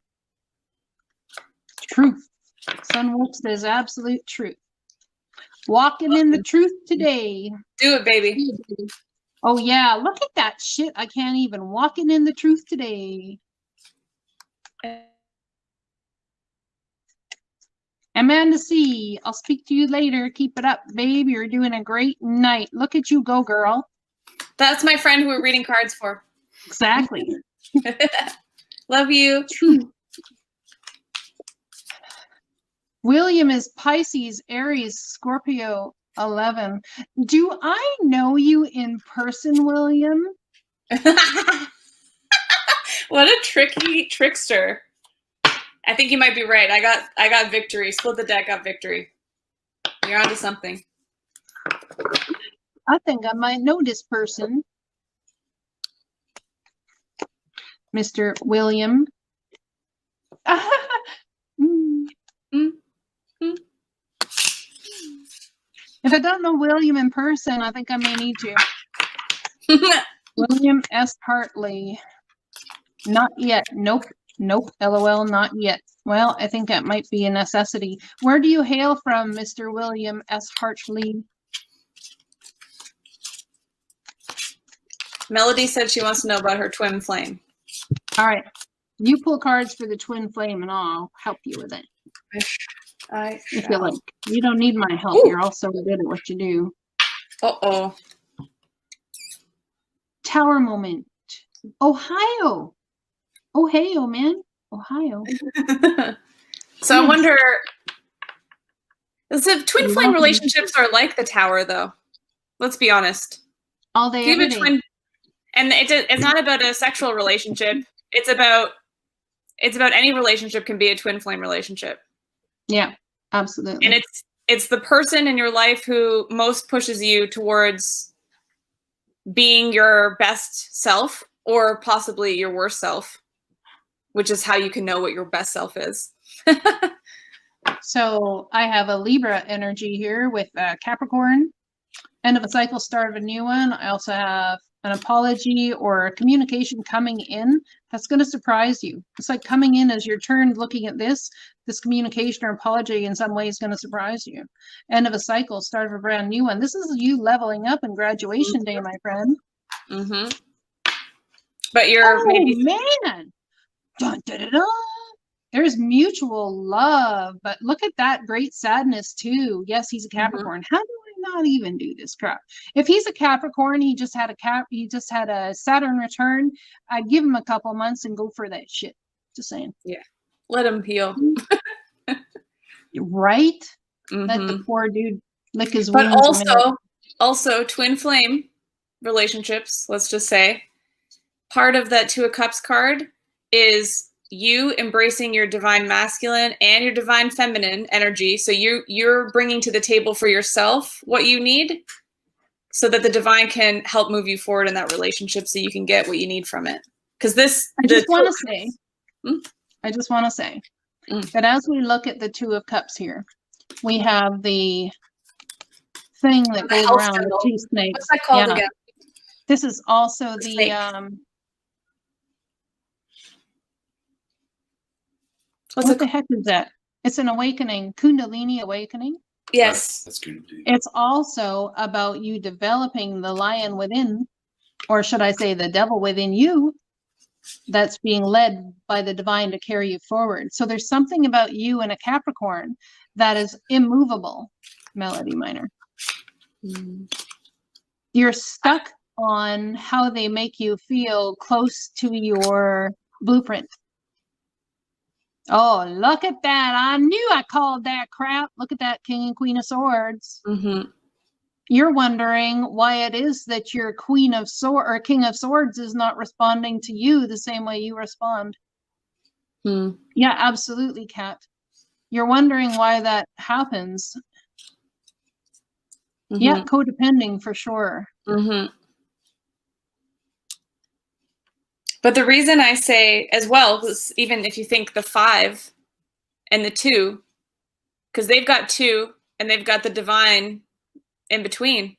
Truth. Sunwolf says absolute truth. Walking in the truth today. Do it, baby. Oh, yeah. Look at that shit. I can't even. Walking in the truth today. Amanda C. I'll speak to you later. Keep it up, babe. You're doing a great night. Look at you go, girl. That's my friend who we're reading cards for. Exactly. Love you. William is Pisces, Aries, Scorpio, 11. Do I know you in person, William? What a tricky trickster. I think you might be right. I got victory. Split the deck, got victory. You're onto something. I think I might know this person. Mr. William. If I don't know William in person, I think I may need to. William S. Hartley. Not yet. Nope. Nope. LOL. Not yet. Well, I think that might be a necessity. Where do you hail from, Mr. William S. Hartley? Melody said she wants to know about her twin flame. All right. You pull cards for the twin flame and I'll help you with it. I if you like. You don't need my help. Ooh. You're all so good at what you do. Uh-oh. Tower moment. Ohio. Ohio, man. Ohio. So I wonder, the twin flame relationships are like the tower, though. Let's be honest. All day, every day. Twin, and it's not about a sexual relationship. It's about any relationship can be a twin flame relationship. Yeah, absolutely. And it's the person in your life who most pushes you towards being your best self, or possibly your worst self, which is how you can know what your best self is. So I have a Libra energy here with Capricorn, end of a cycle, start of a new one. I also have an apology or a communication coming in that's going to surprise you. It's like coming in as your turn looking at this communication or apology in some way is going to surprise you. End of a cycle, start of a brand new one. This is you leveling up in graduation day, my friend. Mm-hmm. But you're man. Dun, dun, dun, dun. There's mutual love, but look at that great sadness too. Yes, he's a Capricorn. How do I not even do this crap? If he's a Capricorn, he just had a Saturn return, I'd give him a couple months and go for that shit. Just saying. Yeah. Let him heal. Right? Let the poor dude lick his wounds. But also twin flame relationships, let's just say, part of that Two of Cups card is you embracing your divine masculine and your divine feminine energy. So you're bringing to the table for yourself what you need so that the divine can help move you forward in that relationship so you can get what you need from it. Because I just want to say that as we look at the Two of Cups here, we have the thing that goes around the two snakes. What's that called again? This is also the What the heck is that? It's an awakening, Kundalini awakening. Yes. That's Kundalini. It's also about you developing the lion within, or should I say the devil within you, that's being led by the divine to carry you forward. So there's something about you in a Capricorn that is immovable, Melody Minor. You're stuck on how they make you feel close to your blueprint. Oh, look at that. I knew I called that crap. Look at that King and Queen of Swords. You're wondering why it is that your Queen of Swords or King of Swords is not responding to you the same way you respond. Yeah, absolutely, Kat. You're wondering why that happens. Yeah, codepending for sure. But the reason I say as well, is even if you think the 5 and the 2, because they've got 2 and they've got the divine in between.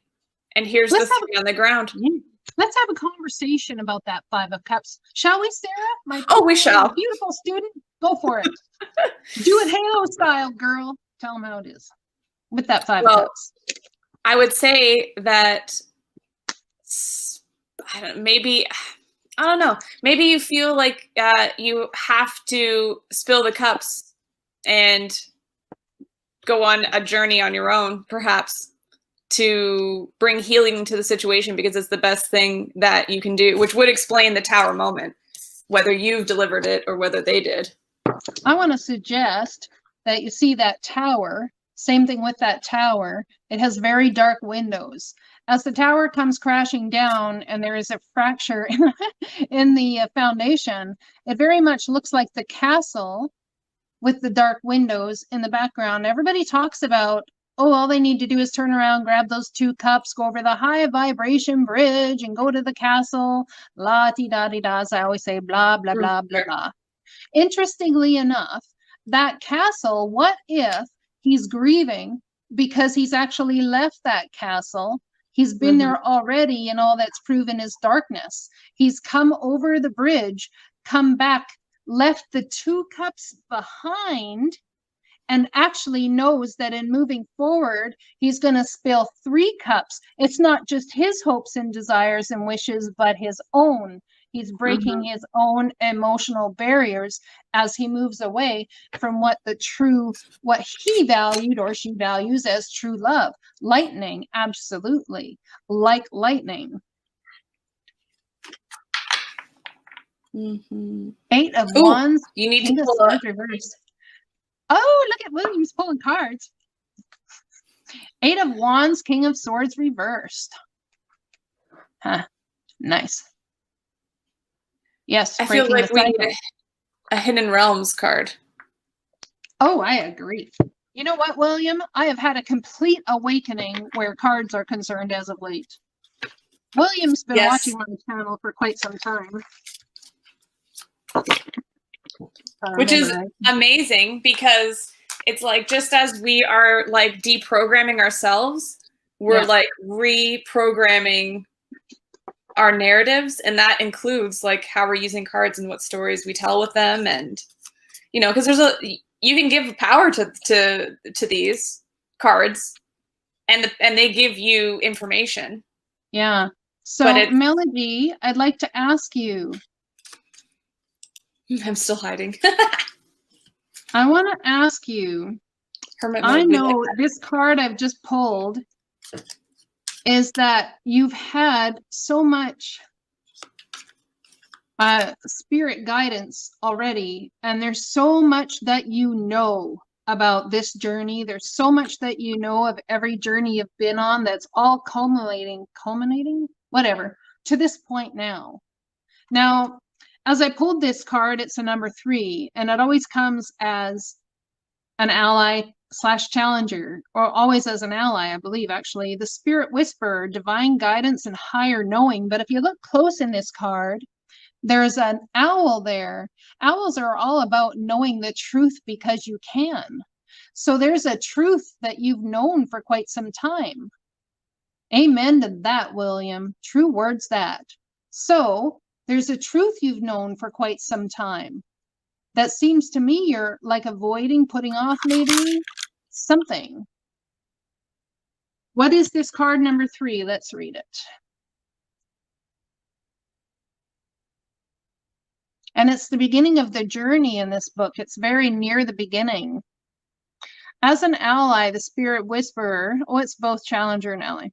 And here's the 3 on the ground. Let's have a conversation about that 5 of Cups. Shall we, Sarah? We shall. Beautiful student. Go for it. Do it Halo style, girl. Tell them how it is with that 5 of Cups. I would say that maybe you feel like you have to spill the cups and go on a journey on your own, perhaps, to bring healing to the situation because it's the best thing that you can do, which would explain the tower moment, whether you've delivered it or whether they did. I want to suggest that you see that tower. Same thing with that tower. It has very dark windows. As the tower comes crashing down and there is a fracture in the foundation, it very much looks like the castle with the dark windows in the background. Everybody talks about, all they need to do is turn around, grab those 2 cups, go over the high vibration bridge and go to the castle. La-ti-da-di-da, as I always say, blah, blah, blah, blah, blah. Interestingly enough, that castle, what if he's grieving because he's actually left that castle? He's been there already, and all that's proven is darkness. He's come over the bridge, come back, left the 2 cups behind, and actually knows that in moving forward, he's going to spill 3 cups. It's not just his hopes and desires and wishes, but his own. He's breaking his own emotional barriers as he moves away from what he valued or she values as true love. Lightning, absolutely. Like lightning. 8 of Wands. You need to pull up. Reversed. Oh, look at Williams pulling cards. 8 of Wands, King of Swords reversed. Huh. Nice. Yes, I feel like we need a Hidden Realms card. Oh, I agree. You know what, William? I have had a complete awakening where cards are concerned as of late. William's been watching my channel for quite some time. Which is amazing because it's like just as we are like deprogramming ourselves, we're like reprogramming our narratives, and that includes like how we're using cards and what stories we tell with them, and because you can give power to these cards, and they give you information. Yeah. So Melody, I'd like to ask you. I'm still hiding. I want to ask you. I know this card I've just pulled is that you've had so much spirit guidance already, and there's so much that you know about this journey. There's so much that you know of every journey you've been on that's all culminating, whatever, to this point now. Now, as I pulled this card, it's a number 3, and it always comes as an ally / challenger, or always as an ally, I believe, actually. The Spirit Whisperer, divine guidance and higher knowing. But if you look close in this card, there's an owl there. Owls are all about knowing the truth because you can. So there's a truth that you've known for quite some time. Amen to that, William. True words that. So there's a truth you've known for quite some time that seems to me you're like avoiding, putting off maybe something. What is this card number 3? Let's read it. And it's the beginning of the journey in this book. It's very near the beginning. As an ally, the Spirit Whisperer, it's both challenger and ally.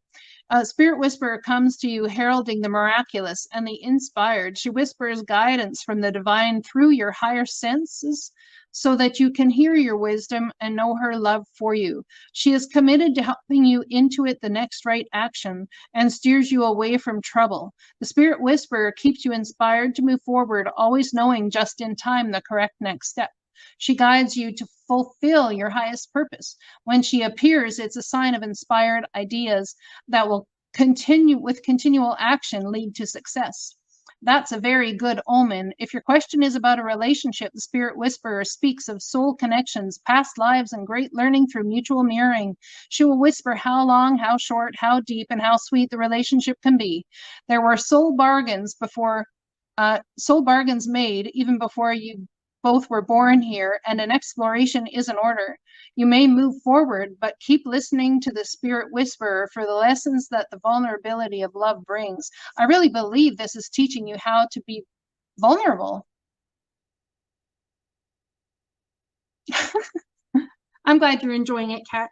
Spirit Whisperer comes to you heralding the miraculous and the inspired. She whispers guidance from the divine through your higher senses so that you can hear your wisdom and know her love for you. She is committed to helping you intuit the next right action and steers you away from trouble. The Spirit Whisperer keeps you inspired to move forward, always knowing just in time the correct next step. She guides you to fulfill your highest purpose. When she appears, it's a sign of inspired ideas that will continual action lead to success. That's a very good omen. If your question is about a relationship, the Spirit Whisperer speaks of soul connections, past lives, and great learning through mutual mirroring. She will whisper how long, how short, how deep, and how sweet the relationship can be. There were soul bargains made even before you both were born here, and an exploration is in order. You may move forward, but keep listening to the Spirit Whisperer for the lessons that the vulnerability of love brings. I really believe this is teaching you how to be vulnerable. I'm glad you're enjoying it, Kat.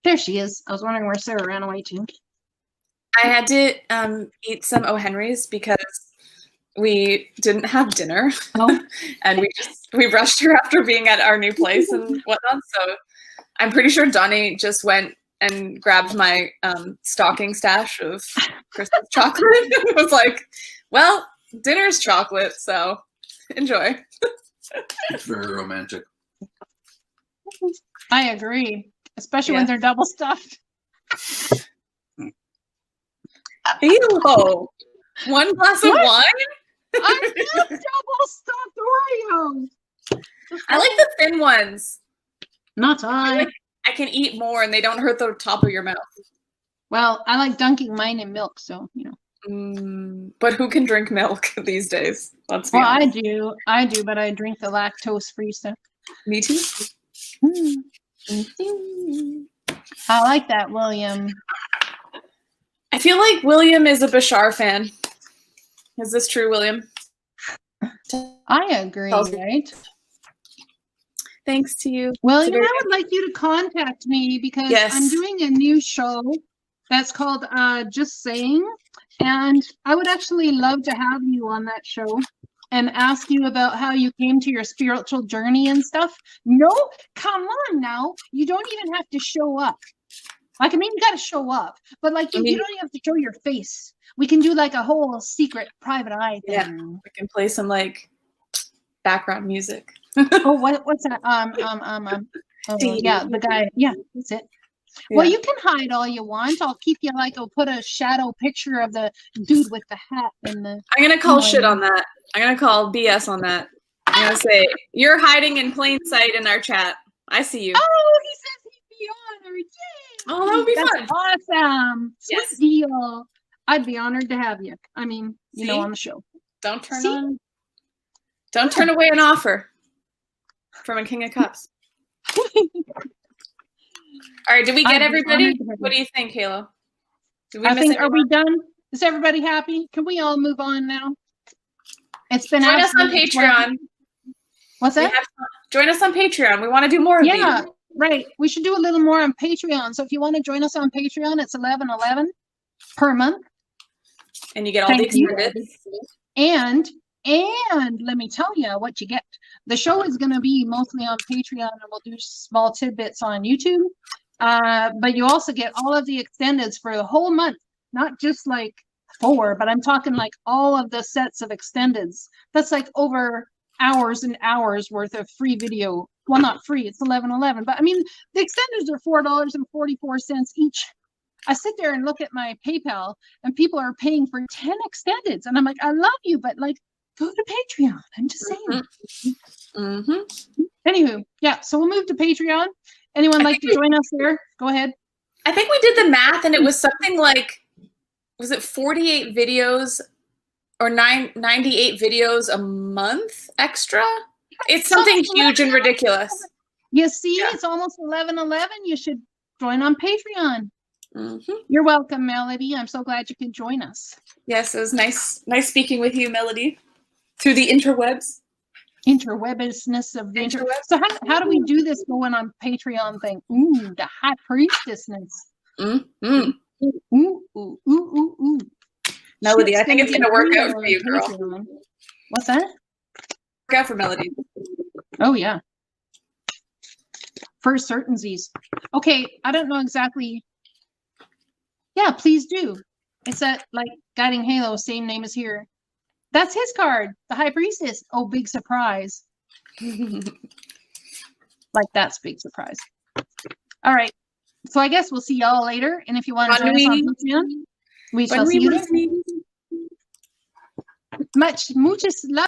There she is. I was wondering where Sarah ran away to. I had to eat some O. Henry's because we didn't have dinner. Oh. And we rushed her after being at our new place and whatnot. So I'm pretty sure Donnie just went and grabbed my stocking stash of Christmas chocolate and was like, well, dinner's chocolate, so enjoy. It's very romantic. I agree, especially when they're double stuffed. Hello. One glass of wine? I love double stuffed Oreos. I like the thin ones. Not I. I can eat more and they don't hurt the top of your mouth. Well, I like dunking mine in milk, so you know. But who can drink milk these days? Let's be honest. I do, but I drink the lactose-free stuff. Me too. I like that, William. I feel like William is a Bashar fan. Is this true, William? I agree, right? Thanks to you. William, I would like you to contact me because I'm doing a new show that's called Just Saying, and I would actually love to have you on that show and ask you about how you came to your spiritual journey and stuff. No, come on now. You don't even have to show up. Like, I mean, you got to show up, but like you don't even have to show your face. We can do like a whole secret private eye thing. Yeah, we can play some like background music. Oh, what's that? Yeah, the guy. Yeah, that's it. Yeah. Well, you can hide all you want. I'll keep you like, I'll put a shadow picture of the dude with the hat and the. I'm gonna call shit on that. I'm gonna call BS on that. I'm gonna say you're hiding in plain sight in our chat. I see you. Oh, he says he'd be honored. Yay! Oh, that would be fun. Awesome. Sweet deal. I'd be honored to have you. I mean, you know, on the show. Don't turn away an offer from a King of Cups. All right, did we get everybody? What do you think, Halo? Are we done? Is everybody happy? Can we all move on now? It's been join us on Patreon. What's that? Join us on Patreon. We want to do more of these. Yeah, right. We should do a little more on Patreon. So if you want to join us on Patreon, it's $11.11 per month. And you get all the extended. And let me tell you what you get. The show is going to be mostly on Patreon, and we'll do small tidbits on YouTube. But you also get all of the extendeds for the whole month, not just like 4, but I'm talking like all of the sets of extendeds. That's like over hours and hours worth of free video. Well, not free, it's $11.11. But I mean, the extendeds are $4.44 each. I sit there and look at my PayPal and people are paying for 10 extendeds. And I'm like, I love you, but like, go to Patreon. I'm just saying. Anywho, yeah, so we'll move to Patreon. Anyone like to join us there? Go ahead. I think we did the math and it was something like, was it 48 videos or 98 videos a month extra. It's something huge and ridiculous. You see, it's almost 11:11. You should join on Patreon. Mm-hmm. You're welcome, Melody. I'm so glad you could join us. Yes, it was nice speaking with you, Melody, through the interwebs. Interwebishness of the interweb. So how do we do this going on Patreon thing? Ooh, the high priestessness. Mm-hmm. Ooh, ooh, ooh, ooh, ooh. Melody, Shit's I think it's get gonna work real out for on you, girl. Patreon. What's that? Work out for Melody. Oh yeah. For certainties. Okay, I don't know exactly. Yeah, please do. It's at like GuidingHalo, same name as here. That's his card, the High Priestess. Oh, big surprise. Like that's big surprise. All right. So I guess we'll see y'all later. And if you want to join us on Patreon, we shall see you there. Muchas love.